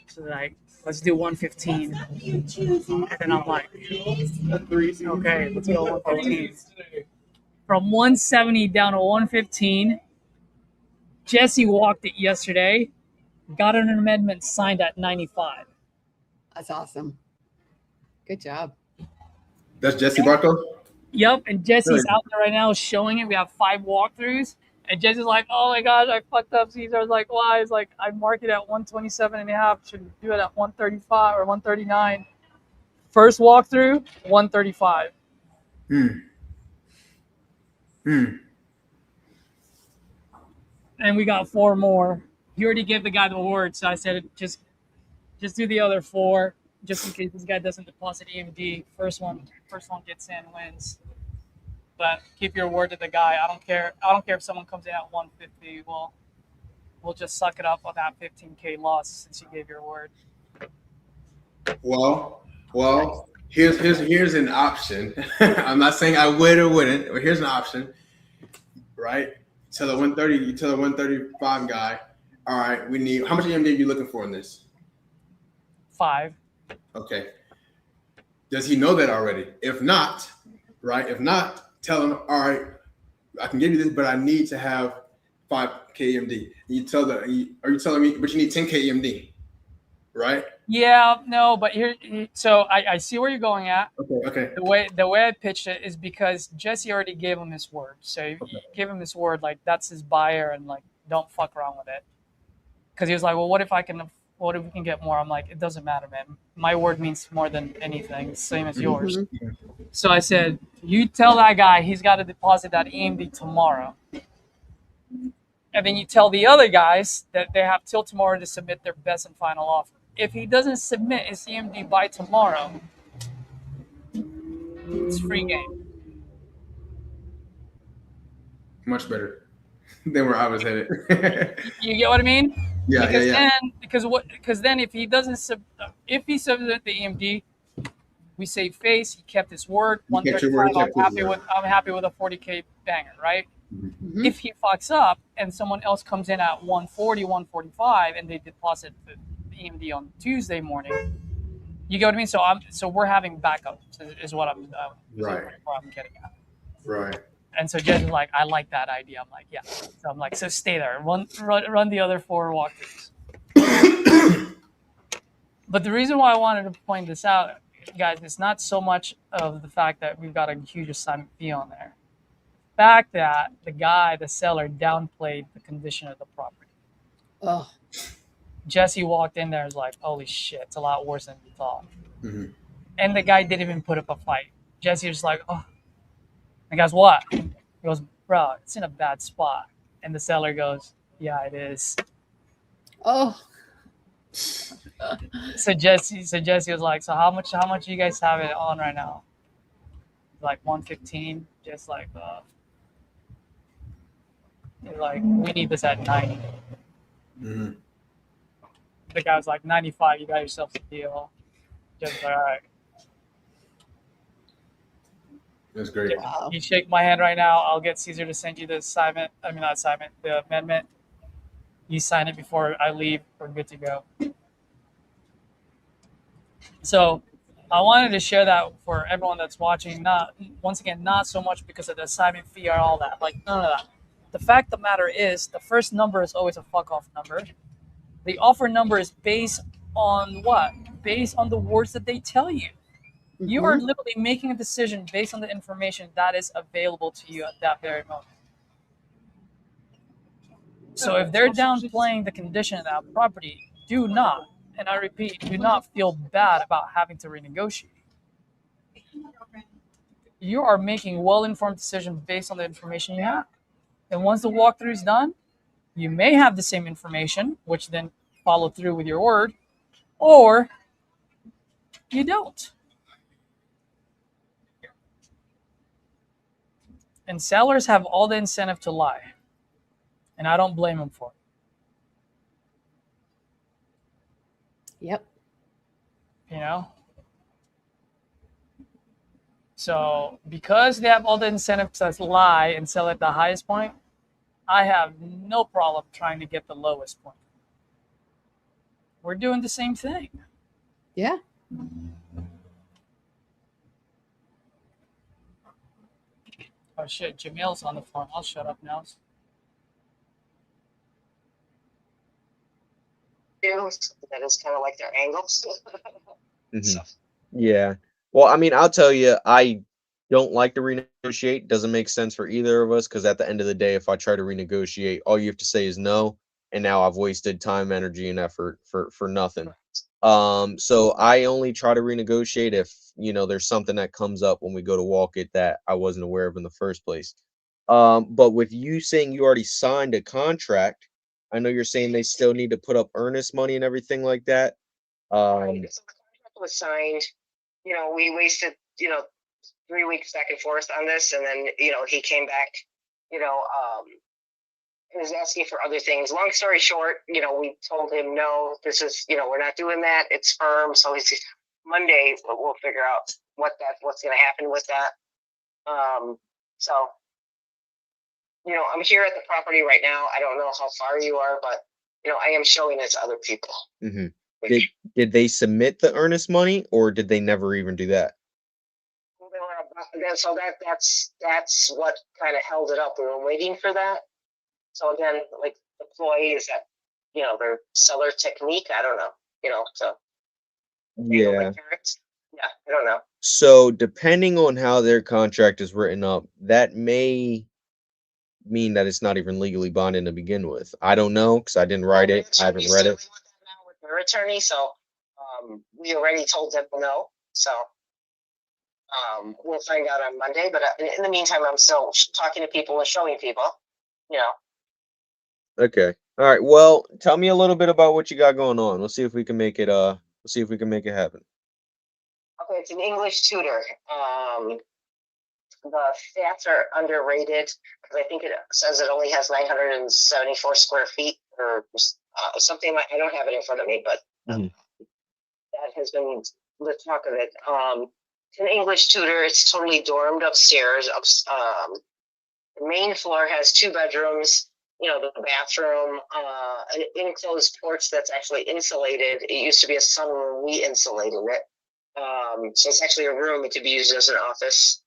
So like, let's do 115. And then I'm like, okay, let's go 115. From 170 down to 115. Jesse walked it yesterday. Got an amendment signed at 95. That's awesome. Good job. That's Jesse Barco? Yep, and Jesse's Really? out there right now showing it. We have 5 walkthroughs, and Jesse's like, "Oh my gosh, I fucked up." Caesar's like, "Why?" It's like, I marked it at 127.5. Should do it at 135 or 139. First walkthrough, 135. And we got 4 more. He already gave the guy the word, so I said, just do the other 4, just in case this guy doesn't deposit EMD. First one gets in, wins. But keep your word to the guy. I don't care if someone comes in at 150. We'll just suck it up on that 15K loss since you gave your word. Well, here's an option. I'm not saying I would or wouldn't, but here's an option. Right? Tell the 130, you tell the 135 guy, all right, we need, how much EMD are you looking for in this? 5. Okay. Does he know that already? If not, right? If not, tell him, all right, I can give you this, but I need to have 5K EMD. You tell the, are you telling me, but you need 10K EMD, right? Yeah, no, but so I see where you're going at. Okay. The way I pitched it is because Jesse already gave him his word. So you give him his word, like that's his buyer, and like don't fuck around with it. Because he was like, well, what if we can get more? I'm like, it doesn't matter, man. My word means more than anything, same as yours. Mm-hmm. So I said, you tell that guy he's got to deposit that EMD tomorrow. And then you tell the other guys that they have till tomorrow to submit their best and final offer. If he doesn't submit his EMD by tomorrow, it's free game. Much better than where I was headed. You get what I mean? Yeah, Because then if he doesn't if he submits the EMD, we save face. He kept his word. 135. I'm happy with a 40K banger, right? Mm-hmm. If he fucks up and someone else comes in at 140, 145, and they deposit the EMD on Tuesday morning, you get what I mean? So we're having backup is what I'm right. What I'm getting at. Right. And so Jen is like, I like that idea. I'm like, yeah. So I'm like, so stay there. Run the other 4 walkthroughs. But the reason why I wanted to point this out, guys, is not so much of the fact that we've got a huge assignment fee on there. The fact that the seller, downplayed the condition of the property. Oh. Jesse walked in there and was like, holy shit, it's a lot worse than we thought. Mm-hmm. And the guy didn't even put up a fight. Jesse was like, oh. The guy's, what? He goes, bro, it's in a bad spot. And the seller goes, yeah, it is. Oh. So Jesse was like, so how much do you guys have it on right now? Like 115, just like we need this at 90. Mm-hmm. The guy was like, 95, you got yourself a deal. Just like, all right. That's great. Wow. You shake my hand right now. I'll get Caesar to send you the the amendment. You sign it before I leave. We're good to go. So I wanted to share that for everyone that's watching. Not so much because of the assignment fee or all that. Like, none of that. The fact of the matter is, the first number is always a fuck off number. The offer number is based on what? Based on the words that they tell you. Mm-hmm. You are literally making a decision based on the information that is available to you at that very moment. So if they're downplaying the condition of that property, do not, and I repeat, do not feel bad about having to renegotiate. You are making well-informed decisions based on the information you have. And once the walkthrough is done, you may have the same information, which then follow through with your word, or you don't. And sellers have all the incentive to lie. And I don't blame them for it. Yep. You know? So because they have all the incentive to lie and sell at the highest point, I have no problem trying to get the lowest point. We're doing the same thing. Yeah. Oh shit, Jamil's on the phone. I'll shut up now. do. So that is kind of like their angles. So, Yeah. Well, I mean, I'll tell you, I don't like to renegotiate. Doesn't make sense for either of us because at the end of the day, if I try to renegotiate, all you have to say is no, and now I've wasted time, energy, and effort for nothing. So I only try to renegotiate if there's something that comes up when we go to walk it that I wasn't aware of in the first place. But with you saying you already signed a contract, I know you're saying they still need to put up earnest money and everything like that. right. So the contract was signed. We wasted 3 weeks back and forth on this, and then he came back. He was asking for other things. Long story short, we told him no. This is we're not doing that. It's firm. So he's Monday. We'll figure out what's going to happen with that. So I'm here at the property right now. I don't know how far you are, but I am showing it to other people. Did they submit the earnest money, or did they never even do that? So that's what kind of held it up. We were waiting for that. So again, like the ploy is that their seller technique. I don't know. So Yeah. I don't know. So depending on how their contract is written up, that may mean that it's not even legally binding to begin with. I don't know because I didn't write it. I haven't read it. With their attorney, so we already told them no. So we'll find out on Monday. But in the meantime, I'm still talking to people and showing people. Okay. All right. Well, tell me a little bit about what you got going on. We'll see if we can make it. We'll see if we can make it happen. Okay, it's an English tutor. The stats are underrated because I think it says it only has 974 square feet or something. I don't have it in front of me, but that has been the talk of it. It's an English tutor. It's totally dormed upstairs. The main floor has 2 bedrooms. The bathroom, an enclosed porch that's actually insulated. It used to be a sunroom. We insulated it. So it's actually a room. It could be used as an office.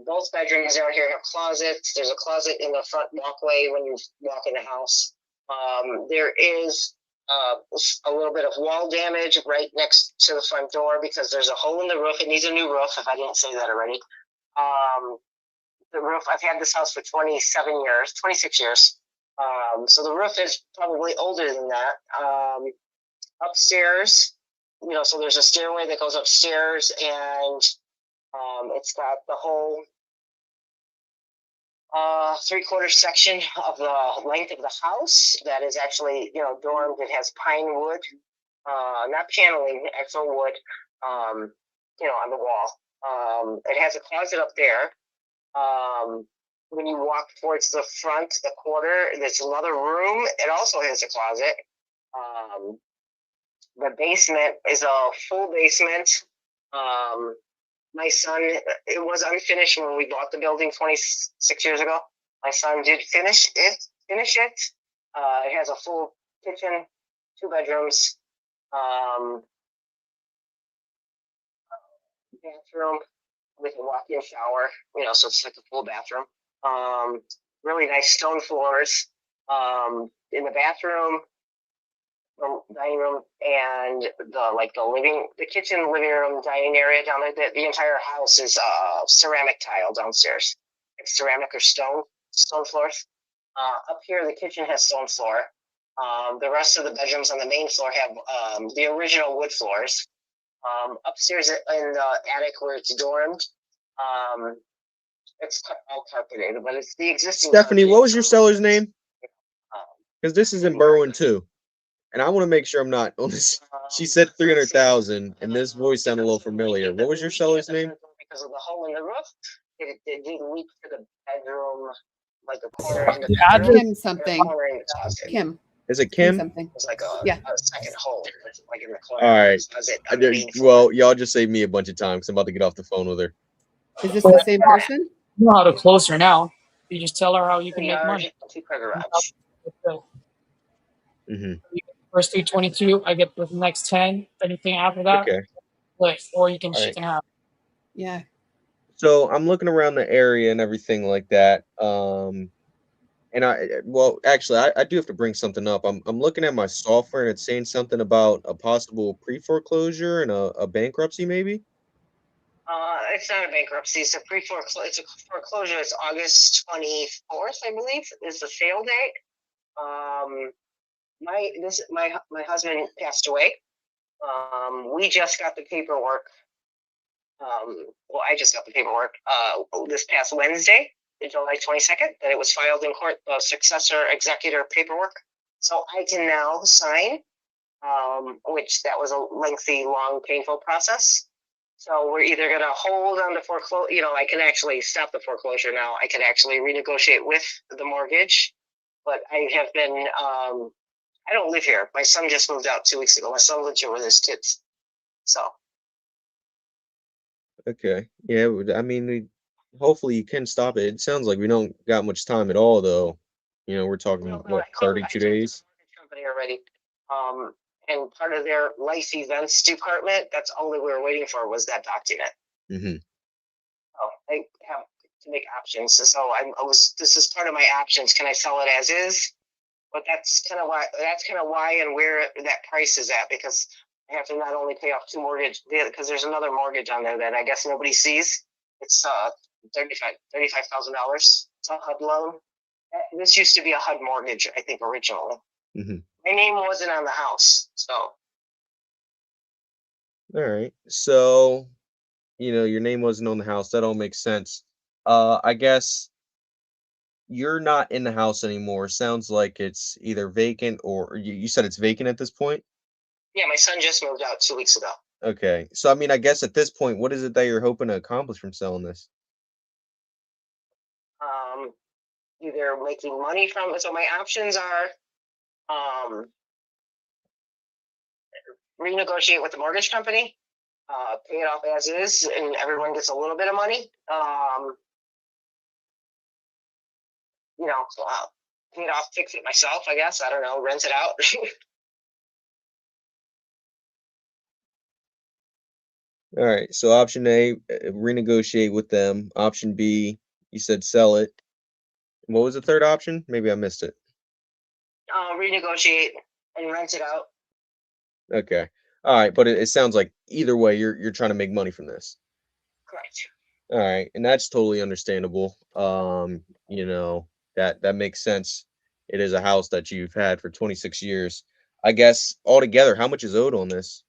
Both bedrooms down here have closets. There's a closet in the front walkway when you walk in the house. There is a little bit of wall damage right next to the front door because there's a hole in the roof. It needs a new roof, if I didn't say that already. The roof, I've had this house for 26 years. So the roof is probably older than that. Upstairs, so there's a stairway that goes upstairs, and it's got the whole 3/4 section of the length of the house that is actually, dormed. It has pine wood, not paneling, actual wood, on the wall. It has a closet up there. When you walk towards the front, the corner, there's another room. It also has a closet. The basement is a full basement. My son, it was unfinished when we bought the building 26 years ago. My son did finish it. It has a full kitchen, 2 bedrooms, bathroom with a walk-in shower, so it's like a full bathroom. Really nice stone floors. In the bathroom, the dining room, and the kitchen, living room, dining area down there. The entire house is ceramic tile downstairs. It's ceramic or stone floors. Up here, the kitchen has stone floor. The rest of the bedrooms on the main floor have the original wood floors. Upstairs in the attic where it's dormed, it's all carpeted, but it's the existing. Stephanie, what was your seller's name? Because this is in Berwyn too, and I want to make sure I'm not on this. She said 300,000, and this voice sounded a little familiar. What was your seller's name? Because of the hole in the roof, it did leak to the bedroom, like the corner in the bedroom. Kim something. Kim. Is it Kim? Something. It's like a second hole, like in the corner. All right. Well, y'all just saved me a bunch of time because I'm about to get off the phone with her. Is this the same person? You know how to close her now. You just tell her how you can make money. First 322, I get the next 10. Anything after that, okay. Or you can have. Yeah. So I'm looking around the area and everything like that. And actually, I do have to bring something up. I'm looking at my software and it's saying something about a possible pre-foreclosure and a bankruptcy, maybe. It's not a bankruptcy. It's a pre-foreclosure. It's a foreclosure. It's August 24th, I believe, is the sale date. My husband passed away. We just got the paperwork. Well, I just got the paperwork this past Wednesday, July 22nd, that it was filed in court, the successor executor paperwork. So I can now sign, which that was a lengthy, long, painful process. So we're either going to hold on to foreclosure, I can actually stop the foreclosure now. I can actually renegotiate with the mortgage, but I have been, I don't live here. My son just moved out 2 weeks ago. My son lives here with his kids. So. Okay. Yeah. I mean, hopefully you can stop it. It sounds like we don't got much time at all, though. We're talking what, 32 days? Company already. And part of their life events department, that's all that we were waiting for was that document. Mm-hmm. Oh, they have to make options. So this is part of my options. Can I sell it as is? But that's kind of why and where that price is at, because I have to not only pay off two mortgage, because there's another mortgage on there that I guess nobody sees. It's $35,000. It's a HUD loan. This used to be a HUD mortgage, I think, originally. Mm-hmm. My name wasn't on the house, so. All right. So, your name wasn't on the house. That all makes sense. I guess you're not in the house anymore. Sounds like it's either vacant or you said it's vacant at this point? Yeah, my son just moved out 2 weeks ago. Okay. So, I mean, I guess at this point, what is it that you're hoping to accomplish from selling this? Either making money from it. So my options are renegotiate with the mortgage company, pay it off as is, and everyone gets a little bit of money. Pay it off, fix it myself, I guess. I don't know, rent it out. All right. So option A, renegotiate with them. Option B, you said sell it. What was the third option? Maybe I missed it. Renegotiate and rent it out. Okay. All right. But it sounds like either way, you're trying to make money from this. Correct. All right. And that's totally understandable. That makes sense. It is a house that you've had for 26 years. I guess altogether, how much is owed on this?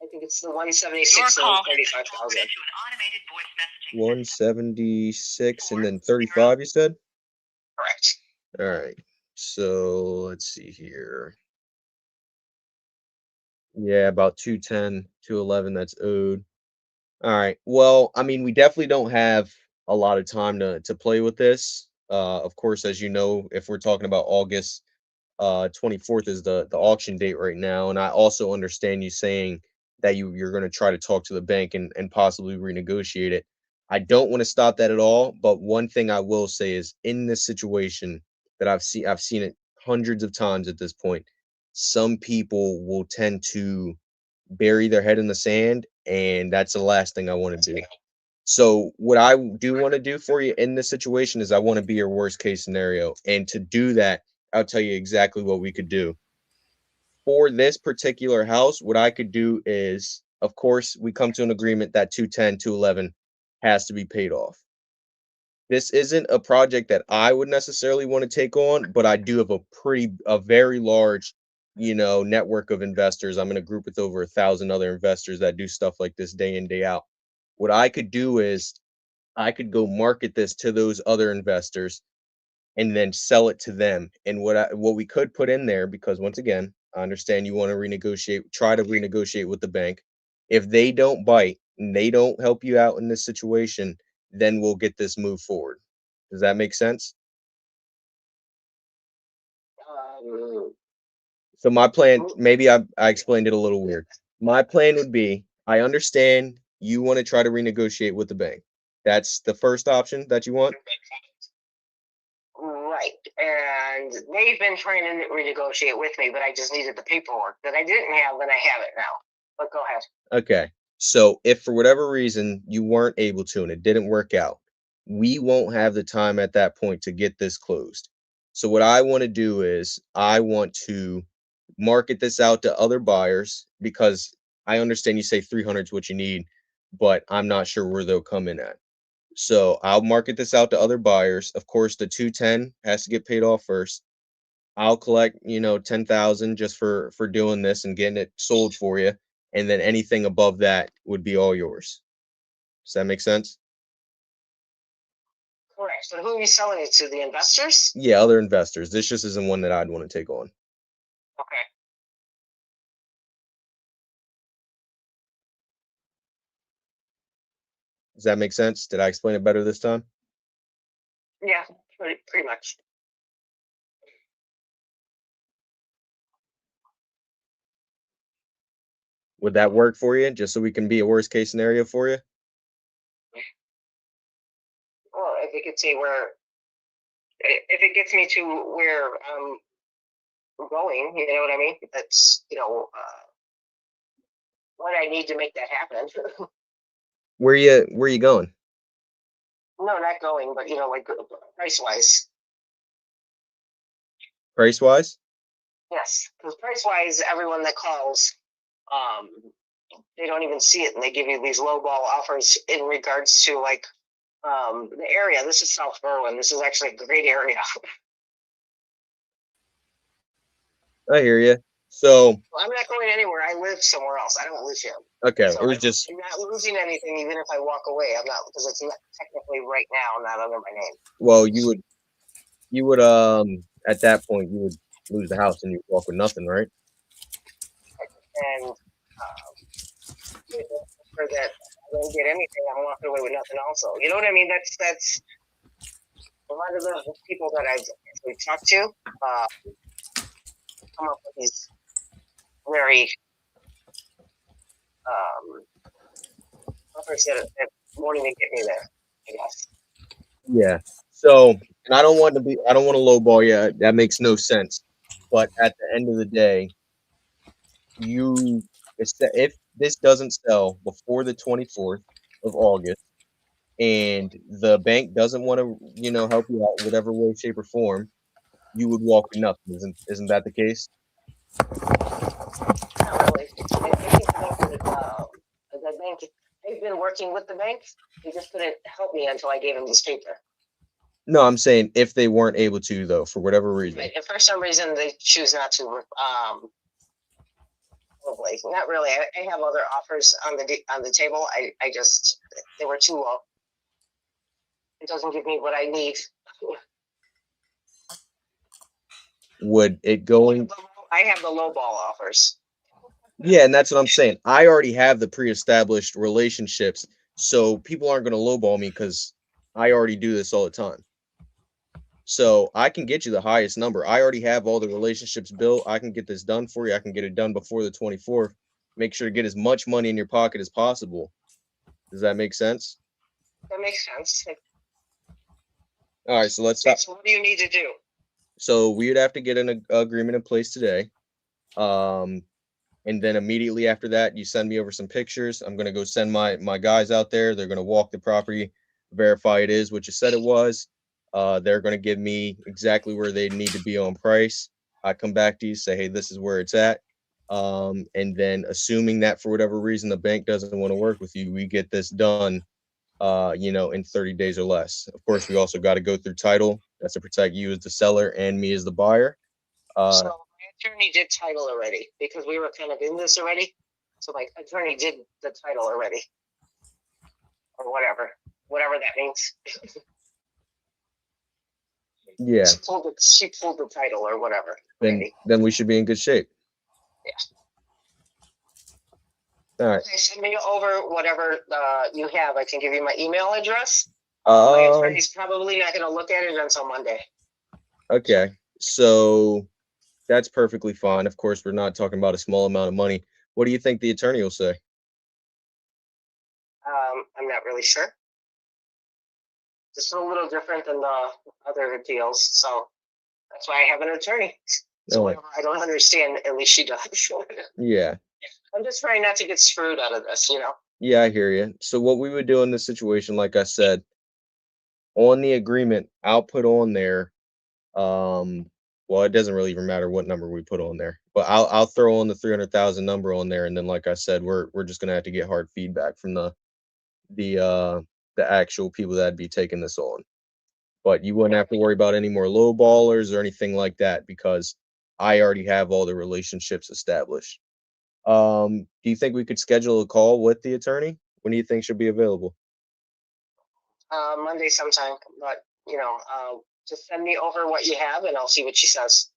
I think it's the 176 and 35,000. 176 and then 35, you said? Correct. All right. So let's see here. Yeah, about 210, 211 that's owed. All right. Well, I mean, we definitely don't have a lot of time to play with this. Of course, as you know, if we're talking about August 24th is the auction date right now, and I also understand you saying that you're going to try to talk to the bank and possibly renegotiate it. I don't want to stop that at all, but one thing I will say is in this situation that I've seen it hundreds of times at this point, some people will tend to bury their head in the sand, and that's the last thing I want to do. So what I do want to do for you in this situation is I want to be your worst case scenario. And to do that, I'll tell you exactly what we could do. For this particular house, what I could do is, of course, we come to an agreement that 210, 211 has to be paid off. This isn't a project that I would necessarily want to take on, but I do have a very large, network of investors. I'm in a group with over 1,000 other investors that do stuff like this day in, day out. What I could do is I could go market this to those other investors and then sell it to them. And what we could put in there, because once again, I understand you want to try to renegotiate with the bank. If they don't bite and they don't help you out in this situation, then we'll get this moved forward. Does that make sense? So my plan, maybe I explained it a little weird. My plan would be, I understand you want to try to renegotiate with the bank. That's the first option that you want? Right. And they've been trying to renegotiate with me, but I just needed the paperwork that I didn't have, and I have it now. But go ahead. Okay. So if for whatever reason you weren't able to and it didn't work out, we won't have the time at that point to get this closed. So what I want to do is I want to market this out to other buyers, because I understand you say 300 is what you need, but I'm not sure where they'll come in at. So I'll market this out to other buyers. Of course, the 210 has to get paid off first. I'll collect, 10,000 just for doing this and getting it sold for you, and then anything above that would be all yours. Does that make sense? Correct. So who are you selling it to? The investors? Yeah, other investors. This just isn't one that I'd want to take on. Okay. Does that make sense? Did I explain it better this time? Yeah, pretty much. Would that work for you, just so we can be a worst case scenario for you? Well, if it gets me to where I'm going, you know what I mean? That's, what I need to make that happen. Where you going? No, not going, but like price wise. Price wise? Yes, because price wise, everyone that calls, they don't even see it, and they give you these low ball offers in regards to like the area. This is South Berwyn. This is actually a great area. I hear you. So I'm not going anywhere. I live somewhere else. I don't live here. okay, So it was just I'm not losing anything, even if I walk away. I'm not, because it's not technically right now not under my name. well, you would at that point you would lose the house and you'd walk with nothing, right? And for that, I don't get anything. I'm walking away with nothing. Also, you know what I mean? That's a lot of the people that I've actually talked to come up with these very offers that won't even get me there, I guess. Yeah. So, and I don't want to lowball you. That makes no sense. But at the end of the day, if this doesn't sell before the 24th of August, and the bank doesn't want to, help you out in whatever way, shape, or form, you would walk with nothing. Isn't that the case? Not really. I think the bank, they've been working with the bank. They just couldn't help me until I gave them this paper. No, I'm saying if they weren't able to, though, for whatever reason. If for some reason they choose not to, probably not really. I have other offers on the table. I just, they were too low. It doesn't give me what I need. Would it going? I have the low ball offers. Yeah, and that's what I'm saying. I already have the pre-established relationships, so people aren't going to lowball me because I already do this all the time. So I can get you the highest number. I already have all the relationships built. I can get this done for you. I can get it done before the 24th. Make sure to get as much money in your pocket as possible. Does that make sense? That makes sense. All right, so let's stop. So what do you need to do? So we would have to get an agreement in place today. And then immediately after that, you send me over some pictures. I'm going to go send my guys out there. They're going to walk the property, verify it is what you said it was. They're going to give me exactly where they need to be on price. I come back to you, say, hey, this is where it's at. And then assuming that for whatever reason the bank doesn't want to work with you, we get this done, in 30 days or less. Of course, we also got to go through title. That's to protect you as the seller and me as the buyer. So my attorney did title already because we were kind of in this already. So my attorney did the title already, or whatever that means. Yeah. She pulled the title or whatever. Then we should be in good shape. Yeah. All right. Okay, send me over whatever you have. I can give you my email address. My attorney's probably not going to look at it until Monday. Okay. So that's perfectly fine. Of course, we're not talking about a small amount of money. What do you think the attorney will say? I'm not really sure. Just a little different than the other deals, so that's why I have an attorney. So whatever I don't understand, at least she does. Yeah. I'm just trying not to get screwed out of this, Yeah, I hear you. So what we would do in this situation, like I said, on the agreement, I'll put on there, well, it doesn't really even matter what number we put on there, but I'll throw on the 300,000 number on there, and then like I said, we're just gonna have to get hard feedback from the actual people that'd be taking this on. But you wouldn't have to worry about any more low ballers or anything like that because I already have all the relationships established. Do you think we could schedule a call with the attorney? When do you think she'll be available? Monday sometime, but just send me over what you have and I'll see what she says.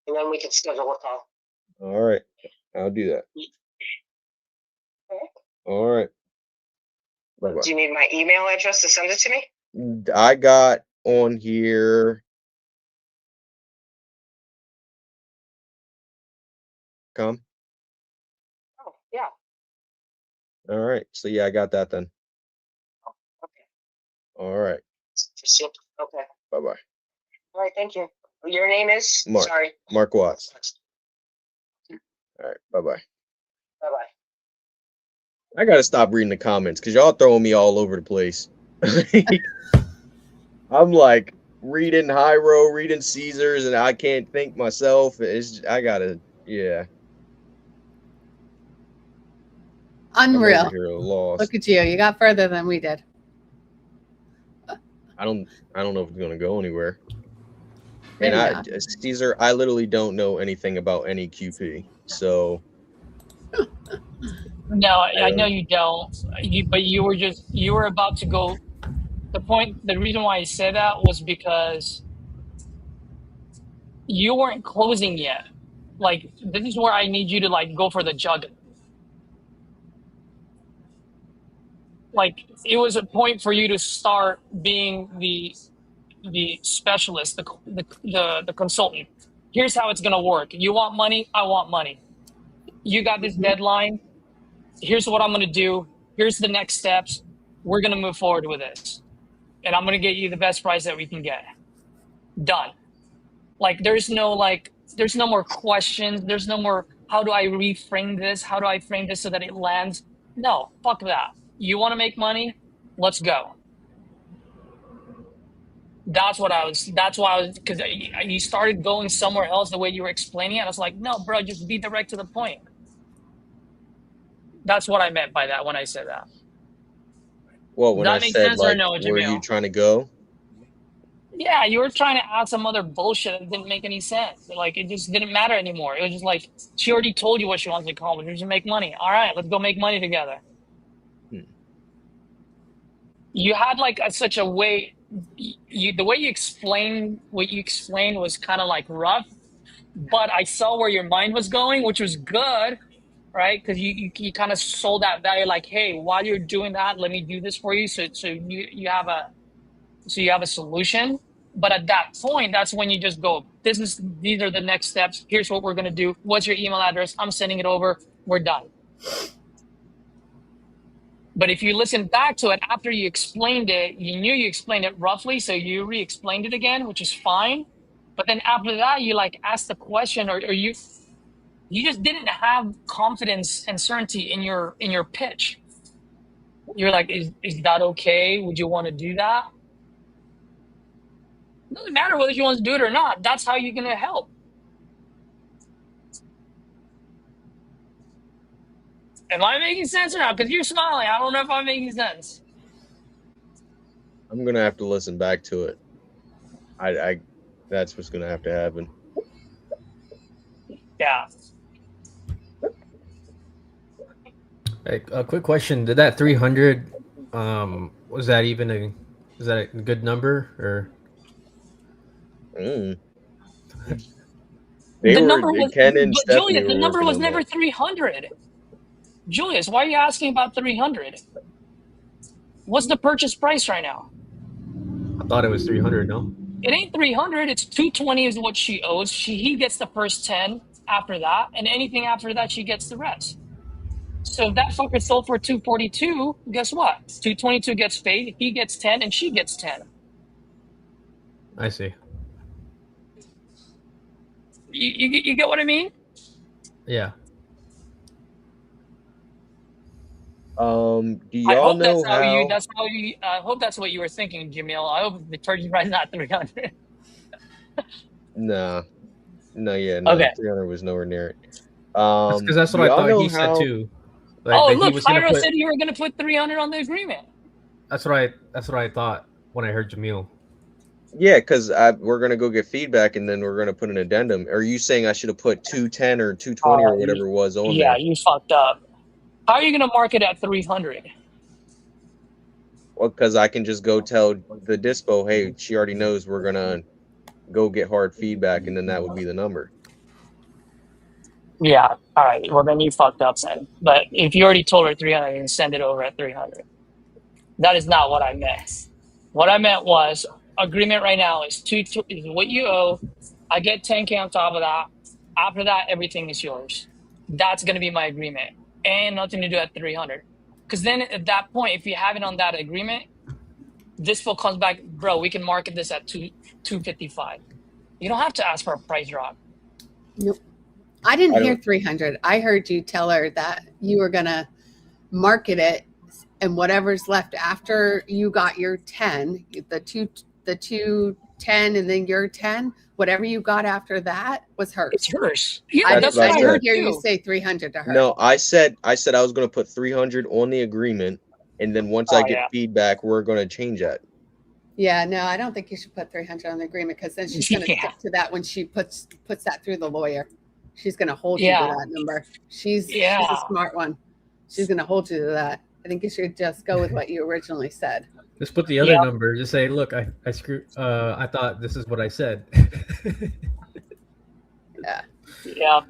And then we can schedule a call. All right, I'll do that. Okay. All right. Bye-bye. Do you need my email address to send it to me? I got on here. Come. Oh, yeah. All right. So yeah, I got that then. Okay. All right. Okay. Bye-bye. All right, thank you. Your name is? Mark. Sorry. Mark Watts. All right. Bye-bye. Bye-bye. I gotta stop reading the comments because y'all throwing me all over the place. I'm like reading Hyro, reading Caesars, and I can't think myself. I gotta, yeah. Unreal. I'm over here lost. Look at you. You got further than we did. I don't know if it's gonna go anywhere. Maybe And not. Caesar, I literally don't know anything about any QP. So No, I know you don't. But you were about to go. The reason why I said that was because you weren't closing yet. Like, this is where I need you to like go for the jug. Like, it was a point for you to start being the specialist, the consultant. Here's how it's gonna work. You want money, I want money. You got this deadline. Here's what I'm gonna do. Here's the next steps. We're gonna move forward with this. And I'm gonna get you the best price that we can get. Done. Like there's no more questions. There's no more how do I reframe this? How do I frame this so that it lands? No, fuck that. You want to make money? Let's go. That's why I was, because you started going somewhere else the way you were explaining it. I was like, no, bro, just be direct to the point. That's what I meant by that when I said that. well, when Does I that make said sense or like, no, where are you Jamil? trying to go? Yeah, you were trying to add some other bullshit that didn't make any sense. Like, it just didn't matter anymore. It was just like, she already told you what she wants to accomplish. She should make money. All right, let's go make money together. You had like such a way, the way you explained what you explained was kind of like rough, but I saw where your mind was going, which was good, right? Because you kind of sold that value, like, hey, while you're doing that, let me do this for you, so you have a solution. But at that point, that's when you just go, these are the next steps. Here's what we're gonna do. What's your email address? I'm sending it over. We're done. But if you listen back to it after you explained it, you knew you explained it roughly, so you re-explained it again, which is fine. But then after that, you like asked the question, or you just didn't have confidence and certainty in your pitch. You're like, is that okay? Would you want to do that? It doesn't matter whether you want to do it or not. That's how you're gonna help. Am I making sense or not? Because you're smiling. I don't know if I'm making sense. I'm gonna have to listen back to it. I that's what's gonna have to happen. Yeah. Hey, a quick question: did that 300? Was that even is that a good number or? The number was, Ken and but Stephanie Julius, the were number working was on never that. 300. Julius, why are you asking about 300? What's the purchase price right now? I thought it was 300. No. It ain't 300. It's 220 is what she owes. He gets the first 10 after that, and anything after that, she gets the rest. So if that fucker sold for 242, guess what? 222 gets paid. He gets 10, and she gets 10. I see. You get what I mean? Yeah. Do I y'all hope know that's how you. how? That's how you. I hope that's what you were thinking, Jamil. I hope the purchase price is not 300. Nah, no, yeah, no, Okay. 300 was nowhere near it. Because that's Do what I y'all thought know he said how? too. Like Oh, that he look, was gonna Pyro put. said you were gonna put 300 on the agreement. That's what I thought when I heard Jamil. Yeah, because we're gonna go get feedback and then we're gonna put an addendum. Are you saying I should have put 210 or 220 or whatever it was on Yeah, there? you fucked up. How are you gonna mark it at 300? Well, because I can just go tell the dispo, hey, she already knows we're gonna go get hard feedback, and then that would be the number. Yeah. All right. Well, then you fucked up then. But if you already told her 300, then send it over at 300. That is not what I meant. What I meant was agreement right now is is what you owe. I get 10K on top of that. After that, everything is yours. That's gonna be my agreement, and nothing to do at 300. Because then at that point, if you have it on that agreement, Dispo comes back, bro. We can market this at 255. You don't have to ask for a price drop. Nope. I didn't I hear don't. 300. I heard you tell her that you were going to market it, and whatever's left after you got your 10, the 210 and then your 10, whatever you got after that was hers. It's hers. Yeah, I that's didn't, what I didn't heard hear you too. say 300 to her. No, I said I was gonna put 300 on the agreement, and then once I Oh, get yeah. feedback, we're gonna change that. Yeah, no, I don't think you should put 300 on the agreement because then she's going to Yeah. stick to that when she puts that through the lawyer. She's going to hold you Yeah. to that number. She's a Yeah. smart one. She's going to hold you to that. I think you should just go with what you originally said. Just put the other Yep. number. Just say, look, I screwed. I thought this is what I said. Yeah. Yeah.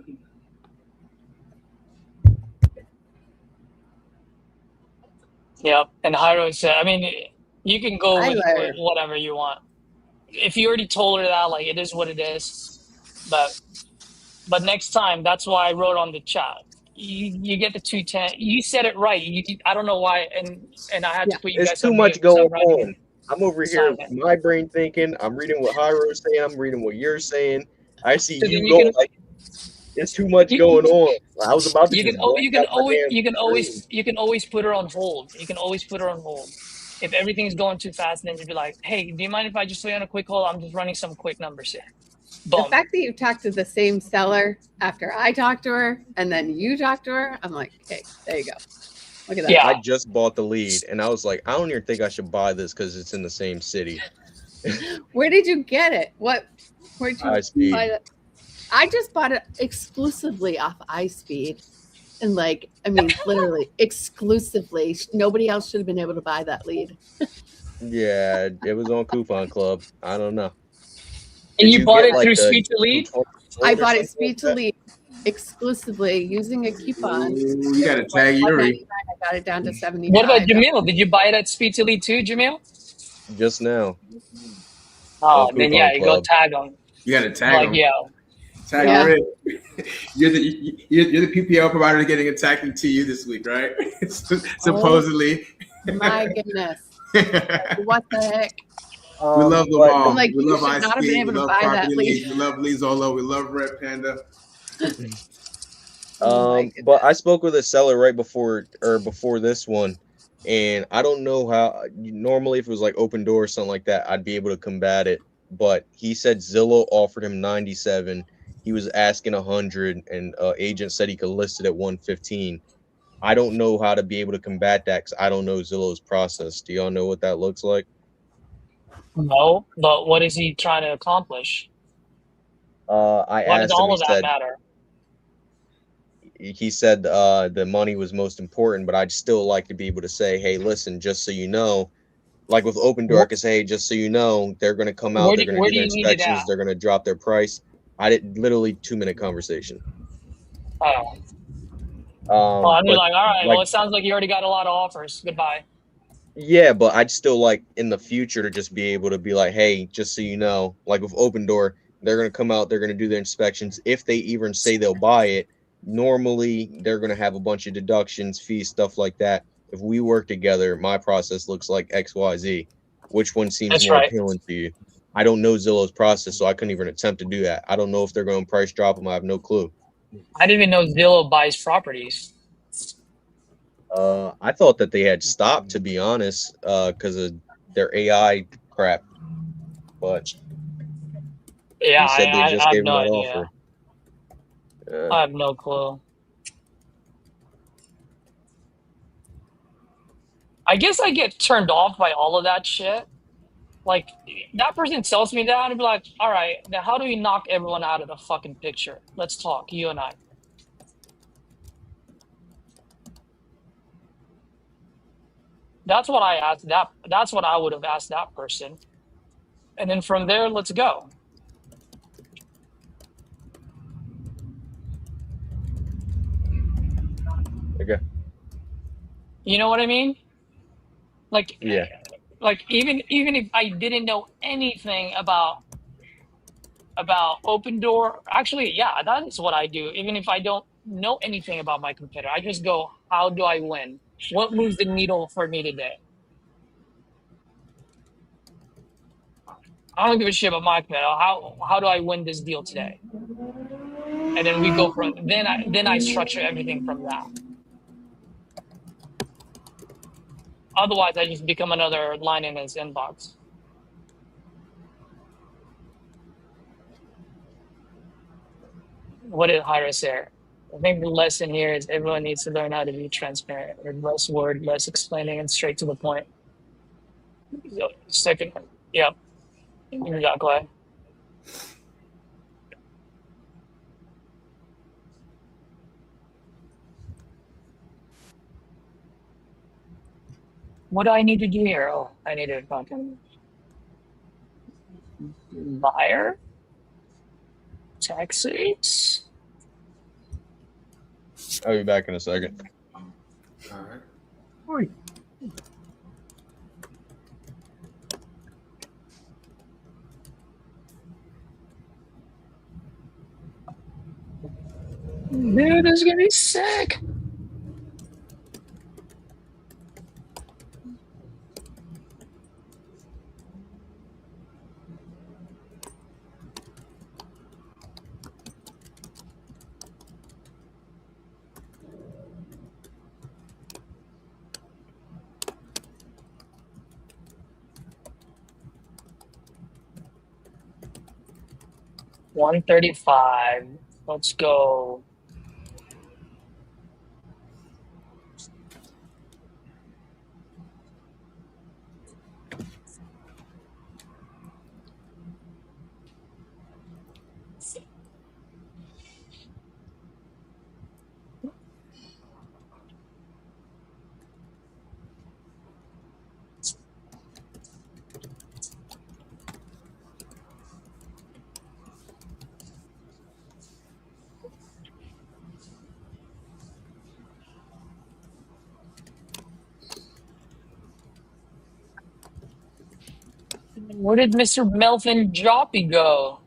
Yep. And Hyro said, I mean, you can go with Tyler. whatever you want. If you already told her that, like, it is what it is. But next time, that's why I wrote on the chat. You get the 210. You said it right. I don't know why, and I had Yeah. to put you There's guys too on much mute because I'm going writing on. I'm over here, assignment. my brain thinking. I'm reading what Hyro's saying. I'm reading what you're saying. I see So you then going like there's too much you, going on. I was about to you just can black out my damn screen. you can always put her on hold. You can always put her on hold. If everything's going too fast, then you'd be like, "Hey, do you mind if I just put you on a quick hold? I'm just running some quick numbers here." The Boom. fact that you talked to the same seller after I talked to her and then you talked to her, I'm like, hey, there you go. Look at that. Yeah. I just bought the lead, and I was like, I don't even think I should buy this because it's in the same city. Where did you get it? Where'd you iSpeed. buy it? I just bought it exclusively off iSpeed. And like, I mean, literally exclusively. Nobody else should have been able to buy that lead. Yeah, it was on Coupon Club. I don't know. And Did you bought get, it like, through the Speed to Lead? 220 I or bought it something speed like to that? lead exclusively using a coupon. Ooh, you got to tag Yuri. I got it down to 75. What about Jamil? Did you buy it at Speed to Lead too, Jamil? Just now. Oh, On then Coupon yeah, you go Club. tag them. You got to tag Like, them. yeah. Tag Yeah. Yuri. You're the PPL provider getting attacking to you this week, right? Supposedly. My goodness. What the heck? We love them but- all. I'm like, we you love should not have iSpeed. been We able to love buy that Property lead. Leads. We love Lee Zolo. We love Red Panda. Oh my But I spoke with a seller right before this one, and I don't know how. Normally, if it was like open door or something like that, I'd be able to combat it. But he said Zillow offered him 97. He was asking 100, and agent said he could list it at 115. I don't know how to be able to combat that because I don't know Zillow's process. Do y'all know what that looks like? No, but what is he trying to accomplish? I Why does asked him. all He of that said matter? the money was most important, but I'd still like to be able to say, hey, listen, just so you know, like with Open Door, I could say, hey, just so you know, they're going to come out, they're going to do their inspections, they're going to drop their price. I did literally 2-minute conversation. Oh. I'm but, like, all right, like, well, it sounds like you already got a lot of offers. Goodbye. Yeah, but I'd still like in the future to just be able to be like, hey, just so you know, like with Open Door, they're going to come out, they're going to do their inspections. If they even say they'll buy it, normally they're going to have a bunch of deductions, fees, stuff like that. If we work together, my process looks like XYZ. Which one seems That's more right. appealing to you? I don't know Zillow's process, so I couldn't even attempt to do that. I don't know if they're going to price drop them. I have no clue. I didn't even know Zillow buys properties. I thought that they had stopped, to be honest, because of their AI crap. But Yeah, he said they I just have gave him no that idea. offer. I have no clue. I guess I get turned off by all of that shit. Like, that person tells me that, and be like, all right, now how do we knock everyone out of the fucking picture? Let's talk, you and I. That's what I asked that. That's what I would have asked that person. And then from there, let's go. Okay. You know what I mean? Like, Yeah. like even if I didn't know anything about open door, actually, yeah, that is what I do. Even if I don't know anything about my competitor, I just go, how do I win? What moves the needle for me today? I don't give a shit about my competitor. How do I win this deal today? And then we go from then I structure everything from that. Otherwise, I just become another line in his inbox. What did Hira say? I think the lesson here is everyone needs to learn how to be transparent, or less word, less explaining, and straight to the point. Second, yeah, exactly. What do I need to do here? Oh, I need to fucking buyer taxes. I'll be back in a second. All right. Dude, this is gonna be sick. $135. Let's go. Where did Mr. Melvin Joppy go?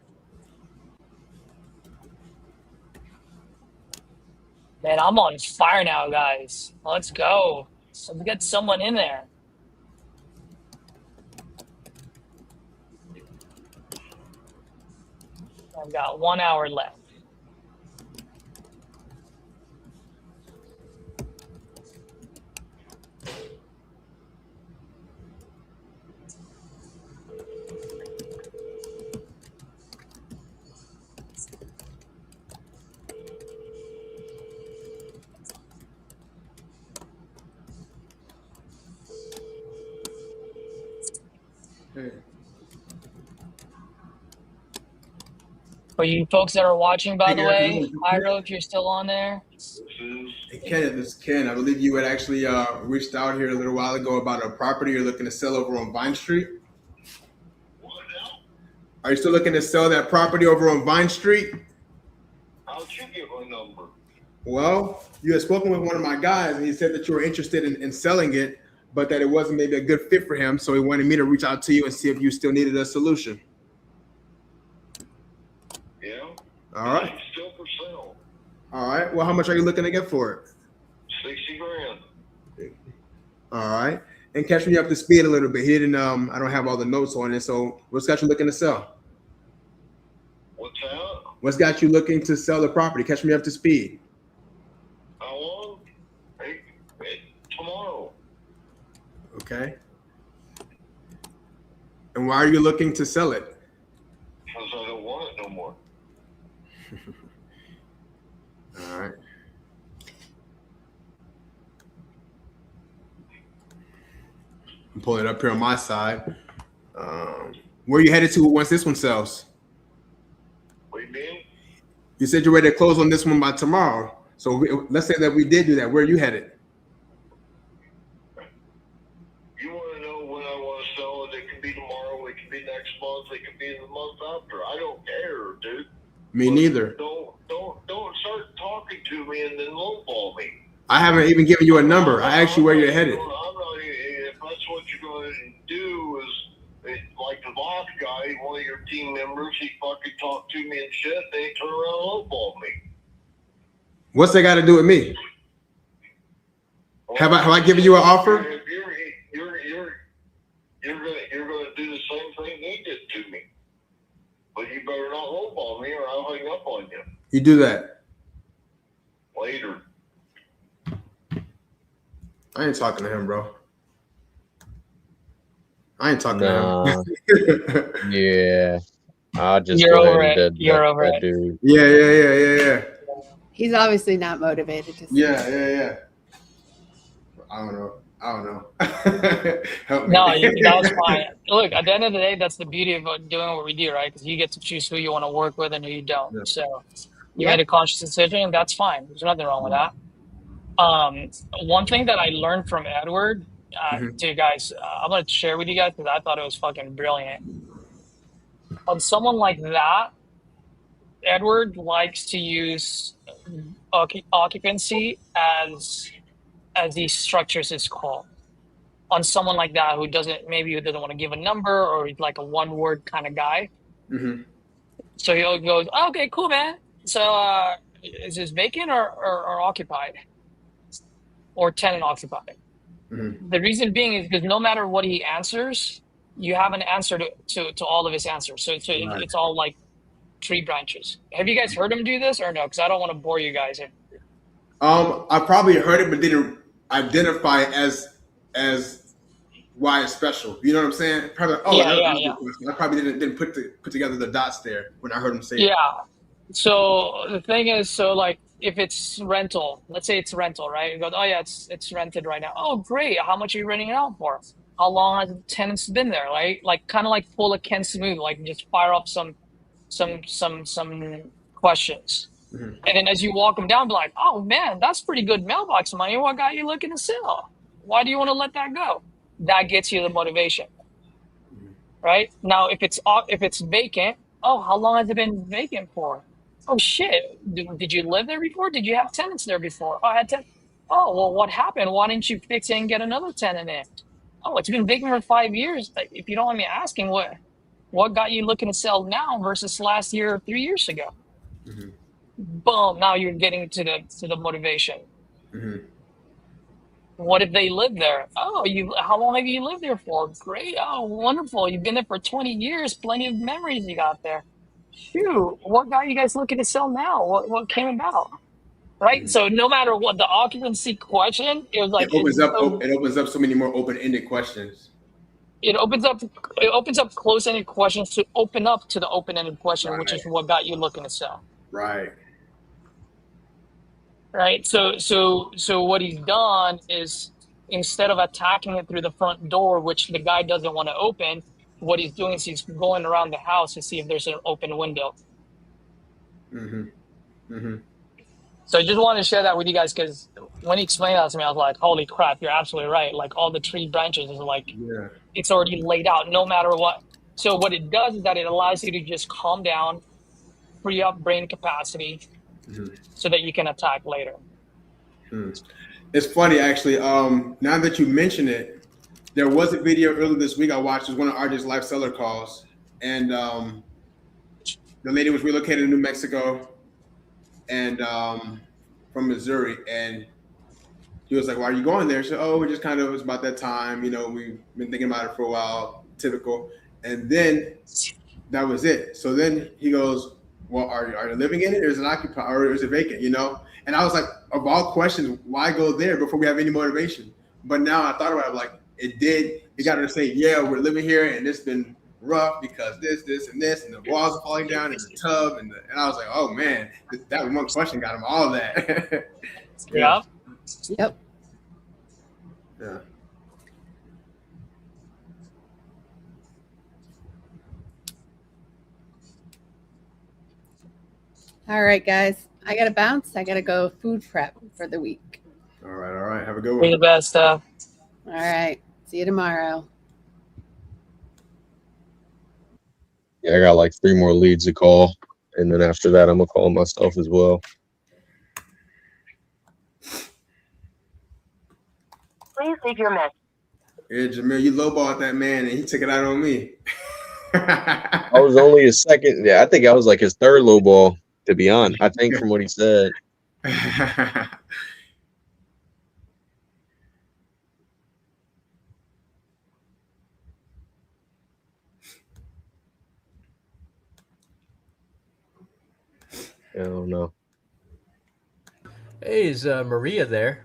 Man, I'm on fire now, guys. Let's go. Let's get someone in there. I've got 1 hour left. Hey. For you folks that are watching, by Hey, the good way, afternoon. Iro, if you're still on there. Hey, Ken, this is Ken. I believe you had actually reached out here a little while ago about a property you're looking to sell over on Vine Street. Are you still looking to sell that property over on Vine Street? How'd you get my number? Well, you had spoken with one of my guys, and he said that you were interested in selling it, but that it wasn't maybe a good fit for him. So he wanted me to reach out to you and see if you still needed a solution. Yeah. All right. It's still for sale. All right. Well, how much are you looking to get for it? 60 grand. All right. And catch me up to speed a little bit. He didn't. I don't have all the notes on it. So what's got you looking to sell? What's that? What's got you looking to sell the property? Catch me up to speed. How long? Okay. And why are you looking to sell it? Because I don't want it no more. All right. I'm pulling it up here on my side. Where are you headed to once this one sells? What do you mean? You said you're ready to close on this one by tomorrow. So let's say that we did do that. Where are you headed? You want to know when I want to sell it? It can be tomorrow. It can be next month. It can be the month after. I don't care, dude. Me neither. Don't start talking to me and then lowball me. I haven't even given you a number. I asked you where you're headed. I'm not. If that's what you're going to do, is like the last guy, one of your team members, he fucking talked to me and shit. They turn around and lowball me. What's that got to do with me? Have I given you an offer? If you're gonna do the same thing he did to me. But you better not lowball me or I'll hang up on you. You do that. Later. I ain't talking to him, bro. I ain't talking to him. Yeah. I'll just You're go over ahead and it. You're over it. dude. Yeah. He's obviously not motivated to see. Yeah. I don't know. Help me. No, that was fine. Look, at the end of the day, that's the beauty of doing what we do, right? Because you get to choose who you want to work with and who you don't. Yeah. So you made a conscious decision, and that's fine. There's nothing wrong with that. One thing that I learned from Edward, to you guys, I'm going to share with you guys because I thought it was fucking brilliant. On someone like that, Edward likes to use occupancy as he structures his call. On someone like that who doesn't want to give a number or he's like a one-word kind of guy. Mm-hmm. So he goes, oh, okay, cool, man. So is this vacant or occupied? Or tenant occupied? Mm-hmm. The reason being is because no matter what he answers, you have an answer to all of his answers. So it's all like tree branches. Have you guys heard him do this or no? Because I don't want to bore you guys. I probably heard it, but didn't identify it as why it's special. You know what I'm saying? Probably. Yeah. I probably didn't put together the dots there when I heard him say it. Yeah. So the thing is, like if it's rental, let's say it's rental, right? You go, oh yeah, it's rented right now. Oh great, how much are you renting it out for? How long has the tenants been there? Right? Like kind of like pull a Ken Smooth, like just fire up some questions. Mm-hmm. And then as you walk them down, be like, oh man, that's pretty good mailbox money. What got you looking to sell? Why do you want to let that go? That gets you the motivation, right? Now, if it's vacant, oh, how long has it been vacant for? Oh shit, did you live there before? Did you have tenants there before? Oh, I had tenants. Oh, well, what happened? Why didn't you fix it and get another tenant in? Oh, it's been vacant for 5 years. If you don't mind me asking, what got you looking to sell now versus last year or 3 years ago? Mm-hmm. Boom! Now you're getting to the motivation. Mm-hmm. What if they live there? Oh, how long have you lived there for? Great. Oh, wonderful. You've been there for 20 years. Plenty of memories you got there. Shoot, what got you guys looking to sell now? What came about? Right? Mm-hmm. So no matter what the occupancy question, it was like it opens up so many more open-ended questions. It opens up close-ended questions to open up to the open-ended question, which is what got you looking to sell. Right. Right. So what he's done is instead of attacking it through the front door, which the guy doesn't want to open, what he's doing is he's going around the house to see if there's an open window. Mm-hmm. Mm-hmm. So I just wanted to share that with you guys because when he explained that to me, I was like, holy crap, you're absolutely right. Like all the tree branches is like, it's already laid out no matter what. So what it does is that it allows you to just calm down, free up brain capacity so that you can attack later. It's funny, actually. Now that you mention it, there was a video earlier this week I watched. It was one of RJ's live seller calls. And the lady was relocated to New Mexico and from Missouri. And he was like, why are you going there? She said, oh, it's about that time. You know, we've been thinking about it for a while. Typical. And then that was it. So then he goes, well, are you living in it? Or is it occupied or is it vacant? You know? And I was like, of all questions, why go there before we have any motivation? But now I thought about it, like, it did. It got her to say, yeah, we're living here, and it's been rough because this, and the walls are falling down, and the tub, and I was like, oh man, that one question got him all that. Yeah. Yep. Yeah. All right, guys. I got to bounce. I got to go food prep for the week. All right. Have a good Be the one. best. All right. See you tomorrow. Yeah, I got like 3 more leads to call, and then after that, I'm gonna call myself as well. Please leave your message. Yeah, Jamil, you lowballed that man, and he took it out on me. I was only his second. Yeah, I think I was like his third low ball, to be honest. I think from what he said. I don't know. Hey, is Maria there?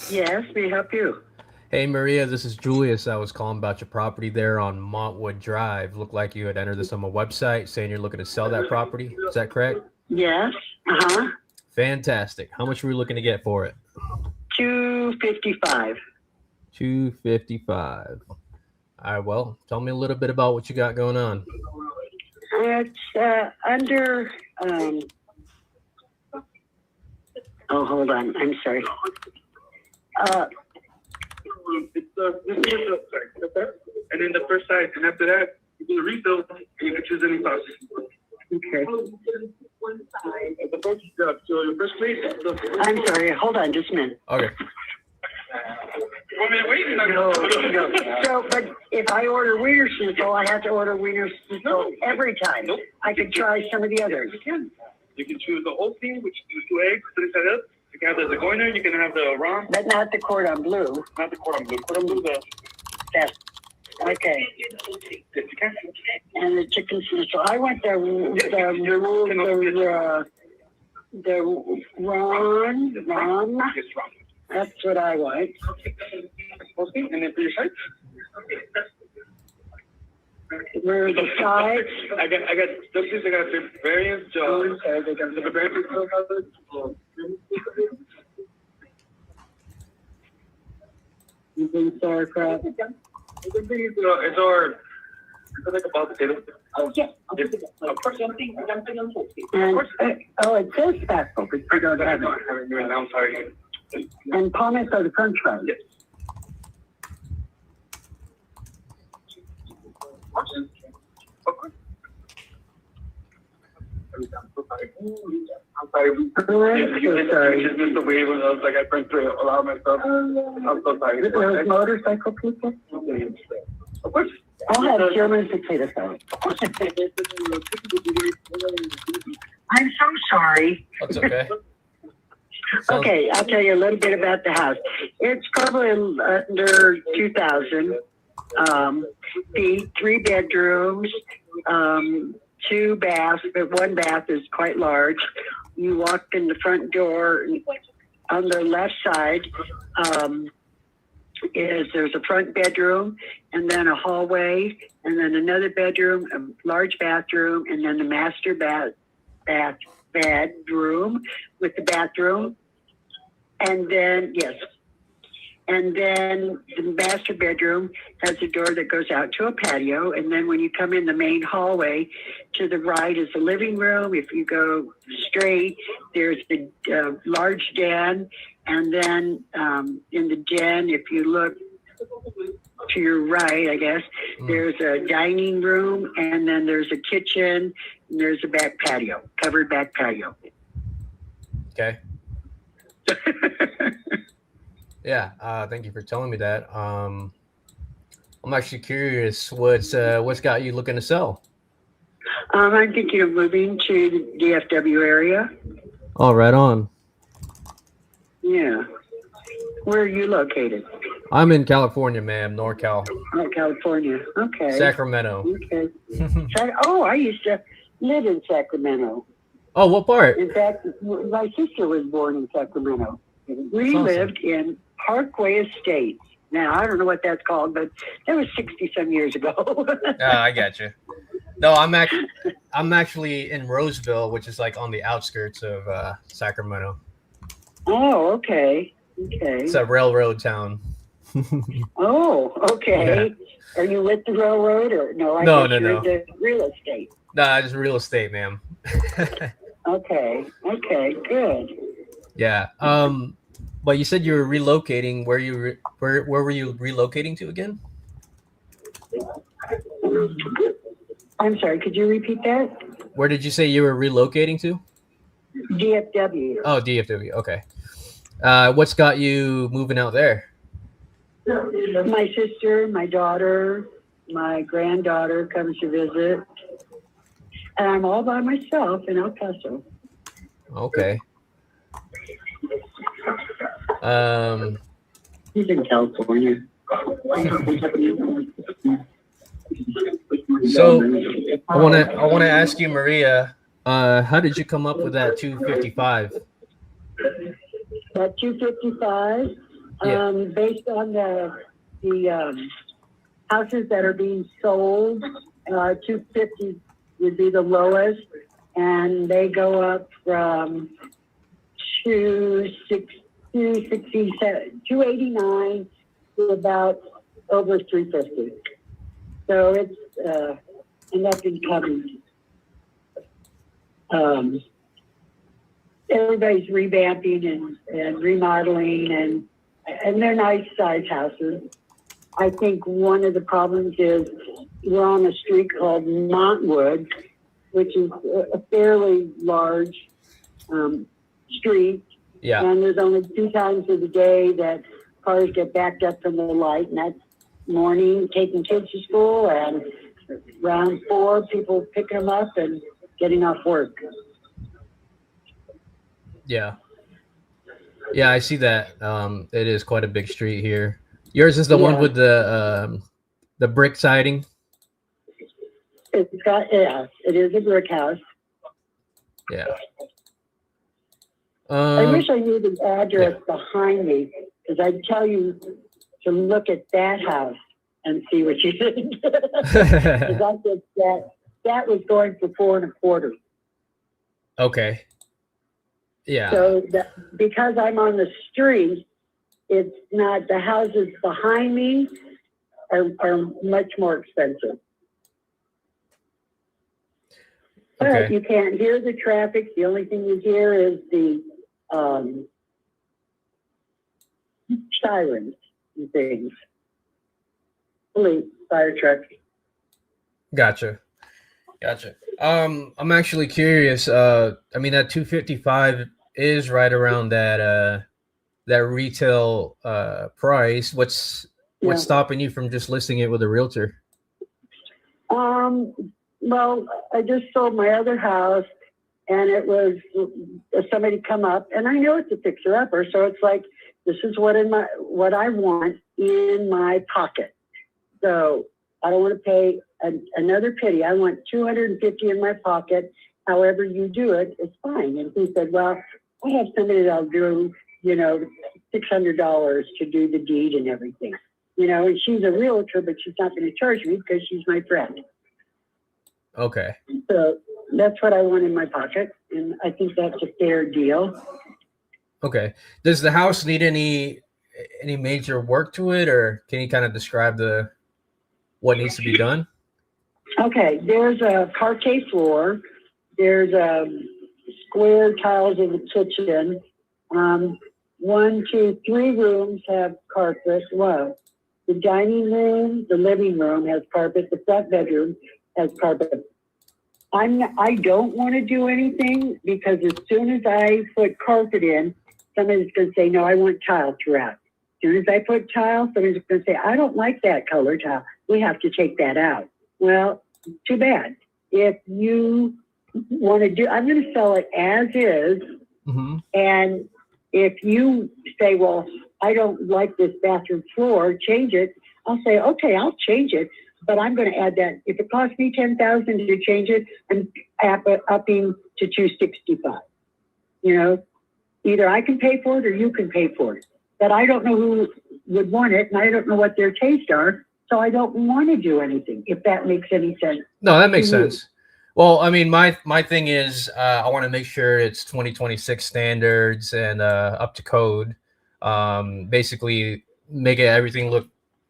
Yes, may I help you? Hey, Maria, this is Julius. I was calling about your property there on Montwood Drive. Looked like you had entered this on my website saying you're looking to sell that property. Is that correct? Yes. Fantastic. How much were you looking to get for it? $255. $255. All right, well, tell me a little bit about what you got going on. It's under. Oh, hold on. I'm sorry. And then the first side, and after that, you do the refill, and you can choose any sauce. Okay. The first, so your first plate. I'm sorry. Hold on, just a minute. Okay. No. So, but if I order Wiener Schnitzel, I have to order Wiener Schnitzel every time. Nope. I could try some of the others. You can choose the whole thing, which is 2 eggs, 3 side up. You can have the Zagorner, you can have the Rom. But not the cordon bleu. Not the cordon bleu. Cordon bleu, Yes. Okay. And the chicken schnitzel. I want the Ron. Yes, Rom. That's what I want. Okay, and then for your sides? Where are the sides? I got those things. I got the variants. They got the variants. You think sauerkraut? It's our. It's like a ball potato. Oh yeah. Of course. And it says fat focus. I don't have it. I'm sorry. And pommes are the French fries. Yes. I'm sorry. I'm sorry. Just missed the wave. I was like, I went through a lot of my stuff. I'm so sorry. Those motorcycle people? Of course. I'll have German potato salad. I'm so sorry. That's okay. Okay, I'll tell you a little bit about the house. It's probably under 2,000 feet, 3 bedrooms, 2 baths, but 1 bath is quite large. You walk in the front door. On the left side there's a front bedroom, and then a hallway, and then another bedroom, a large bathroom, and then the master bedroom with the bathroom. And then, and then the master bedroom has a door that goes out to a patio. And then when you come in the main hallway, to the right is the living room. If you go straight, there's the large den. And then in the den, if you look to your right, I guess, there's a dining room. And then there's a kitchen. And there's a back patio, covered back patio. Okay. Yeah, thank you for telling me that. I'm actually curious, what's got you looking to sell? I'm thinking of moving to the DFW area. Oh, right on. Yeah. Where are you located? I'm in California, ma'am, NorCal. Oh, California. Okay. Sacramento. Okay. I used to live in Sacramento. Oh, what part? In fact, my sister was born in Sacramento. We awesome. lived in Parkway Estates. now. I don't know what that's called, but that was 60 some years ago. I got you. No, I'm actually in Roseville, which is like on the outskirts of Sacramento. Oh, okay. Okay. It's a railroad town. Oh, okay. Yeah. Are you with the railroad or no? No. The real estate. Nah, just real estate, ma'am. Okay. Okay. Good. Yeah. But you said you were relocating. Where were you relocating to again? I'm sorry. Could you repeat that? Where did you say you were relocating to? DFW. Oh, DFW. Okay. What's got you moving out there? My sister, my daughter, my granddaughter comes to visit, and I'm all by myself in El Paso. Okay. He's in California. So I want to ask you, Maria, how did you come up with that 255? That 255, based on the houses that are being sold, 250 would be the lowest, and they go up from 289 to about over 350. So it's and that's incoming. Everybody's revamping and remodeling, and they're nice size houses. I think one of the problems is we're on a street called Montwood, which is a fairly large street. Yeah. And there's only 2 times of the day that cars get backed up from the light, and that's morning taking kids to school, and around 4 people picking them up and getting off work. Yeah. Yeah, I see that. It is quite a big street here. Yours is the one with the brick siding? It's got, it is a brick house. Yeah. I wish I knew the address behind me, because I'd tell you to look at that house and see what you think. Because I think that was going for 4.25. Okay. Yeah. So because I'm on the street, it's not, the houses behind me are much more expensive. Okay. But you can't hear the traffic. The only thing you hear is the sirens and things. Police, fire trucks. Gotcha. I'm actually curious. I mean, that 255 is right around that retail price. What's stopping you from just listing it with a realtor? Well, I just sold my other house, and it was somebody come up, and I know it's a fixer-upper, so it's like, this is what I want in my pocket. So I don't want to pay another penny. I want $250 in my pocket. However you do it, it's fine. And he said, well, I have somebody that'll do, $600 to do the deed and everything. And she's a realtor, but she's not going to charge me because she's my friend. Okay. So that's what I want in my pocket, and I think that's a fair deal. Okay. Does the house need any major work to it, or can you kind of describe what needs to be done? Okay, there's a parquet floor. There's square tiles in the kitchen. 1, 2, 3 rooms have carpet. Well, the dining room, the living room has carpet. The front bedroom has carpet. I don't want to do anything, because as soon as I put carpet in, somebody's going to say, no, I want tile throughout. As soon as I put tile, somebody's going to say, I don't like that color tile. We have to take that out. Well, too bad. If you want to do, I'm going to sell it as is. Mm-hmm. And if you say, well, I don't like this bathroom floor, change it. I'll say, okay, I'll change it, but I'm going to add that. If it costs me $10,000 to change it, I'm upping to $265. Either I can pay for it or you can pay for it. But I don't know would want it, and I don't know what their tastes are, so I don't want to do anything, if that makes any sense. No, that makes sense. Well, I mean, my thing is I want to make sure it's 2026 standards and up to code. Basically, make everything look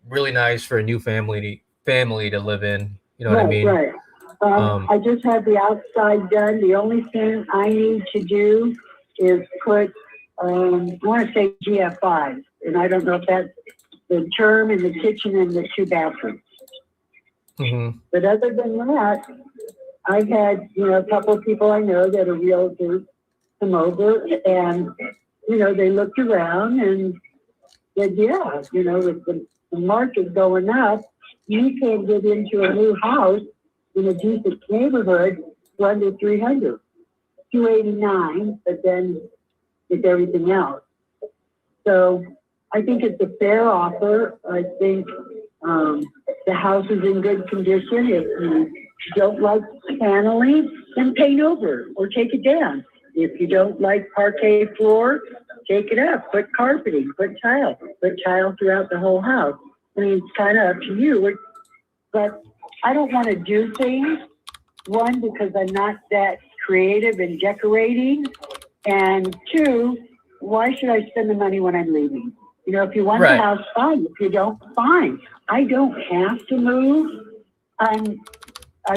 really nice for a new family to live in. You know what I mean? Right. I just had the outside done. The only thing I need to do is put, I want to say GF5, and I don't know if that's the term in the kitchen and the 2 bathrooms. Mm-hmm. But other than that, I've had, a couple of people I know that are realtors come over, and, they looked around and said, yeah, with the market going up, you can get into a new house in a decent neighborhood for under 300, 289, but then it's everything else. So I think it's a fair offer. I think the house is in good condition. If you don't like paneling, then paint over or take it down. If you don't like parquet floor, take it up, put carpeting, put tile throughout the whole house. I mean, it's kind of up to you. But I don't want to do things, one, because I'm not that creative in decorating, and 2, why should I spend the money when I'm leaving? If you want the house, fine. If you don't, fine. I don't have to move. I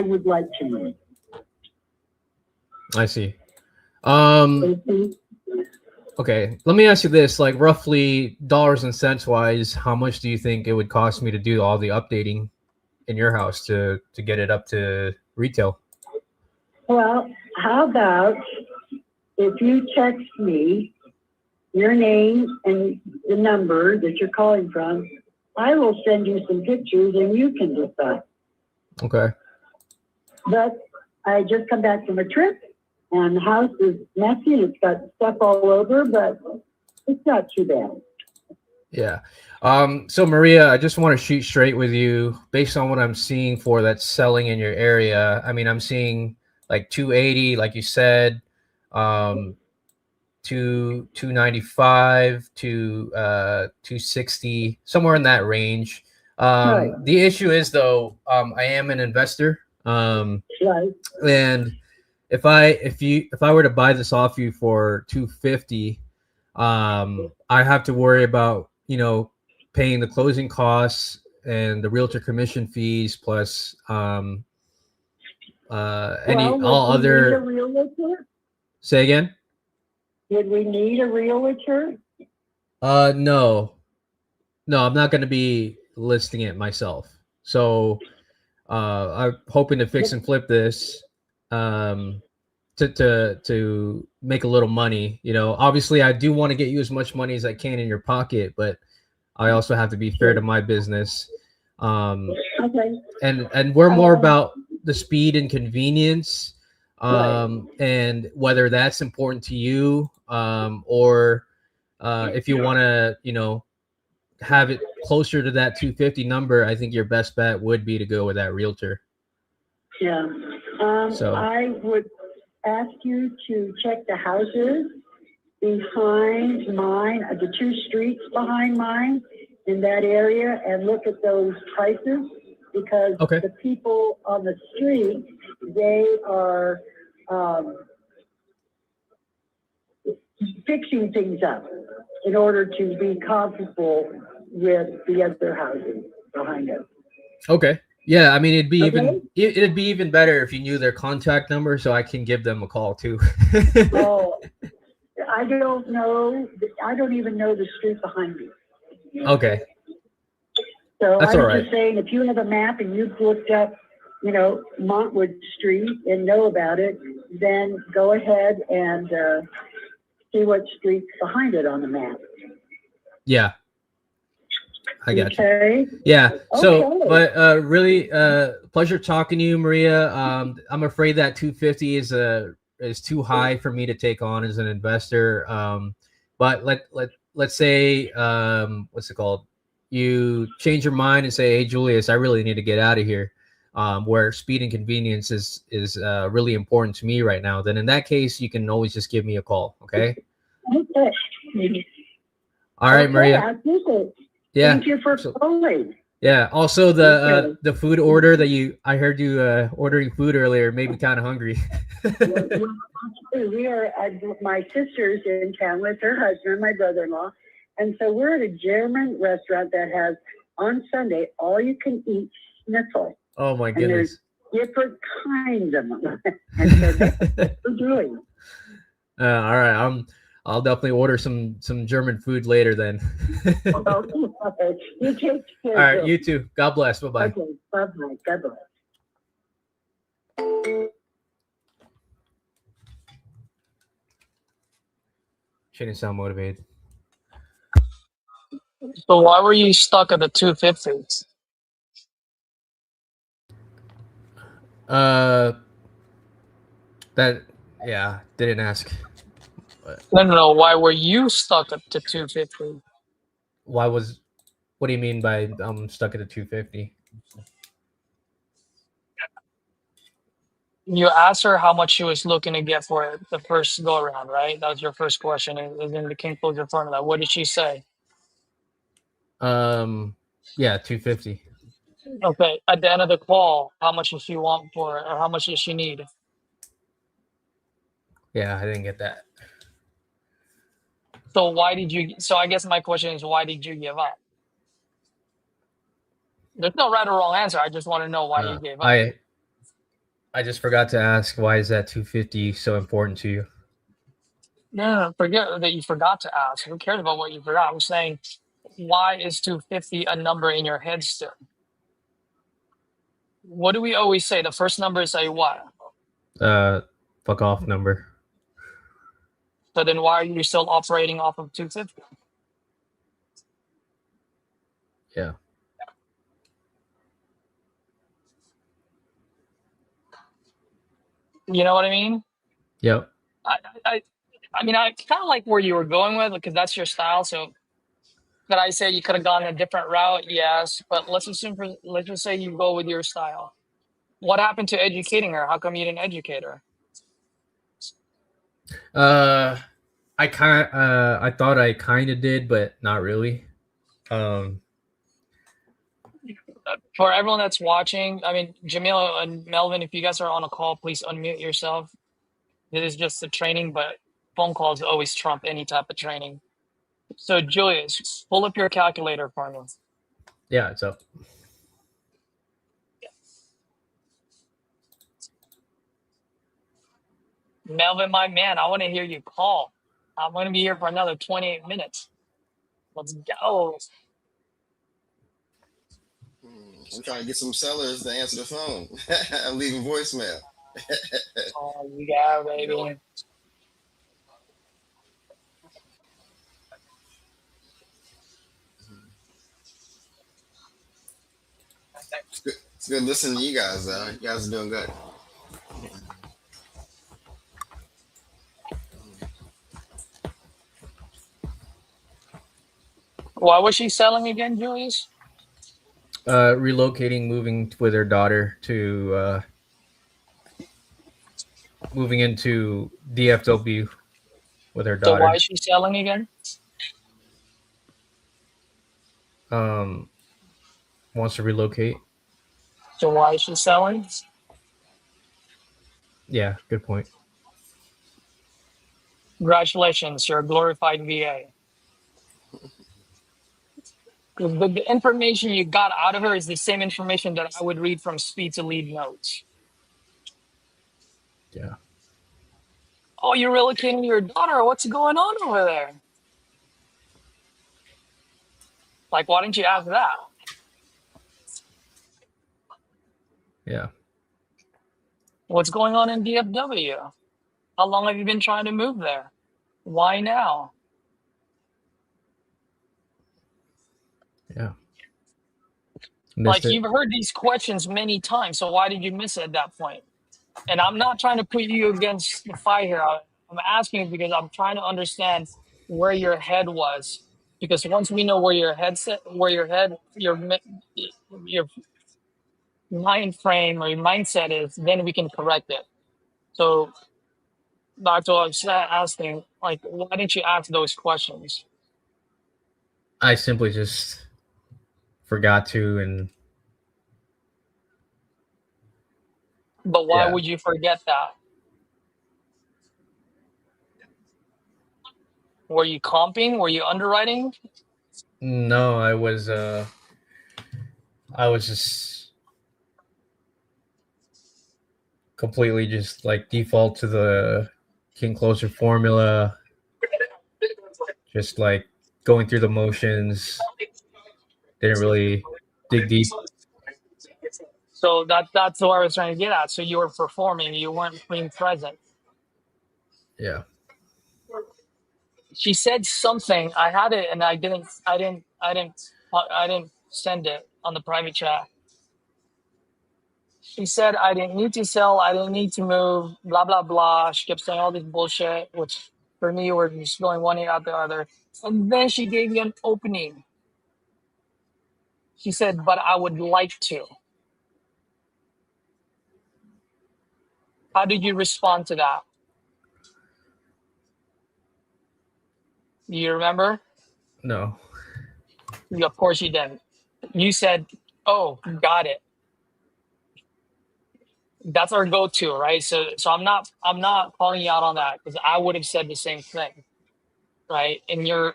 would like to move. I see. Okay, let me ask you this, like roughly dollars and cents wise, how much do you think it would cost me to do all the updating in your house to get it up to retail? Well, how about if you text me your name and the number that you're calling from, I will send you some pictures and you can decide. Okay. But I just come back from a trip, and the house is messy and it's got stuff all over, but it's not too bad. Yeah. So Maria, I just want to shoot straight with you based on what I'm seeing for that selling in your area. I mean, I'm seeing like 280, like you said, 295 to 260, somewhere in that range. Right. The issue is though, I am an investor. Right. And if I were to buy this off you for 250, I have to worry about, paying the closing costs and the realtor commission fees plus all other. Say again? Would we need a realtor? No, I'm not going to be listing it myself. So I'm hoping to fix and flip this to make a little money. Obviously I do want to get you as much money as I can in your pocket, but I also have to be fair to my business. Okay. And we're more about the speed and convenience, and whether that's important to you, or if you want to, have it closer to that 250 number, I think your best bet would be to go with that realtor. Yeah. I would ask you to check the houses behind mine, the 2 streets behind mine in that area, and look at those prices, because the people on the street, they are fixing things up in order to be comparable with the other houses behind us. Okay. Yeah, I mean, it'd be even better if you knew their contact number so I can give them a call too. Oh, I don't know. I don't even know the street behind me. Okay. So That's I all was right. just saying, if you have a map and you've looked up, Montwood Street and know about it, then go ahead and see what street's behind it on the map. Yeah. I got you. Yeah. So, but really, pleasure talking to you, Maria. I'm afraid that 250 is too high for me to take on as an investor. But let's say, what's it called? You change your mind and say, "Hey, Julius, I really need to get out of here." Where speed and convenience is really important to me right now. Then in that case, you can always just give me a call. Okay. Okay. All right, Maria. I appreciate it. Yeah. Thank you for calling. Yeah. Also, the food order that I heard you ordering food earlier made me kind of hungry. Well, we are at my sister's in town with her husband, my brother-in-law, and so we're at a German restaurant that has on Sunday all you can eat schnitzel. Oh my And goodness. there's different kinds of them. And so that's what we're doing. All right. I'll definitely order some German food later then. Okay. You take care. All right. You too. God bless. Bye bye. Okay. Bye-bye. God bless. She didn't sound motivated. So why were you stuck at the 250s? Didn't ask. No. Why were you stuck at the 250? What do you mean by I'm stuck at the 250? You asked her how much she was looking to get for it the first go around, right? That was your first question. And then the king closed your formula. What did she say? Yeah, 250. Okay. At the end of the call, how much does she want for it, or how much does she need? Yeah, I didn't get that. So I guess my question is, why did you give up? There's no right or wrong answer. I just want to know why you gave up. I just forgot to ask, why is that 250 so important to you? No, forget that you forgot to ask. Who cares about what you forgot? I'm saying, why is 250 a number in your head still? What do we always say? The first number is a what? Fuck off number. So then why are you still operating off of 250? Yeah. You know what I mean? Yep. I mean, I kind of like where you were going with, because that's your style. So could I say you could have gone a different route? Yes, but let's just say you go with your style. What happened to educating her? How come you didn't educate her? I thought I kind of did, but not really. For everyone that's watching, I mean, Jamil and Melvin, if you guys are on a call, please unmute yourself. This is just a training, but phone calls always trump any type of training. So, Julius, pull up your calculator for me. Yeah, it's up. Melvin, my man, I want to hear you call. I'm going to be here for another 28 minutes. Let's go. I'm trying to get some sellers to answer the phone. I'm leaving voicemail. Oh, you got it, baby. It's good listening to you guys, though. You guys are doing good. Why was she selling again, Julius? Relocating, moving with her daughter to moving into DFW with her daughter. So why is she selling again? Wants to relocate. So why is she selling? Yeah, good point. Congratulations, you're a glorified VA. The information you got out of her is the same information that I would read from speed to lead notes. Yeah. Oh, you're relocating your daughter. What's going on over there? Like, why didn't you ask that? Yeah. What's going on in DFW? How long have you been trying to move there? Why now? Yeah. Like, you've heard these questions many times, so why did you miss it at that point? And I'm not trying to put you against the fire here. I'm asking you because I'm trying to understand where your head was. Because once we know where your your mind frame or your mindset is, then we can correct it. So, Doctor, I was asking, like, why didn't you ask those questions? I simply just forgot to, and But why yeah. would you forget that? Were you comping? Were you underwriting? No, I was just completely just like default to the King Closer formula, just like going through the motions. Didn't really dig deep. So that's what I was trying to get at. So you were performing, you weren't being present. Yeah. She said something. I had it, and I didn't send it on the private chat. She said I didn't need to sell, I didn't need to move, blah blah blah. She kept saying all this bullshit, which for me were just going one ear out the other. And then she gave me an opening. She said, "But I would like to." How did you respond to that? Do you remember? No. Of course you didn't. You said, "Oh, got it." That's our go-to, right? So I'm not calling you out on that because I would have said the same thing, right? And you're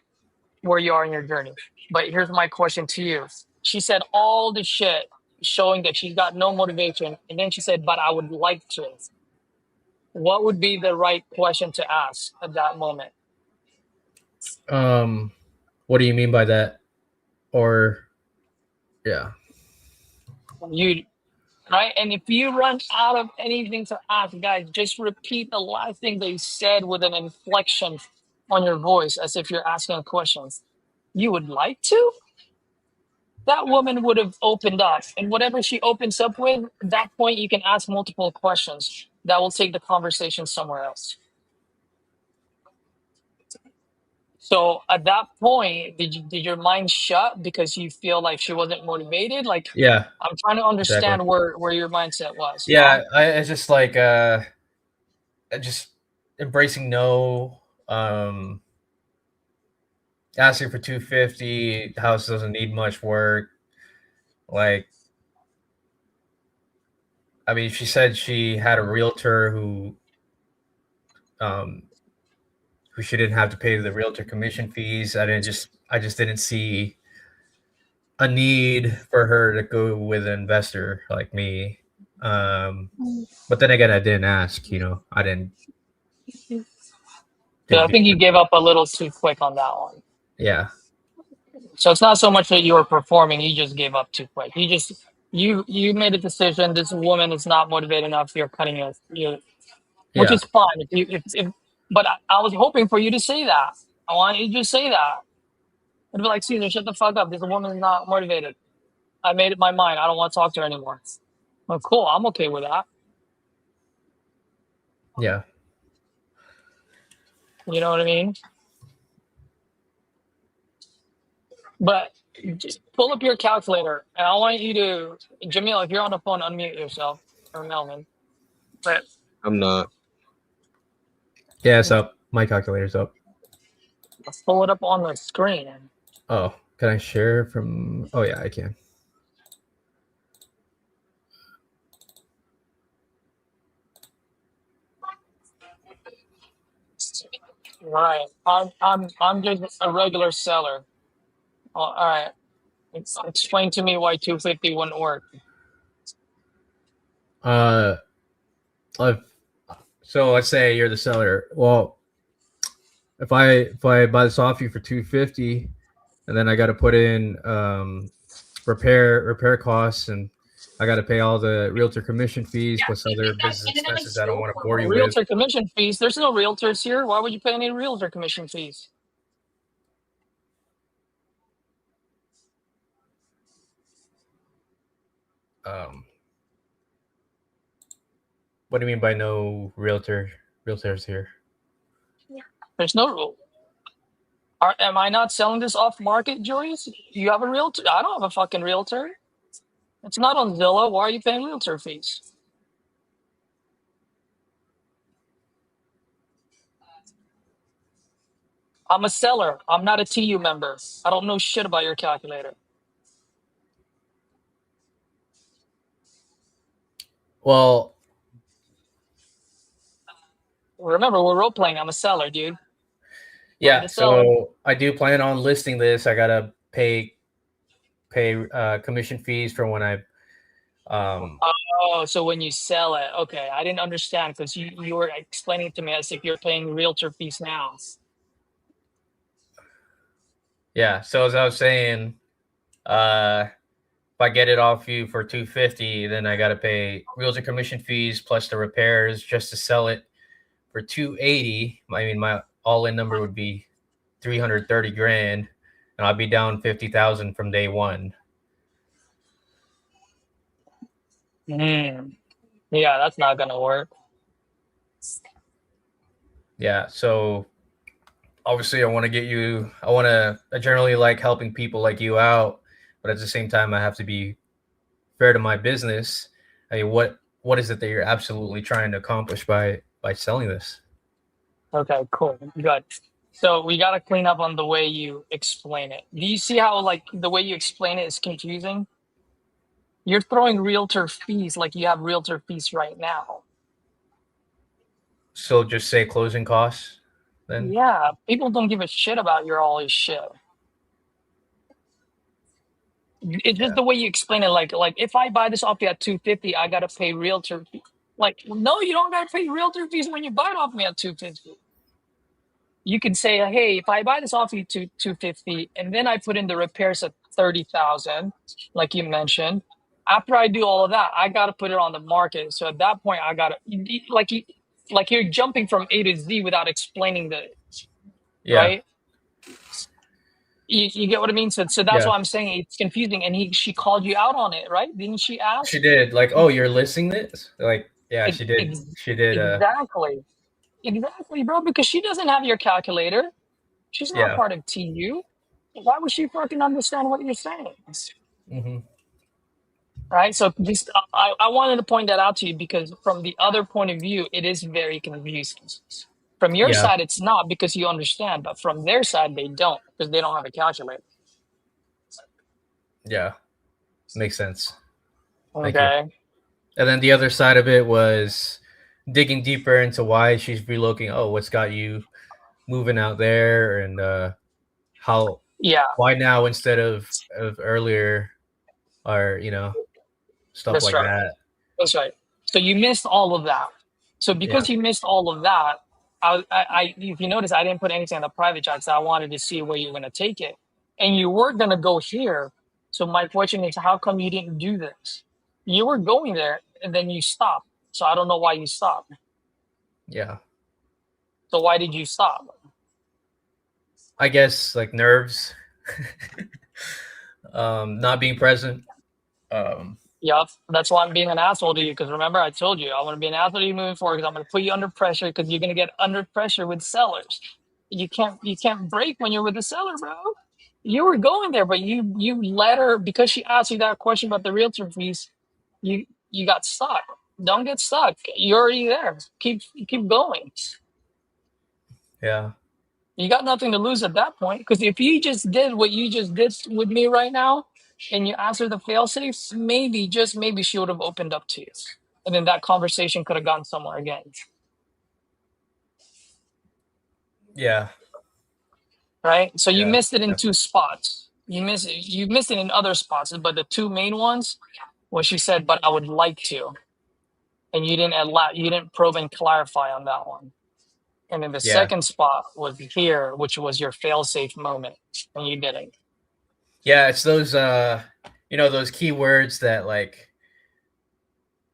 where you are in your journey. But here's my question to you. She said all the shit showing that she's got no motivation, and then she said, "But I would like to." What would be the right question to ask at that moment? What do you mean by that? Or yeah. You right? And if you run out of anything to ask, guys, just repeat the last thing they said with an inflection on your voice as if you're asking a question. You would like to? That woman would have opened up. And whatever she opens up with, at that point, you can ask multiple questions that will take the conversation somewhere else. So at that point, did your mind shut because you feel like she wasn't motivated? Like, Yeah. I'm trying to Exactly. understand where your mindset was. Yeah, it's just like just embracing no, asking for 250, house doesn't need much work. Like, I mean, she said she had a realtor who she didn't have to pay the realtor commission fees. I just didn't see a need for her to go with an investor like me. But then again, I didn't ask, I didn't So I dig think you deep. gave up a little too quick on that one. Yeah. So it's not so much that you were performing; you just gave up too quick. You made a decision. This woman is not motivated enough. You're cutting it. Which Yeah. is fine. But I was hoping for you to say that. I want you to just say that. I'd be like, Caesar, shut the fuck up. This woman is not motivated. I made up my mind. I don't want to talk to her anymore. Well, cool. I'm okay with that. Yeah. You know what I mean? But just pull up your calculator, and I want you to, Jamil, if you're on the phone, unmute yourself, or Melvin. But I'm not. Yeah, it's up. My calculator's up. let's pull it up on the screen. Oh, can I share from? Oh yeah, I can. Right. I'm just a regular seller. All right. Explain to me why 250 wouldn't work. So let's say you're the seller. Well, if I buy this off you for 250, and then I got to put in repair costs, and I got to pay all the realtor commission fees plus other business expenses I don't want to bore you with. Realtor commission fees. There's no realtors here. Why would you pay any realtor commission fees? What do you mean by no realtors here? There's no rule. Am I not selling this off market, Joyce? You have a realtor? I don't have a fucking realtor. It's not on Zillow. Why are you paying realtor fees? I'm a seller. I'm not a TU member. I don't know shit about your calculator. Well, Remember, we're role playing. I'm a seller, dude. yeah. the seller. So I do plan on listing this. I gotta pay commission fees for when I. Oh, so when you sell it, okay. I didn't understand because you were explaining it to me as if you're paying realtor fees now. Yeah. So as I was saying, if I get it off you for $250, then I gotta pay realtor commission fees plus the repairs just to sell it for $280. I mean, my all-in number would be $330,000, and I'll be down $50,000 from day one. Yeah, that's not gonna work. Yeah, so obviously I generally like helping people like you out, but at the same time I have to be fair to my business. I mean, what is it that you're absolutely trying to accomplish by selling this? Okay, cool. Good. So we gotta clean up on the way you explain it. Do you see how like the way you explain it is confusing? You're throwing realtor fees like you have realtor fees right now. So just say closing costs then? Yeah, people don't give a shit about your all this shit. It's just the way you explain it. Like if I buy this off you at $250, I gotta pay realtor fee. Like, no, you don't gotta pay realtor fees when you buy it off me at $250. You can say, hey, if I buy this off you to $250, and then I put in the repairs at $30,000, like you mentioned. After I do all of that, I gotta put it on the market. So at that point, I gotta like you're jumping from A to Z without explaining right. You get what I mean? So that's why I'm saying it's confusing. And she called you out on it, right? Didn't she ask? She did. Like, oh, you're listing this? Like, yeah, she did. She did. Exactly, bro. Because she doesn't have your calculator. She's not part of TU. Why would she fucking understand what you're saying? Mm-hmm. Right. So just I wanted to point that out to you because from the other point of view, it is very confusing. From your side, it's not because you understand, but from their side, they don't because they don't have a calculator. Yeah, makes sense. Thank you. And then the other side of it was digging deeper into why she's relocating. Oh, what's got you moving out there, and how? Yeah. Why now instead of earlier, or stuff That's like right. that. That's right. So you missed all of that. So because you missed all of that, I if you notice, I didn't put anything in the private chat because I wanted to see where you're going to take it, and you were going to go here. So my question is, how come you didn't do this? You were going there, and then you stopped. So I don't know why you stopped. Yeah. So why did you stop? I guess like nerves, not being present. Yep, that's why I'm being an asshole to you. Because remember, I told you I want to be an asshole to you moving forward. Because I'm going to put you under pressure. Because you're going to get under pressure with sellers. You can't break when you're with the seller, bro. You were going there, but you let her because she asked you that question about the realtor fees. You got stuck. Don't get stuck. You're already there. Keep going. Yeah. You got nothing to lose at that point. Because if you just did what you just did with me right now, and you asked her the fail safe, maybe, just maybe, she would have opened up to you. And then that conversation could have gone somewhere again. Yeah. Right? So you missed it in two spots. You missed it in other spots, but the two main ones, what she said, but I would like to. And you didn't probe and clarify on that one. And then the second spot was here, which was your fail safe moment, and you didn't. Yeah, it's those those keywords that like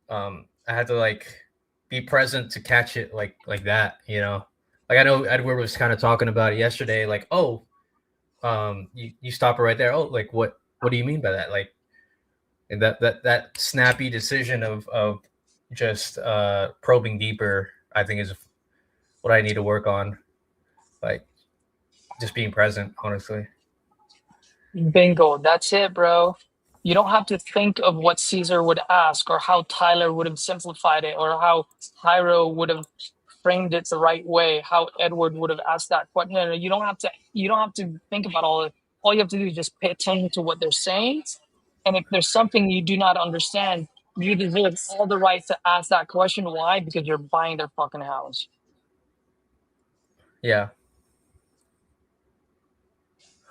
I had to like be present to catch it like that, Like I know Edward was kind of talking about it yesterday, like, oh, you stop it right there. Oh, like what do you mean by that? Like, and that snappy decision of just probing deeper, I think is what I need to work on. Like just being present, honestly. Bingo. That's it, bro. You don't have to think of what Caesar would ask or how Tyler would have simplified it or how Hyro would have framed it the right way, how Edward would have asked that question. No, you don't have to think about all of it. All you have to do is just pay attention to what they're saying. And if there's something you do not understand, You deserve all the rights to ask that question. Why? Because you're buying their fucking house. Yeah.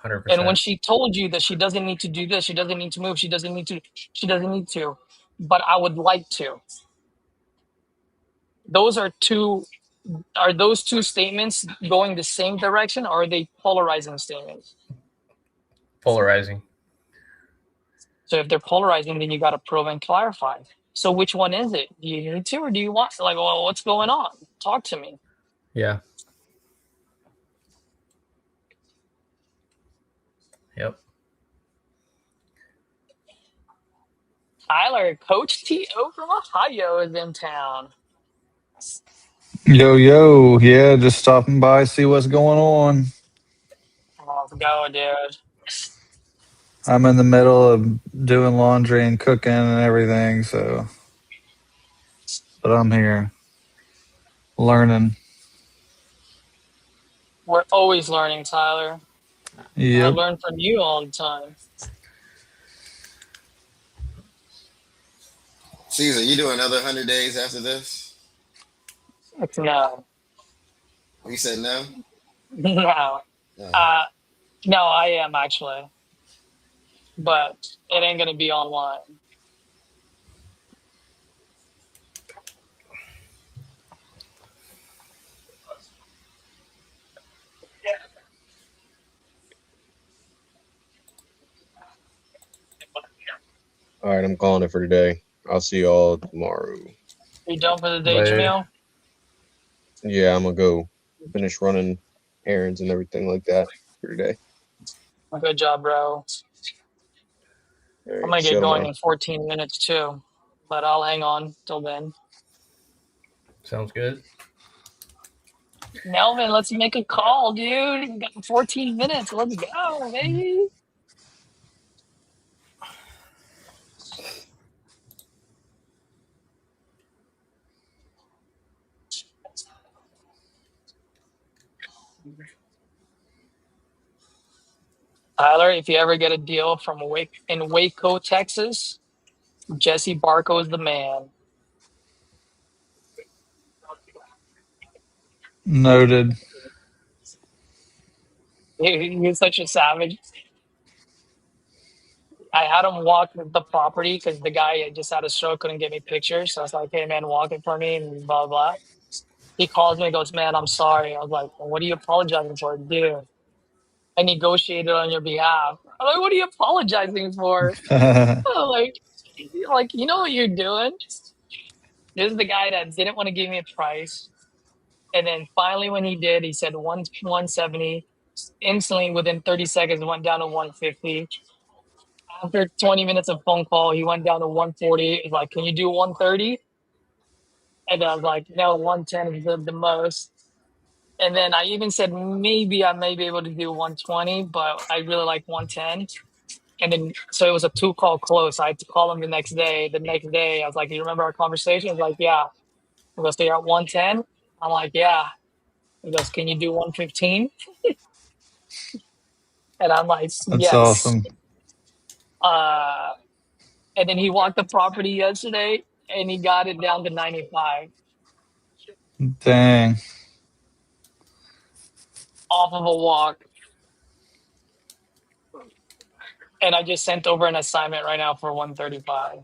100%. And when she told you that she doesn't need to do this, she doesn't need to move, she doesn't need to, but I would like to. Are those two statements going the same direction, or are they polarizing statements? Polarizing. So if they're polarizing, then you got to probe and clarify. So which one is it? Do you need to, or do you want, like, well, what's going on? Talk to me. Yeah. Yep. Tyler, Coach T.O. from Ohio is in town. Yo, yeah, just stopping by, see what's going on. Let's go, dude. I'm in the middle of doing laundry and cooking and everything, so. But I'm here, learning. We're always learning, Tyler. I Yep. learn from you all the time. Caesar, you do another 100 days after this? No. You said no? No. No, I am actually. But it ain't going to be online. All right, I'm calling it for today. I'll see y'all tomorrow. You done for the day, Later. Jamil? Yeah, I'm gonna go finish running errands and everything like that for today. Good job, bro. All I'm right, going to get so, going man. in 14 minutes too. But I'll hang on till then. Sounds good. Melvin, let's make a call, dude. We got 14 minutes. Let's go, baby. Tyler, if you ever get a deal from in Waco, Texas, Jesse Barco is the man. Noted. He's such a savage. I had him walk the property because the guy just had a stroke, couldn't get me pictures. So I was like, hey, man, walk it for me and blah, blah. He calls me and goes, man, I'm sorry. I was like, well, what are you apologizing for? Dude, I negotiated on your behalf. I'm like, what are you apologizing for? I'm like, you know what you're doing? This is the guy that didn't want to give me a price. And then finally, when he did, he said 170. Instantly, within 30 seconds, went down to 150. After 20 minutes of phone call, he went down to 140. He's like, can you do 130? And I was like, no, 110 is the most. And then I even said, maybe I may be able to do 120, but I really like 110. And then, so it was a 2-call close. I had to call him the next day. The next day, I was like, you remember our conversation? He's like, yeah. He goes, so you're at 110? I'm like, yeah. He goes, can you do 115? And I'm like, That's yes. awesome. And then he walked the property yesterday and he got it down to 95 Dang. off of a walk. And I just sent over an assignment right now for 135.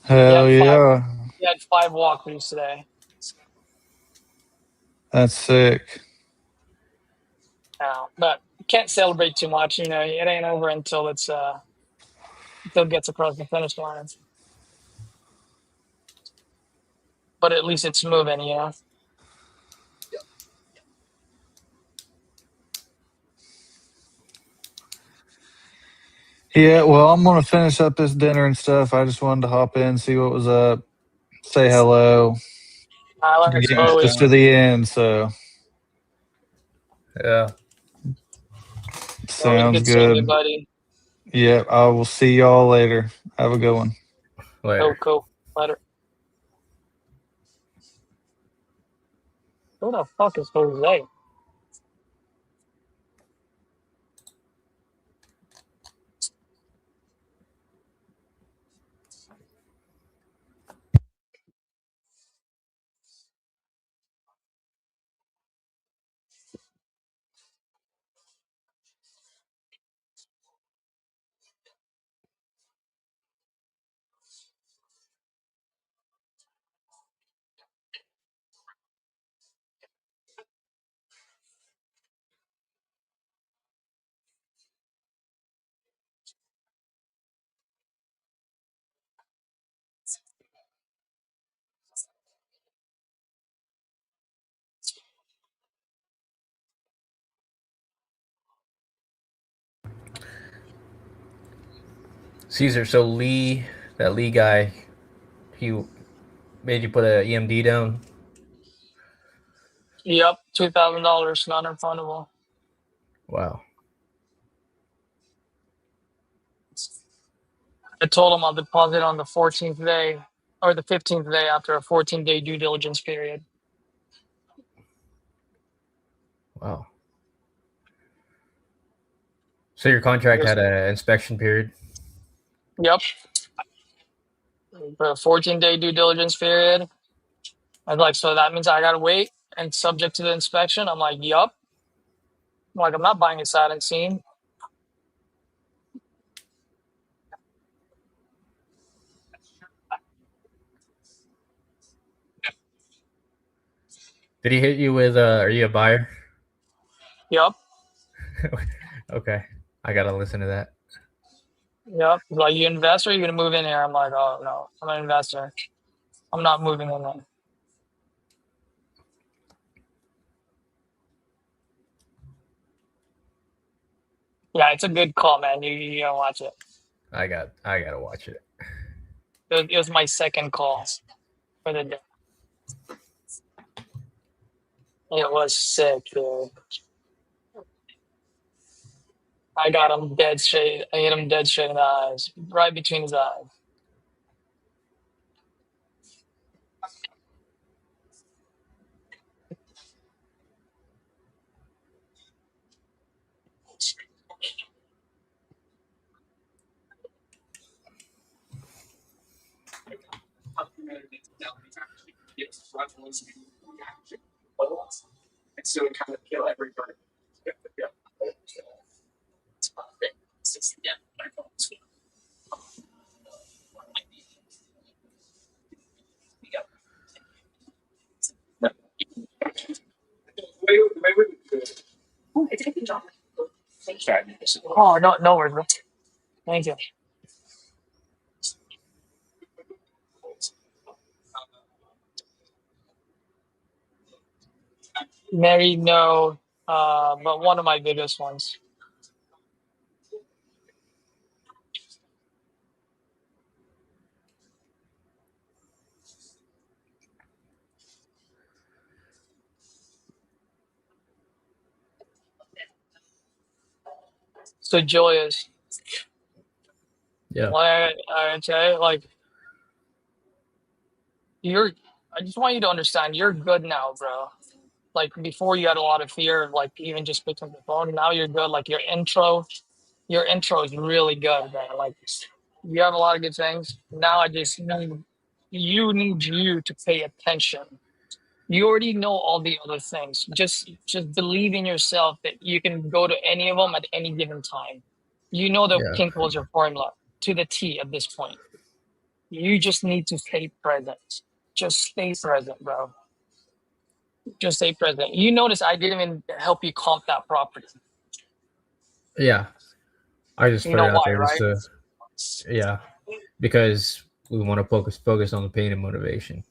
Hell yeah. He had 5 walkthroughs today. That's sick. But can't celebrate too much, you know. It ain't over until it gets across the finish line. But at least it's moving, you know. Yeah, well, I'm going to finish up this dinner and stuff. I just wanted to hop in, see what was up, say hello. Tyler, Getting always close to the end, so. Yeah. Sounds good seeing you, good. buddy. Yeah, I will see y'all later. Have a good one. Later. Cool. Later. Who the fuck is Jose? Caesar, so Lee, that Lee guy, he made you put a EMD down. Yep, $2,000 non-refundable. Wow. I told him I'll deposit on the 14th day or the 15th day after a 14-day due diligence period. Wow. So your contract had an inspection period? Yep. For a 14-day due diligence period. I was like, so that means I gotta wait and subject to the inspection? I'm like, yup. I'm like, I'm not buying a sight unseen. Did he hit you with, are you a buyer? Yup. Okay. I got to listen to that. Yep. He's like, you invest or you gonna move in here? I'm like, oh no, I'm an investor. I'm not moving in there. Yeah, it's a good call, man. You gotta watch it. I gotta watch it. It was my second call for the day. It was sick, dude. I got him dead straight. I hit him dead straight in the eyes, right between his eyes. So it kind of kill everybody. Oh, no worries, bro. Thank you. Mary, no, but one of my biggest ones. So joyous. Yeah. Like, I tell you, like, I just want you to understand, you're good now, bro. Like, before you had a lot of fear of, like, even just picking up the phone. Now you're good. Like, your intro is really good, man. Like, you have a lot of good things. Now I just need you to pay attention. You already know all the other things. Just believe in yourself that you can go to any of them at any given time. You know the Yeah. pink was your formula to the T at this point. You just need to stay present. Just stay present, bro. Just stay present. You notice I didn't even help you comp that property. Yeah. I just You put know it out why, there right? yeah. Because we want to focus on the pain and motivation.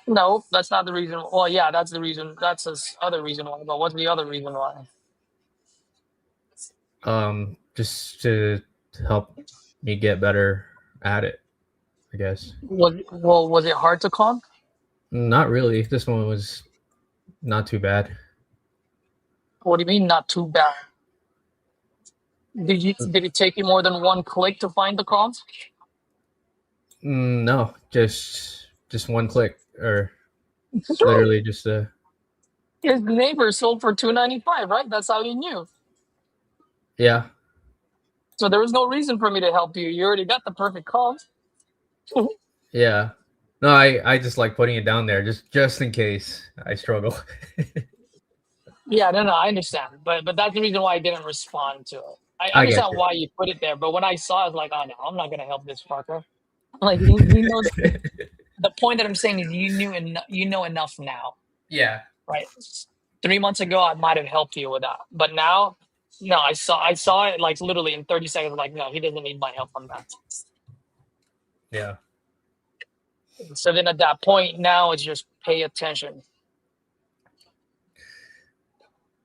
No, that's not the reason. Well, yeah, that's the reason. That's the other reason why. But what's the other reason why? Just to help me get better at it, I guess. Was it hard to comp? Not really. This one was not too bad. What do you mean not too bad? Did it take you more than one click to find the comp? No, just one click, or literally just a. His neighbor sold for $295, right? That's how you knew. Yeah. So there was no reason for me to help you. You already got the perfect comp. Yeah. No, I just like putting it down there just in case I struggle. Yeah, no, I understand. But that's the reason why I didn't respond to it. I I get understand you. why you put it there, but when I saw it, I was like, oh no, I'm not gonna help this fucker. Like he knows. The point that I'm saying is you know enough now. Yeah. Right. 3 months ago, I might have helped you with that, but now, no. I saw it like literally in 30 seconds. Like, no, he doesn't need my help on that. Yeah. So then at that point, now it's just pay attention.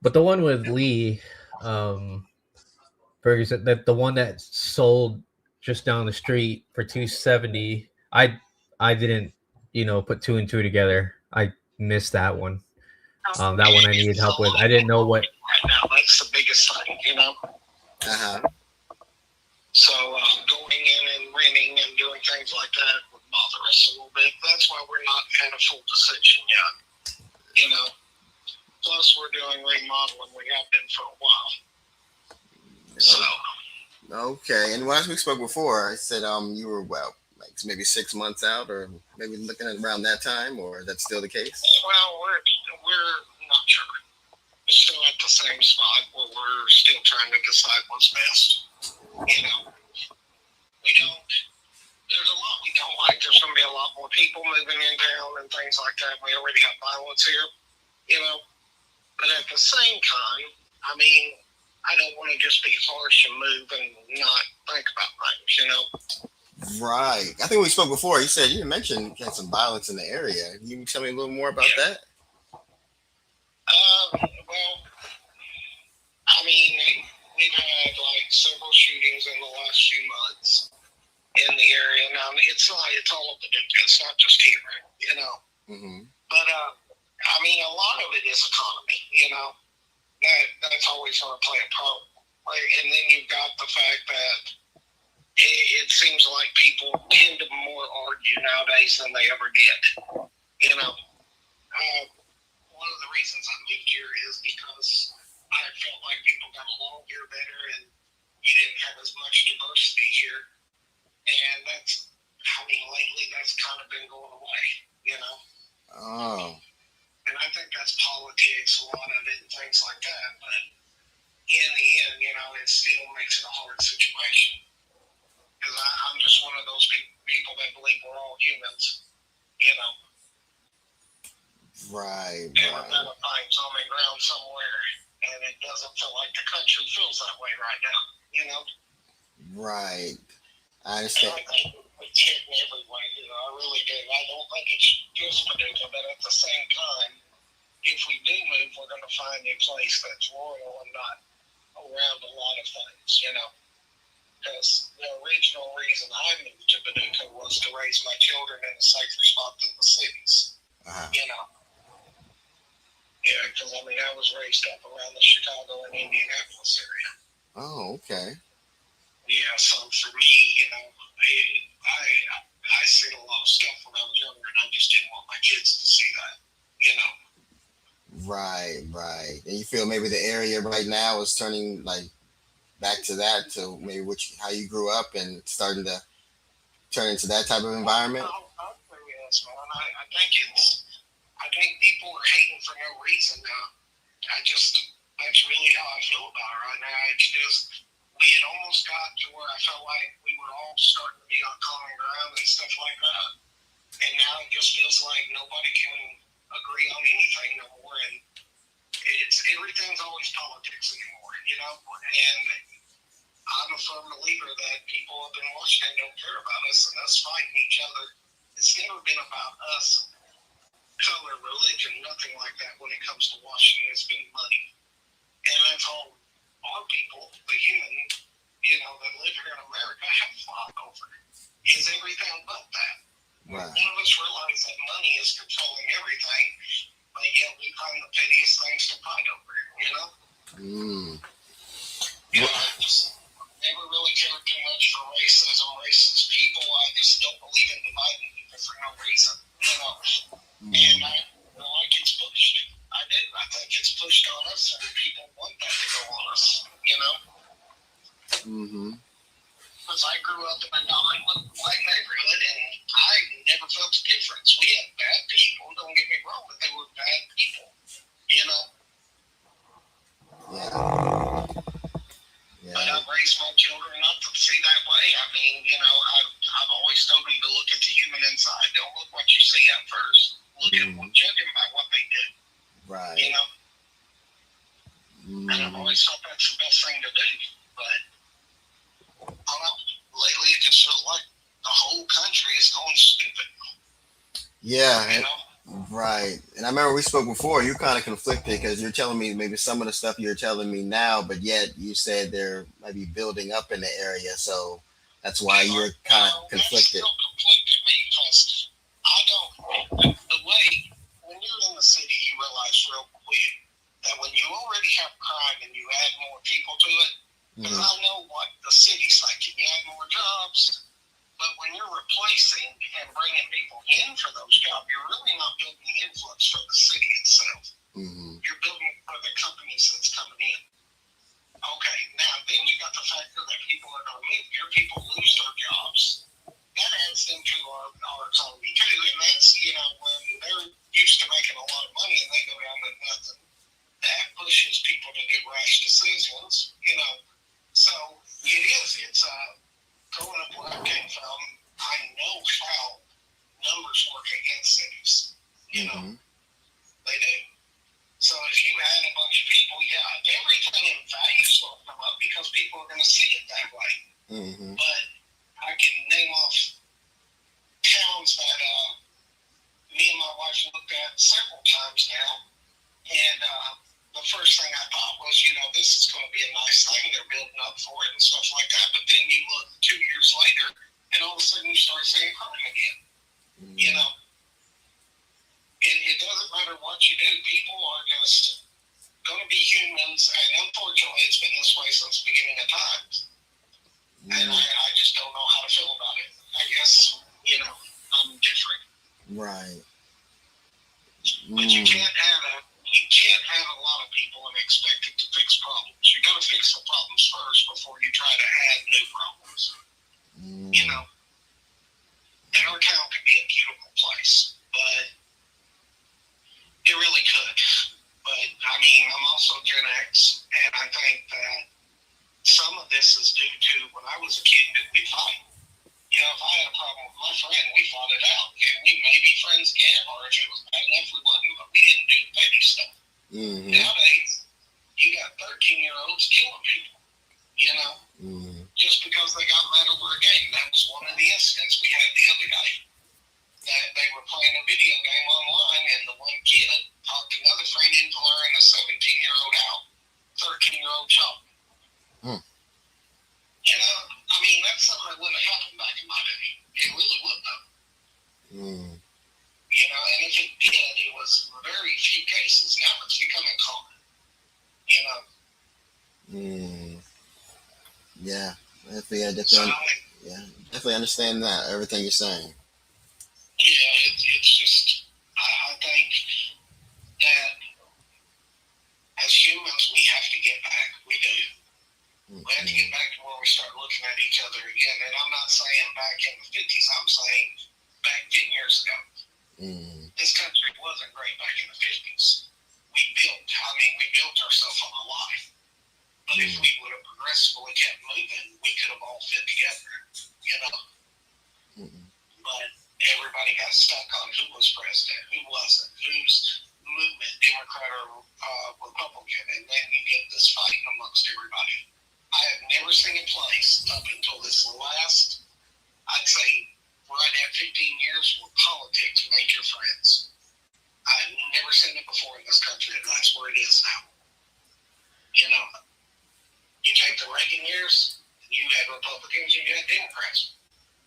But the one with Lee, Ferguson, that the one that sold just down the street for $270. I didn't, put two and two together. I missed that one. That one I needed help with. I didn't know what. Right now, that's the biggest thing, Uh-huh. So going in and renting and doing things like that would bother us a little bit. That's why we're not in a full decision yet, Plus, we're doing remodeling. We have been for a while. So. Okay. And as we spoke before, I said you were like maybe 6 months out, or maybe looking at around that time, or that's still the case? Well, we're not sure. We're still at the same spot where we're still trying to decide what's best. There's a lot we don't like. There's going to be a lot more people moving in town and things like that. We already have violence here, But at the same time, I don't want to just be harsh and move and not think about things, Right. I think we spoke before. You mentioned you had some violence in the area. Can you tell me a little more about that? We've had like several shootings in the last few months in the area. Now, it's all over the Paducah. It's not just here, Mm-hmm. But, a lot of it is economy, That's always going to play a part. And then you've got the fact that it seems like people tend to more argue nowadays than they ever did. One of the reasons I moved here is because I felt like people got along here better and you didn't have as much diversity here. And lately that's kind of been going away, Oh. And I think that's politics, a lot of it, and things like that. But in the end, it still makes it a hard situation. Because I'm just one of those people that believe we're all humans, Right. And we're going to find common ground somewhere. And it doesn't feel like the country feels that way right now, Right. I understand. And I think it's hitting everywhere, I really do. I don't think it's just Paducah, but at the same time, if we do move, we're going to find a place that's royal and not around a lot of things, Because the original reason I moved to Paducah was to raise my children in a safer spot than the cities, Yeah, because I was raised up around the Chicago and Indianapolis area. Oh, okay. Yeah, so for me, I seen a lot of stuff when I was younger, and I just didn't want my kids to see that, Right. And you feel maybe the area right now is turning back to that, to maybe how you grew up and starting to turn into that type of environment? Yes, man. I think people are hating for no reason now. That's really how I feel about it right now. It's just, we had almost got to where I felt like we were all starting to be on common ground and stuff like that. And now it just feels like nobody can agree on anything no more. And everything's always politics anymore, And I'm a firm believer that people up in Washington don't care about us and us fighting each other. It's never been about us, color, religion, nothing like that when it comes to Washington. It's been money. And that's all our people, the human, that live here in America have fought over. Is everything but that. Right. None of us realize that money is controlling everything, but yet we find the pettiest things to fight over, I just never really cared too much for racism, racist people. I just don't believe in dividing people for no reason, And I feel like it's pushed. I think it's pushed on us, and people want that to go on us, Because I grew up in a non-white neighborhood, and I never felt the difference. We had bad people, don't get me wrong, but they were bad people, Yeah. But I've raised my children not to see that way. I've always told them to look at the human inside. Don't look what you see at first. Look at judge them by what they do. Right. And I've always thought that's the best thing to do. But I don't know. Lately, it just feels like the whole country is going stupid. Yeah. Right. And I remember we spoke before, you're kind of conflicted because you're telling me maybe some of the stuff you're telling me now, but yet you said there might be building up in the area. So That's why you're kind of conflicted. Still conflicted me because I don't. The way when you're in the city, you realize real quick that when you already have crime and you add more people to it, because I know what the city's like, and you add more jobs. But when you're replacing and bringing people in for those jobs, you're really not building the influence for the city itself. You're building for the companies that's coming in. Okay, now then you got the factor that people are going to leave. Your people lose their jobs. That adds into our economy too, and that's, you know, when they're used to making a lot of money and they go down to nothing, that pushes people to do rash decisions, you know. So it's growing up where I came from, I know how numbers work against cities, you know, they do. So if you add a bunch of people, yeah, everything in values will come up because people are going to see it that way. But I can name off towns that me and my wife looked at several times now, and the first thing I thought was, you know, this is going to be a nice thing. They're building up for it and stuff like that. But then you look 2 years later, and all of a sudden you start seeing crime again. You know, it doesn't matter what you do. People are just going to be humans, and unfortunately, it's been this way since the beginning of time. And I just don't know how to feel about it. I guess, you know, I'm different. Right. But you can't have a lot of people and expect it to fix problems. You got to fix the problems first before you try to add new problems. You know, and our town could be a beautiful place, but it really could. But I mean, I'm also Gen X, and I think that some of this is due to when I was a kid, we fight. You know, if I had a problem with my friend, we fought it out, and we may be friends again, or if it was bad enough, we wasn't, but we didn't do the petty stuff. Nowadays, you got 13-year-olds killing people, you know, just because they got mad over a game. That was one of the incidents we had the other day. That they were playing a video game online, and the one kid talked another friend into luring a 17-year-old out. 13-year-old shot. You know, I mean, that's something that wouldn't have happened back in my day. It really wouldn't have. You know, and if it did, it was very few cases. Now it's becoming common. You know. Yeah, definitely understand that, everything you're saying. Yeah, it's just, I think that as humans, we have to get back. We do. We have to get back to where we start looking at each other again. And I'm not saying back in the 50s, I'm saying back 10 years ago. This country wasn't great back in the 50s. We built ourselves on a lie. But if we would have progressively kept moving, we could have all fit together, you know. But everybody got stuck on who was president, who wasn't, whose movement, Democrat or Republican, and then you get this fight amongst everybody. I have never seen a place up until this last, I'd say, right at 15 years where politics made your friends. I have never seen it before in this country, and that's where it is now. You know, you take the Reagan years, you had Republicans, you had Democrats.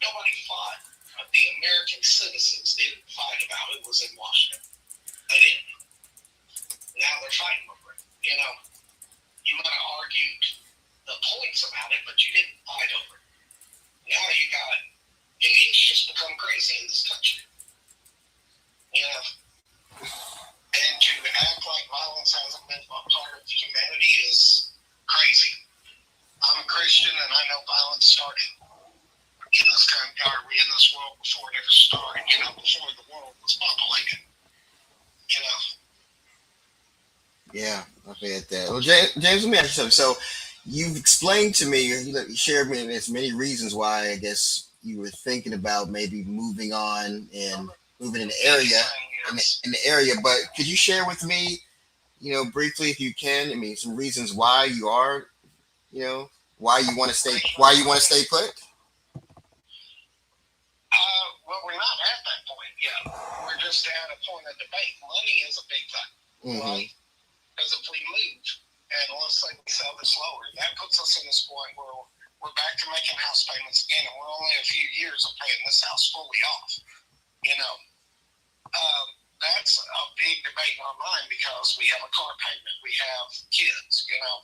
Nobody fought. The American citizens didn't fight about who was in Washington. They didn't. Now they're fighting over it. You know, you might have argued the points about it, but you didn't fight over it. Now you got, it's just become crazy in this country. You know, and to act like violence hasn't been a part of humanity is crazy. I'm a Christian, and I know violence started in this country, or in this world before it ever started, you know, before the world was populated. You know. Yeah, I get that. Well, James, let me ask you something. So, you've explained to me, you shared me as many reasons why I guess you were thinking about maybe moving on and moving in the area, in the area. But could you share with me, you know, briefly, if you can, I mean, some reasons why you are, you know, why you want to stay put? Well, we're not at that point yet. We're just at a point of debate. Money is a big thing, right? Because if we move, and let's say we sell this lower, that puts us in this point where we're back to making house payments again, and we're only a few years of paying this house fully off. You know, that's a big debate in our mind because we have a car payment, we have kids, you know.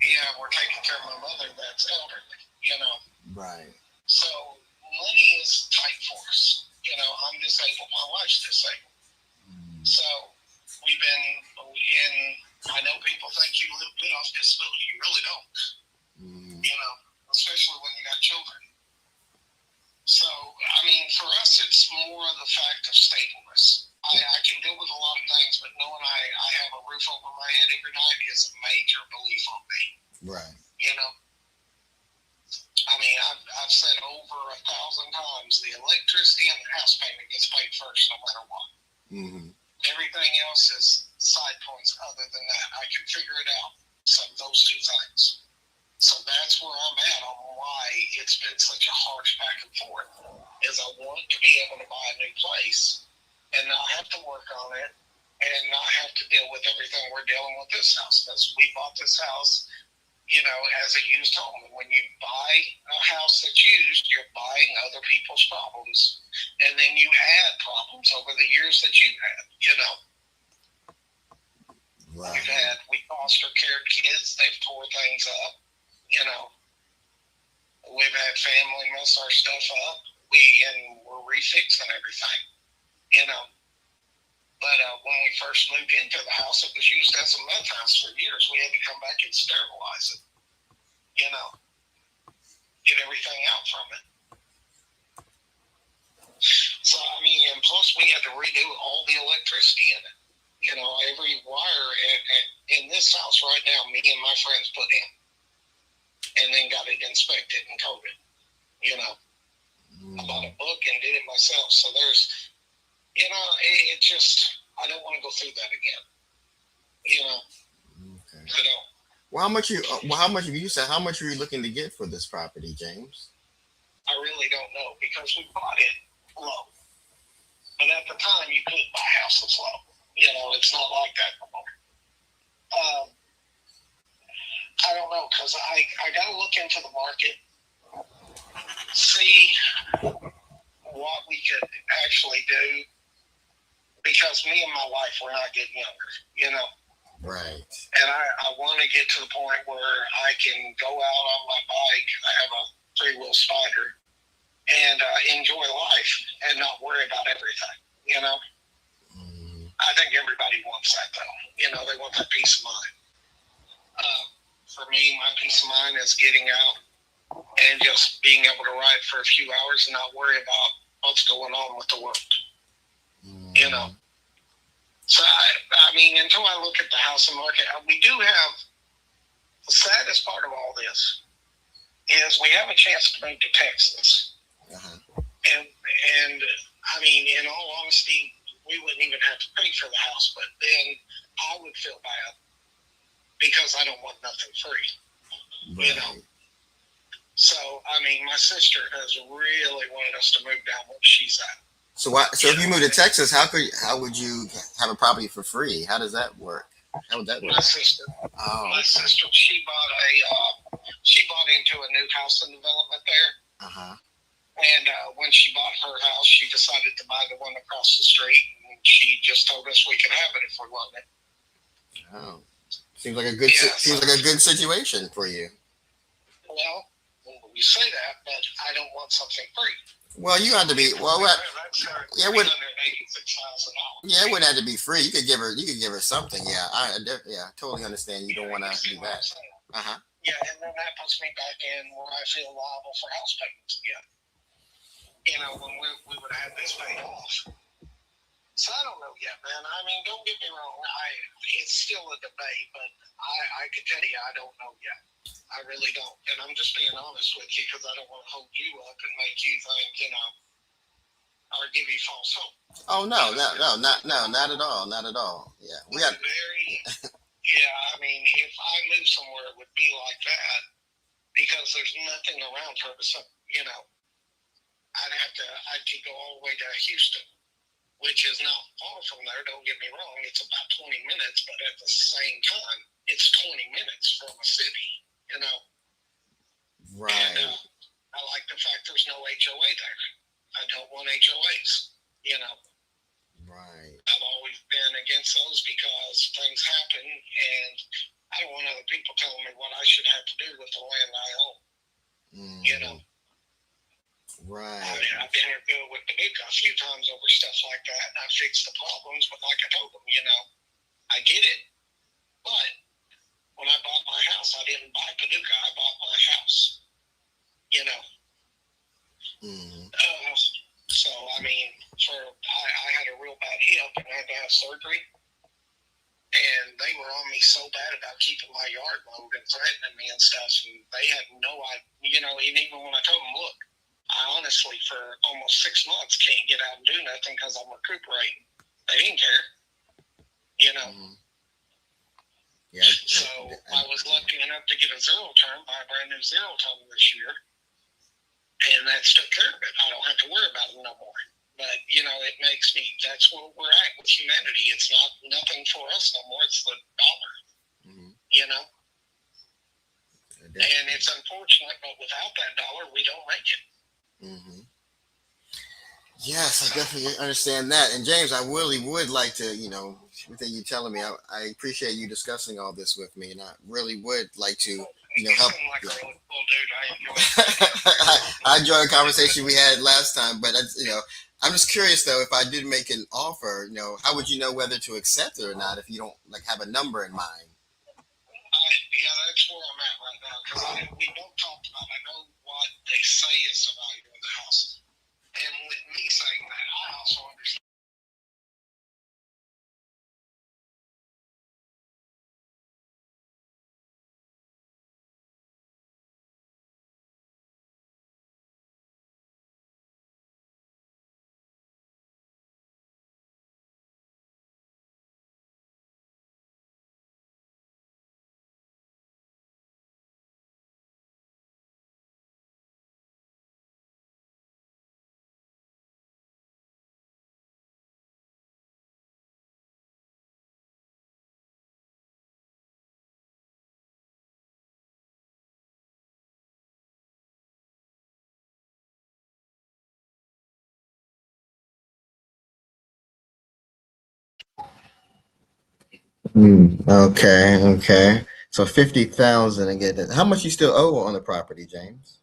Yeah, we're taking care of my mother that's elderly, you know. Right. So money is tight for us. You know, I'm disabled, my wife's disabled. So we've been in, I know people think you live good off disability. You really don't. You know, especially when you got children. So, I mean, for us, it's more of the fact of stableness. I can deal with a lot of things, but knowing I have a roof over my head every night is a major relief on me. Right. You know, I mean, I've said over 1,000 times the electricity and the house payment gets paid first, no matter what. Everything else is side points other than that. I can figure it out. So those two things. So that's where I'm at on why it's been such a harsh back and forth. Is I want to be able to buy a new place and not have to work on it and not have to deal with everything we're dealing with this house. Because we bought this house, you know, as a used home. And when you buy a house that's used, you're buying other people's problems. And then you add problems over the years that you've had, you know. Right. We foster cared kids, they've tore things up, you know. We've had family mess our stuff up. We're refixing everything, you know. But when we first moved into the house, it was used as a meth house for years. We had to come back and sterilize it, you know, get everything out from it. So, I mean, and plus we had to redo all the electricity in it. You know, every wire in this house right now, me and my friends put in. And then got it inspected and coded. You know, I bought a book and did it myself. So there's, you know, it just, I don't want to go through that again. You know, Okay. I don't. Well, how much you said? How much are you looking to get for this property, James? I really don't know because we bought it low. But at the time, you could buy houses low. You know, it's not like that anymore. I don't know because I got to look into the market, see what we could actually do because me and my wife, we're not getting younger, you know. Right. And I want to get to the point where I can go out on my bike. I have a 3-wheel Spider and enjoy life and not worry about everything, you know. I think everybody wants that though. You know, they want that peace of mind. For me, my peace of mind is getting out and just being able to ride for a few hours and not worry about what's going on with the world. You know. So I mean, until I look at the housing market, we do have the saddest part of all this is we have a chance to move to Texas. And I mean, in all honesty, we wouldn't even have to pay for the house, but then I would feel bad because I don't want nothing free, you know. So, I mean, my sister has really wanted us to move down where she's at. So if you move to Texas, how would you have a property for free? How does that work? How would that work? My sister, she bought into a new housing development there. And when she bought her house, she decided to buy the one across the street, and she just told us we could have it if we wanted it. Oh, seems like a good situation for you. Well, we say that, but I don't want something free. Well, you had to be it wouldn't have to be free. You could give her something. Yeah, I totally understand. You don't want to do that. Yeah, and then that puts me back in where I feel liable for house payments again. You know, when we would have this paid off. So I don't know yet, man. I mean, don't get me wrong. It's still a debate, but I could tell you I don't know yet. I really don't. And I'm just being honest with you because I don't want to hold you up and make you think, you know, or give you false hope. Oh, no, not at all. Not at all. Yeah. Yeah, I mean, if I move somewhere, it would be like that because there's nothing around her, you know. I'd go all the way to Houston, which is not far from there. Don't get me wrong. It's about 20 minutes, but at the same time, it's 20 minutes from a city, you know. Right. And I like the fact there's no HOA there. I don't want HOAs, you know. Right. I've always been against those because things happen, and I don't want other people telling me what I should have to do with the land I own. You know. Right. I've been with the big a few times over stuff like that, and I fixed the problems. But like I told them, you know, I get it. But when I bought my house, I didn't buy Paducah. I bought my house. You know. So I mean, I had a real bad hip and I had to have surgery. And they were on me so bad about keeping my yard mowed and threatening me and stuff. And they had no idea, you know, and even when I told them, look, I honestly, for almost 6 months, can't get out and do nothing because I'm recuperating. They didn't care, you know. Yeah. So I was lucky enough to get a zero term, buy a brand new zero term this year. And that's took care of it. I don't have to worry about it no more. But, you know, it makes me, that's where we're at with humanity. It's not nothing for us no more. It's the dollar, you know? And it's unfortunate, but without that dollar, we don't make it. Yes, I definitely understand that. And James, I really would like to, you know, everything you're telling me, I appreciate you discussing all this with me. And I really would like to, you know, help. Like a really cool dude. I enjoyed the conversation we had last time, but, you know, I'm just curious though, if I did make an offer, you know, how would you know whether to accept it or not if you don't like have a number in mind? Yeah, that's where I'm at right now because we don't talk about. I know what they say is the value of the house, and with me saying that, I also understand. Okay. So 50,000 and get that. How much you still owe on the property, James?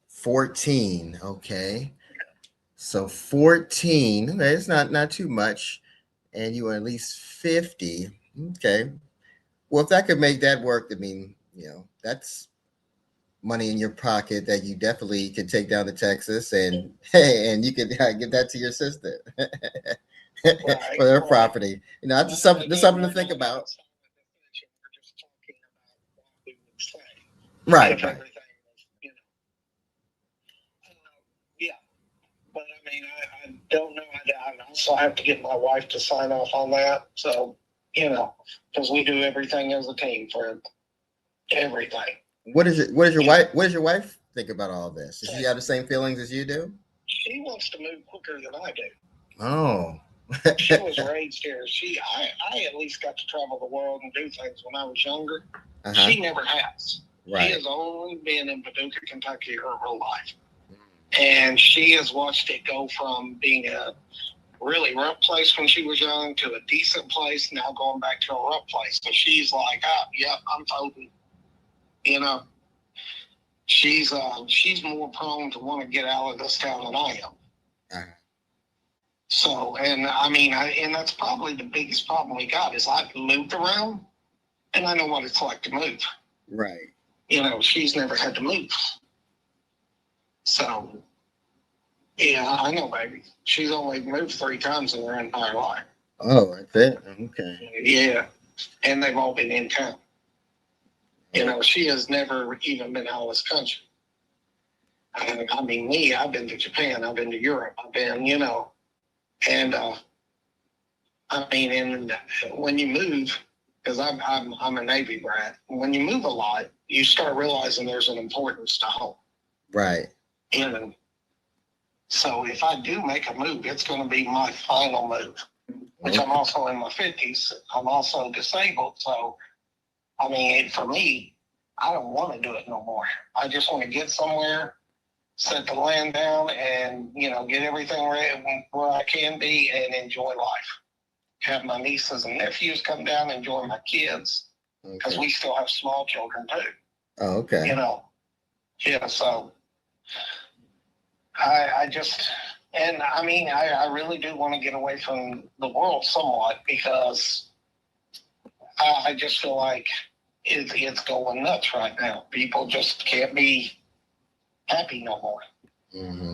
14. Okay. So 14. Okay, it's not too much. And you are at least 50. Okay. Well, if that could make that work, I mean, you know, that's money in your pocket that you definitely can take down to Texas and hey, and you can give that to your sister for their property. You know, that's something to think about. Right. Yeah, but I mean, I don't know. I also have to get my wife to sign off on that. So, you know, because we do everything as a team for everything. What is it? What does your wife think about all this? Does she have the same feelings as you do? She wants to move quicker than I do. Oh. She was raised here. I at least got to travel the world and do things when I was younger. She never has. Right. She has only been in Paducah, Kentucky her whole life. And she has watched it go from being a really rough place when she was young to a decent place, now going back to a rough place. So she's like, yep, I'm folding. You know, she's more prone to want to get out of this town than I am. So, and I mean, and that's probably the biggest problem we got is I've moved around and I know what it's like to move. Right. You know, she's never had to move. So, yeah, I know, baby. She's only moved 3 times in her entire life. Oh, that's it? Okay. Yeah. And they've all been in town. You know, she has never even been out of this country. I mean, me, I've been to Japan. I've been to Europe. I've been, you know, and I mean, and when you move, because I'm a Navy brat, when you move a lot, you start realizing there's an importance to home. Right. You know, so if I do make a move, it's going to be my final move, which I'm also in my 50s. I'm also disabled. So, I mean, for me, I don't want to do it no more. I just want to get somewhere, set the land down, and get everything ready where I can be and enjoy life. Have my nieces and nephews come down, enjoy my kids, because we still have small children too. Oh, okay. So I just, and I mean, I really do want to get away from the world somewhat, because I just feel like it's going nuts right now. People just can't be happy no more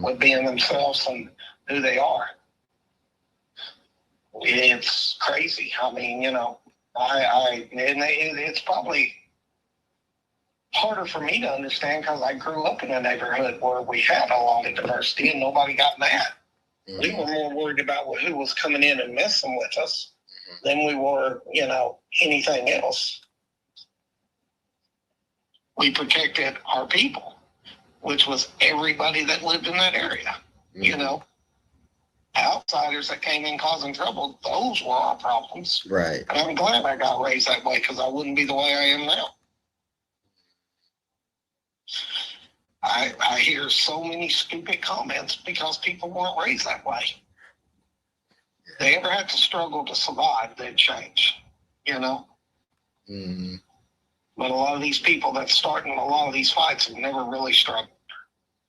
with being themselves and who they are. It's crazy. I mean, it's probably harder for me to understand because I grew up in a neighborhood where we had a lot of diversity and nobody got mad. We were more worried about who was coming in and messing with us than we were, anything else. We protected our people, which was everybody that lived in that area. Outsiders that came in causing trouble, those were our problems. Right. And I'm glad I got raised that way, because I wouldn't be the way I am now. I hear so many stupid comments because people weren't raised that way. They ever had to struggle to survive, they'd change, But a lot of these people that start in a lot of these fights have never really struggled.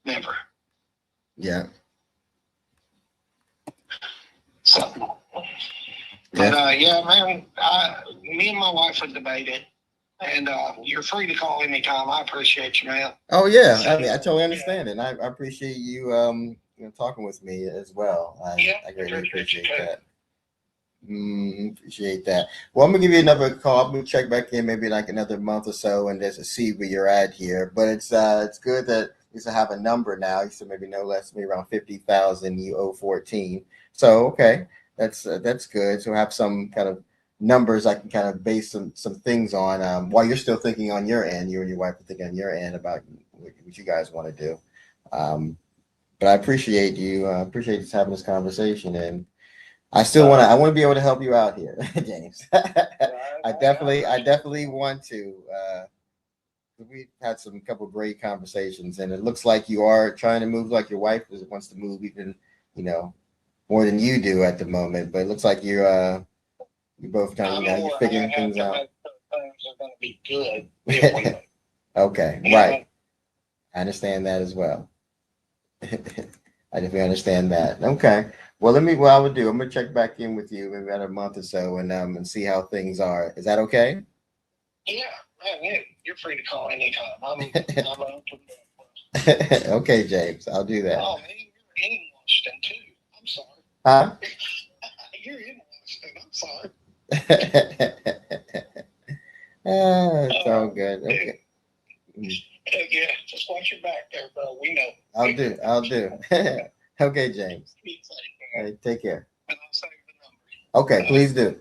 Never. Yeah. So, but man, me and my wife would debate it, and you're free to call anytime. I appreciate you, man. Oh yeah, I mean, I totally understand it, and I appreciate you, talking with me as well. I greatly appreciate that. Appreciate that. Well, I'm gonna give you another call. I'm gonna check back in maybe like another month or so, and just to see where you're at here. But it's good that you used to have a number now. You said maybe no less, maybe around 50,000. You owe 14. So okay, that's good. So have some kind of numbers I can kind of base some things on while you're still thinking on your end. You and your wife are thinking on your end about what you guys want to do. But I appreciate you. I appreciate just having this conversation, and I still want to be able to help you out here, James. I definitely want to. We've had some couple great conversations, and it looks like you are trying to move, like your wife wants to move even, more than you do at the moment. But it looks like you're both kind of you're figuring things out. Things are going to be good. Okay, right. I understand that as well. I definitely understand that. Okay. Well, what I would do, I'm gonna check back in with you maybe about a month or so, and see how things are. Is that okay? Yeah, man, you're free to call anytime. I'm open. Okay, James, I'll do that. Oh man, you're in Washington too. I'm sorry. Huh? You're in Washington. I'm sorry. It's all good. Okay. Yeah, just watch your back there, bro. We know. I'll do. Okay, James. All right, take care. And I'll save the number. Okay, please do.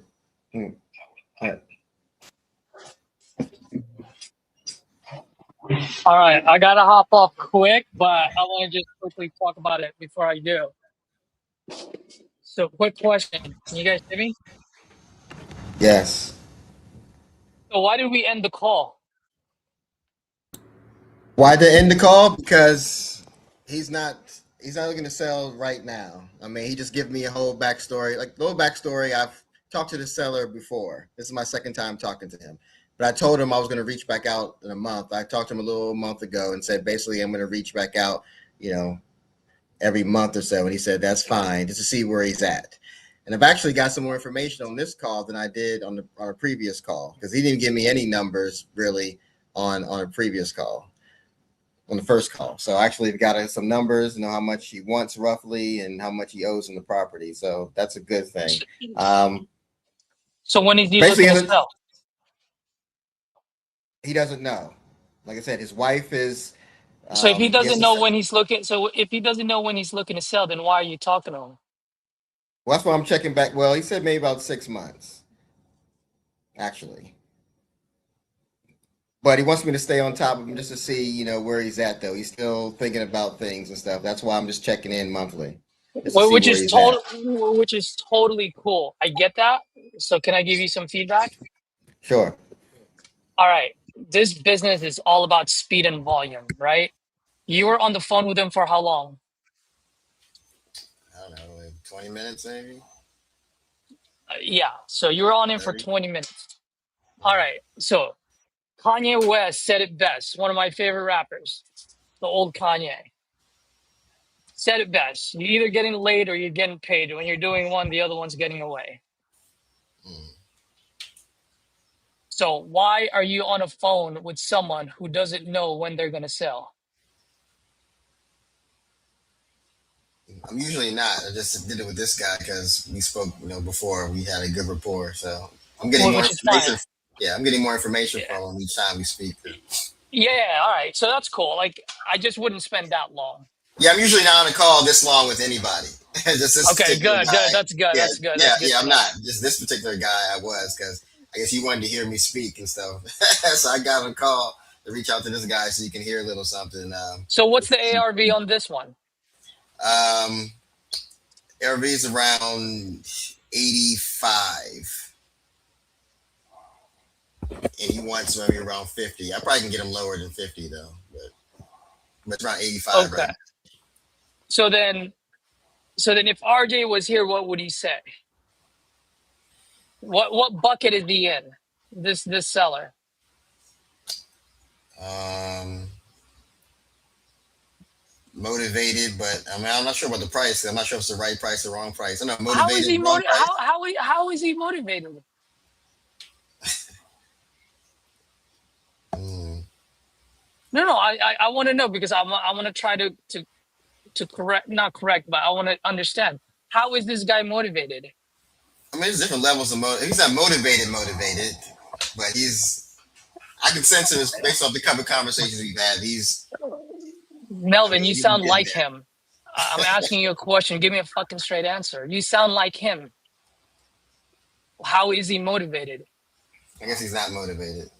All right, I gotta hop off quick, but I want to just quickly talk about it before I do. So, quick question: can you guys hear me? Yes. So, why did we end the call? Why did end the call? Because he's not looking to sell right now. I mean, he just gave me a whole backstory. Like the whole backstory, I've talked to the seller before. This is my second time talking to him. But I told him I was going to reach back out in a month. I talked to him a little month ago and said, basically, I'm going to reach back out, every month or so. And he said, that's fine, just to see where he's at. And I've actually got some more information on this call than I did on a previous call, because he didn't give me any numbers really on a previous call. On the first call. So actually we got some numbers, how much he wants roughly and how much he owes on the property. So that's a good thing. So when is he looking to sell? He doesn't know. Like I said, his wife is. So if he doesn't know when he's looking, to sell, then why are you talking to him? Well, that's why I'm checking back. Well, he said maybe about 6 months, actually. But he wants me to stay on top of him just to see, where he's at, though. He's still thinking about things and stuff. That's why I'm just checking in monthly. Which is totally cool. I get that. So can I give you some feedback? Sure. All right. this business is all about speed and volume, right? You were on the phone with him for how long? I don't know, like 20 minutes maybe. Yeah, so you were on him for 30. 20 minutes. All right, so Kanye West said it best. One of my favorite rappers, the old Kanye, said it best. You're either getting laid or you're getting paid. When you're doing one, the other one's getting away. So why are you on a phone with someone who doesn't know when they're going to sell? I'm usually not. I just did it with this guy because we spoke, before. We had a good rapport. So I'm getting more Which is fine. information. Yeah, I'm getting more information from him each time we speak. Yeah, all right. So that's cool. Like, I just wouldn't spend that long. Yeah, I'm usually not on a call this long with anybody. Just this Okay, particular good, guy. good. That's good. Yeah, That's good. yeah, That's good yeah. to I'm know. not. Just this particular guy I was because I guess he wanted to hear me speak and stuff. So I got on a call to reach out to this guy so you can hear a little something. So what's the ARV on this one? ARV is around 85. And he wants maybe around 50. I probably can get him lower than 50 though, but it's around 85 Okay. right now. So then if RJ was here, what would he say? What bucket is he in? This seller. Motivated, but I mean I'm not sure about the price. I'm not sure if it's the right price or wrong price. I'm not How is motivated, he wrong price. how is he motivated? No, I want to know because I want to try to correct, not correct, but I want to understand. How is this guy motivated? I mean, there's different levels of He's not motivated, but I can sense it based off the couple of conversations we've had. Melvin, you he's sound getting like there. him. I'm asking you a question. Give me a fucking straight answer. You sound like him. How is he motivated? I guess he's not motivated.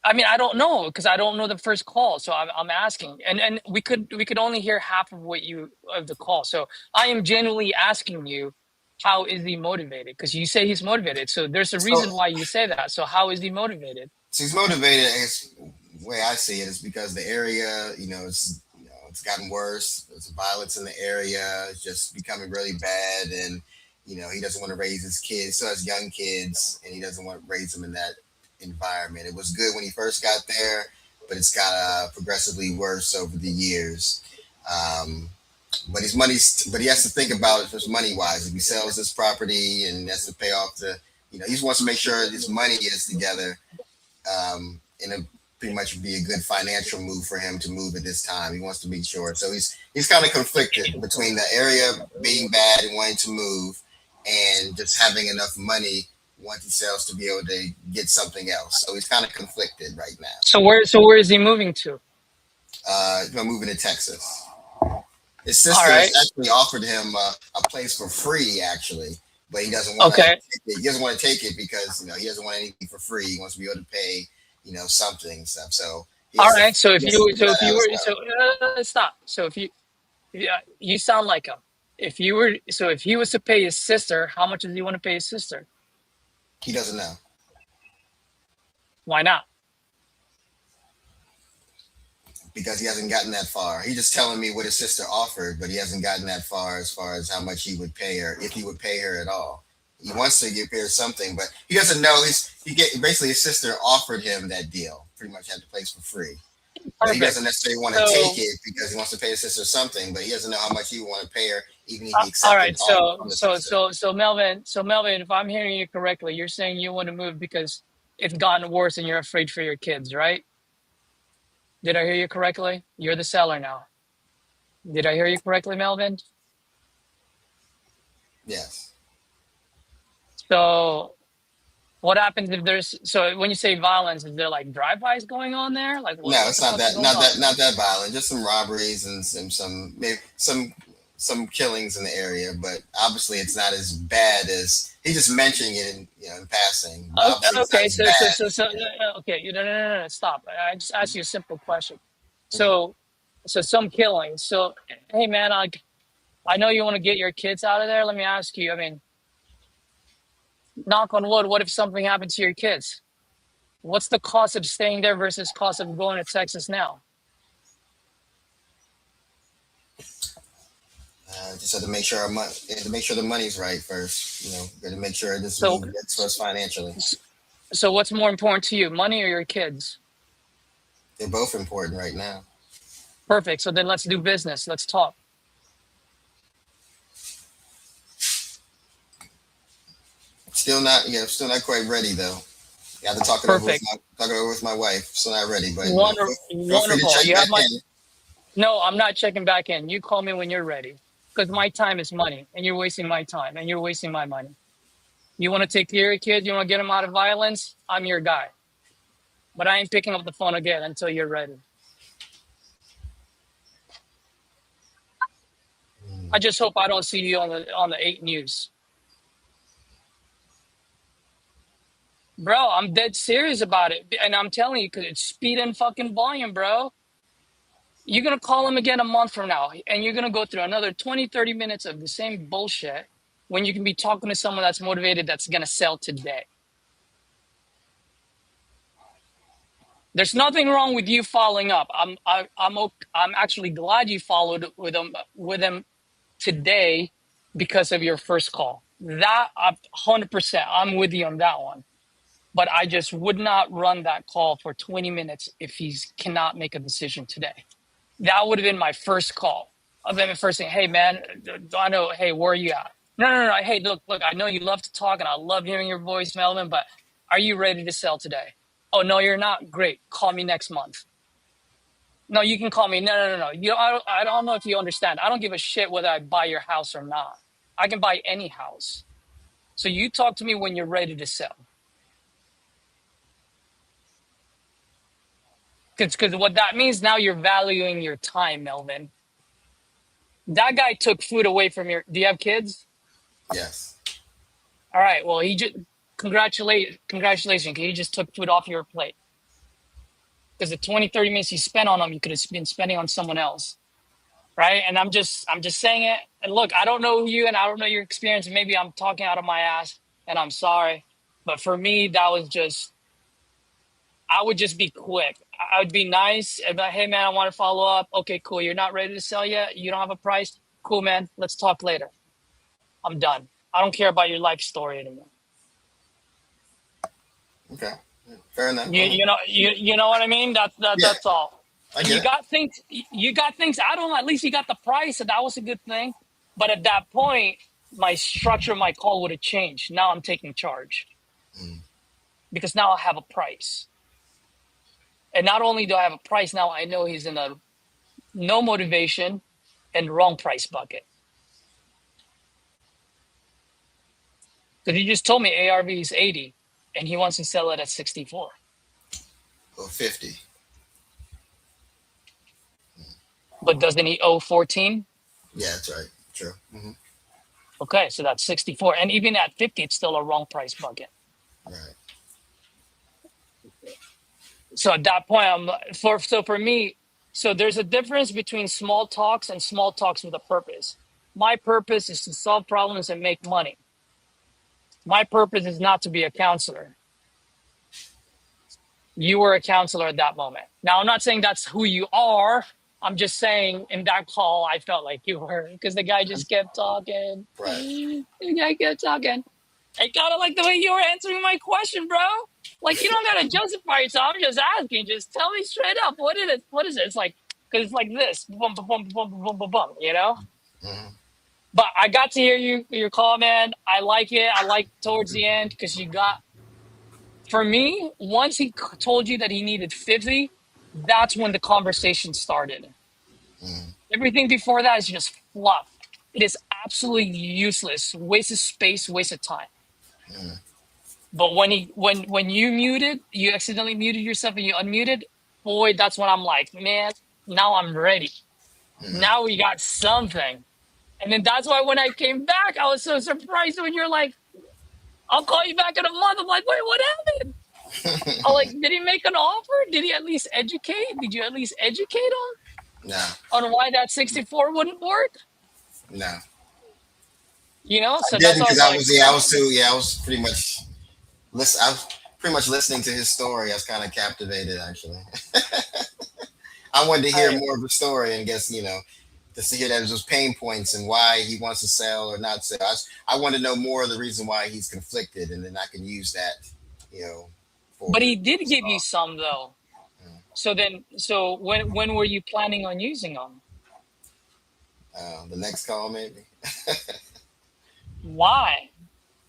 I mean, I don't know because I don't know the first call, so I'm asking, and we could only hear half of the call. So I am genuinely asking you, how is he motivated? Because you say he's motivated, so there's a reason why you say that. So how is he motivated? So he's motivated. I guess the way I see it is because the area, it's gotten worse. There's violence in the area. It's just becoming really bad, and he doesn't want to raise his kids. So has young kids, and he doesn't want to raise them in that environment. It was good when he first got there, but it's got progressively worse over the years. But he has to think about it just money wise. If he sells this property and he has to pay off he just wants to make sure his money is together. And it pretty much would be a good financial move for him to move at this time. He wants to be sure. So he's kind of conflicted between the area being bad and wanting to move and just having enough money once he sells to be able to get something else. So he's kind of conflicted right now. So where is he moving to? He's moving to Texas. His sister actually offered him a place for free, actually, but he doesn't want to. Okay. He doesn't want to take it because he doesn't want anything for free. He wants to be able to pay, something and stuff. So all right. So if you sound like him. If he was to pay his sister, how much does he want to pay his sister? He doesn't know. Why not? Because he hasn't gotten that far. He's just telling me what his sister offered, but he hasn't gotten that far as how much he would pay her, if he would pay her at all. He wants to give her something, but he doesn't know. Basically his sister offered him that deal. Pretty much had the place for free. But he doesn't necessarily want to take it because he wants to pay his sister something, but he doesn't know how much he would want to pay her, even if he accepted. All right, so Melvin, if I'm hearing you correctly, you're saying you want to move because it's gotten worse and you're afraid for your kids, right? Did I hear you correctly? You're the seller now. Did I hear you correctly, Melvin? Yes. So what happens if when you say violence, is there like drive-bys going on there? Like no, it's not that violent. Just some robberies and some killings in the area, but obviously it's not as bad as he's just mentioning it in passing. Okay, okay, no, stop. I just asked you a simple question. So some killings. So hey man, I know you want to get your kids out of there. Let me ask you. I mean, knock on wood. What if something happened to your kids? What's the cost of staying there versus cost of going to Texas now? Just have to make sure to make sure the money's right first. Got to make sure this So, move gets us financially. so what's more important to you, money or your kids? They're both important right now. Perfect. So then let's do business. Let's talk. Still not quite ready though. You have to talk it over with my wife. Still not ready, but feel free to check back in. No, I'm not checking back in. You call me when you're ready, because my time is money, and you're wasting my time, and you're wasting my money. You want to take care of your kids, you want to get them out of violence, I'm your guy. But I ain't picking up the phone again until you're ready. I just hope I don't see you on the 8 News. Bro, I'm dead serious about it. And I'm telling you, because it's speed and fucking volume, bro. You're going to call him again a month from now, and you're going to go through another 20, 30 minutes of the same bullshit when you can be talking to someone that's motivated, that's going to sell today. There's nothing wrong with you following up. I'm actually glad you followed with him today because of your first call. That 100%, I'm with you on that one. But I just would not run that call for 20 minutes if he cannot make a decision today. That would have been my first call. I've been the first thing, hey man, I know, hey, where are you at? No. Hey, look, I know you love to talk and I love hearing your voice, Melvin, but are you ready to sell today? Oh, no, you're not. Great. Call me next month. No, you can call me. No. I don't know if you understand. I don't give a shit whether I buy your house or not. I can buy any house. So you talk to me when you're ready to sell. Because what that means, now you're valuing your time, Melvin. That guy took food away from your... Do you have kids? Yes. All right. Well, he just... Congratulations. He just took food off your plate. Because the 20, 30 minutes you spent on him, you could have been spending on someone else. Right? And I'm just saying it. And look, I don't know you and I don't know your experience. Maybe I'm talking out of my ass and I'm sorry. But for me, that was just... I would just be quick. I would be nice. I'd be like, hey, man, I want to follow up. Okay, cool. You're not ready to sell yet? You don't have a price? Cool, man. Let's talk later. I'm done. I don't care about your life story anymore. Okay. Fair enough. You know what I mean? That's all. You got things. I don't know. At least you got the price, and that was a good thing. But at that point, my structure of my call would have changed. Now I'm taking charge. Because now I have a price. And not only do I have a price, now I know he's in a no motivation and wrong price bucket. Because he just told me ARV is 80 and he wants to sell it at 64. Or 50. But doesn't he owe 14? Yeah, that's right. True. Mm-hmm. Okay, so that's 64. And even at 50, it's still a wrong price bucket. Right. So at that point, for me, so there's a difference between small talks and small talks with a purpose. My purpose is to solve problems and make money. My purpose is not to be a counselor. You were a counselor at that moment. Now, I'm not saying that's who you are. I'm just saying in that call, I felt like you were, because the guy just kept talking. Right. The guy kept talking. I kind of like the way you were answering my question, bro. Like, you don't got to justify yourself. I'm just asking. Just tell me straight up. What is it? What is it? It's like, because it's like this. Boom, boom, boom, boom, boom, boom, boom, you know? Mm-hmm. But I got to hear your call, man. I like it. I like towards the end because you got, for me, once he told you that he needed 50, that's when the conversation started. Mm-hmm. Everything before that is just fluff. It is absolutely useless. Waste of space, waste of time. Mm-hmm. But when you muted, you accidentally muted yourself and you unmuted, boy, that's when I'm like, man, now I'm ready. Mm-hmm. Now we got something. And then that's why when I came back, I was so surprised when you're like, I'll call you back in a month. I'm like, wait, what happened? I'm like, did he make an offer? Did he at least educate? Did you at least educate him? No. On why that 64 wouldn't work? No. You know, so I didn't, that's because I was pretty much pretty much listening to his story. I was kind of captivated, actually. I wanted to hear more of the story, and guess to hear that those pain points and why he wants to sell or not sell. I want to know more of the reason why he's conflicted, and then I can use that, But he did give you some though. So when were you planning on using them? The next call, maybe. Why?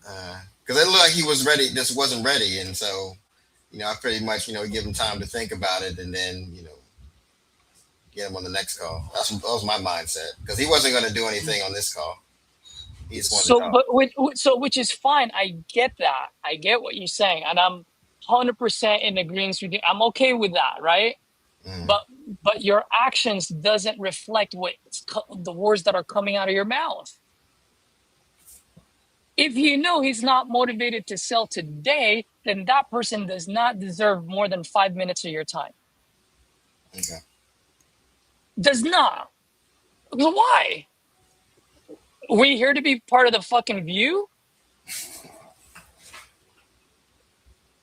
Because it looked like he was ready, just wasn't ready, and so I pretty much give him time to think about it, and then get him on the next call. That was my mindset, because he wasn't going to do anything on this call. He just wanted to talk. Which is fine. I get that. I get what you're saying, and I'm 100% in agreement with you. I'm okay with that, right? But your actions doesn't reflect the words that are coming out of your mouth. If you know he's not motivated to sell today, then that person does not deserve more than 5 minutes of your time. Okay. Does not. Why? We here to be part of the fucking view?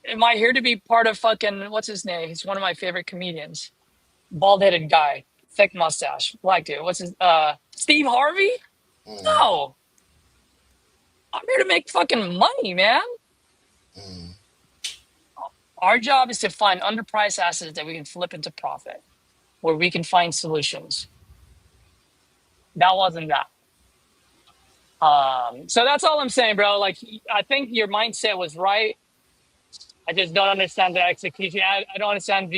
Am I here to be part of fucking, what's his name? He's one of my favorite comedians. Bald-headed guy, thick mustache, black dude. What's his, Steve Harvey? No. I'm here to make fucking money, man. Our job is to find underpriced assets that we can flip into profit, where we can find solutions. That wasn't that. So that's all I'm saying, bro. Like, I think your mindset was right. I just don't understand the execution. I don't understand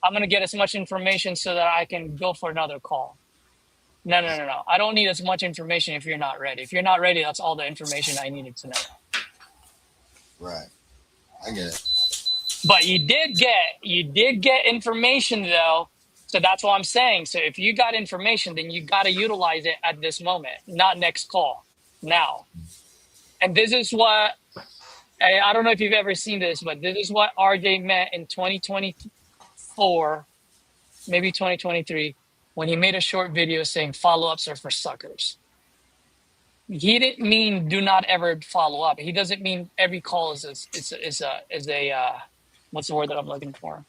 I'm going to get as much information so that I can go for another call. No. I don't need as much information if you're not ready. If you're not ready, that's all the information I needed to know. Right. I get it. But you did get information though. So that's what I'm saying. So if you got information, then you got to utilize it at this moment, not next call, now. And this is what, I don't know if you've ever seen this, but this is what RJ meant in 2024, maybe 2023, when he made a short video saying follow-ups are for suckers. He didn't mean do not ever follow up. He doesn't mean every call is a what's the word that I'm looking for?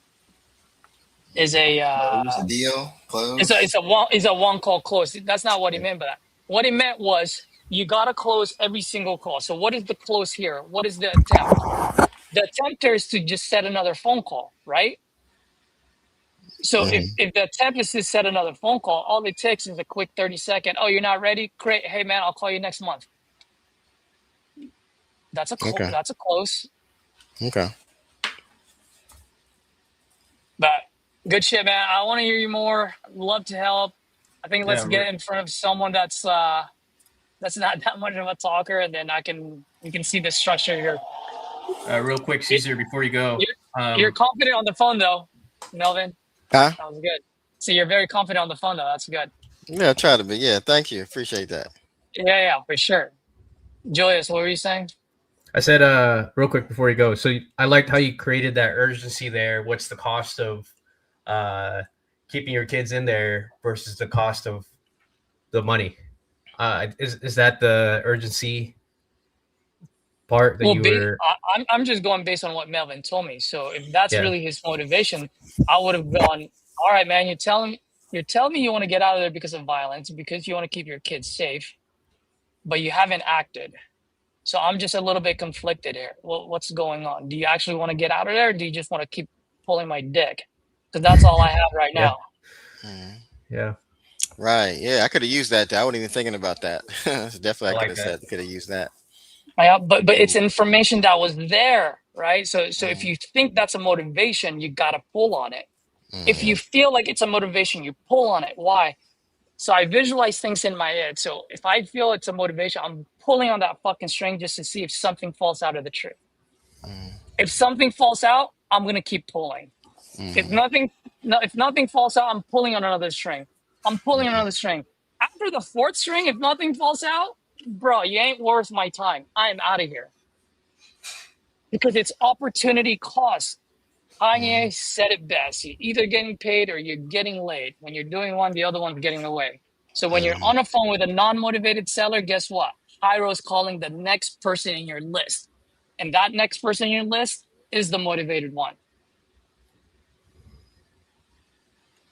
Is a deal close. It's a one call close. That's not what he meant by that. What he meant was you gotta close every single call. So what is the close here? What is the attempt? The attempt is to just set another phone call, right? So if the attempt is to set another phone call, all it takes is a quick 30-second. Oh, you're not ready? Great. Hey man, I'll call you next month. That's a close. Okay. But good shit, man. I want to hear you more. I'd love to help. I think let's get in front of someone that's not that much of a talker, and then you can see the structure here. Real quick, Caesar, before you go. You're confident on the phone, though, Melvin. Huh? That was good. So you're very confident on the phone, though. That's good. Yeah, I try to be. Yeah, thank you. Appreciate that. Yeah, for sure. Julius, what were you saying? I said, real quick before you go. So I liked how you created that urgency there. What's the cost of keeping your kids in there versus the cost of the money? Is that the urgency part that I'm just going based on what Melvin told me. So if that's really his motivation, I would have gone, all right, man, you're telling me you want to get out of there because of violence, because you want to keep your kids safe, but you haven't acted. So I'm just a little bit conflicted here. Well, what's going on? Do you actually want to get out of there, or do you just want to keep pulling my dick? Because that's all I have right now. Yeah. Right. Yeah, I could have used that. I wasn't even thinking about that. Definitely, I could have used that. Yeah, but it's information that was there, right? So if you think that's a motivation, you got to pull on it. If you feel like it's a motivation, you pull on it. Why? So I visualize things in my head. So if I feel it's a motivation, I'm pulling on that fucking string just to see if something falls out of the tree. If something falls out, I'm gonna keep pulling. If nothing falls out, I'm pulling on another string. I'm pulling on another string. After the fourth string, if nothing falls out, bro, you ain't worth my time. I'm out of here. Because it's opportunity cost. Kanye said it best. You're either getting paid or you're getting laid. When you're doing one, the other one's getting away. So when you're on a phone with a non-motivated seller, guess what? Hyro's calling the next person in your list. and that next person on your list is the motivated one.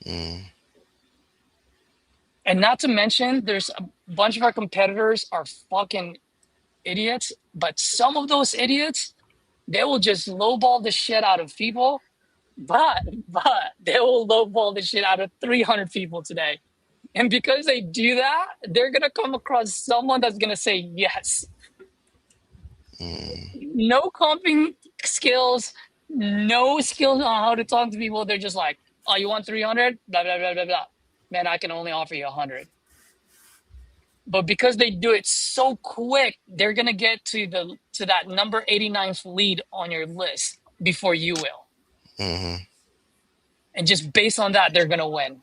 Mm. And not to mention, there's a bunch of our competitors are fucking idiots, but some of those idiots, they will just lowball the shit out of people, but they will lowball the shit out of 300 people today. And because they do that, they're going to come across someone that's going to say yes. No comping skills, no skills on how to talk to people. They're just like, oh, you want 300? Blah, blah, blah, blah, blah. Man, I can only offer you 100. But because they do it so quick, they're going to get to that number 89th lead on your list before you will. Mm-hmm. And just based on that, they're going to win.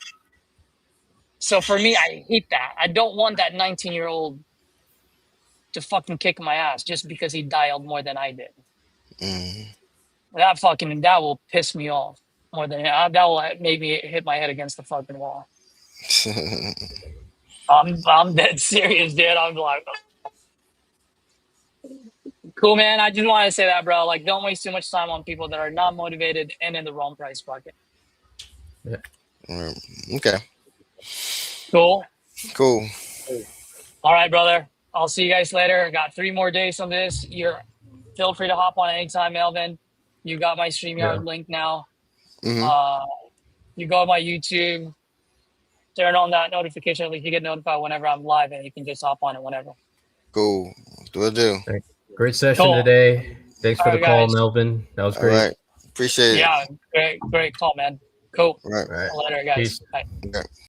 So for me, I hate that. I don't want that 19-year-old to fucking kick my ass just because he dialed more than I did. Mm-hmm. That will piss me off more than that will make me hit my head against the fucking wall. I'm dead serious, dude. I'm like, cool, man. I just want to say that, bro. Like, don't waste too much time on people that are not motivated and in the wrong price bucket. Yeah. Okay. Cool. Cool. All right, brother. I'll see you guys later. I got 3 more days on this. Feel free to hop on anytime, Melvin. You got my StreamYard link now. Mm-hmm. You go to my YouTube, turn on that notification. At least you get notified whenever I'm live, and you can just hop on it whenever. Cool. Will do. Great session today. Thanks for the call, guys. Melvin. That was great. All right. Appreciate it. Yeah, great call, man. Cool. Right. Later, guys. Peace. Bye. Okay.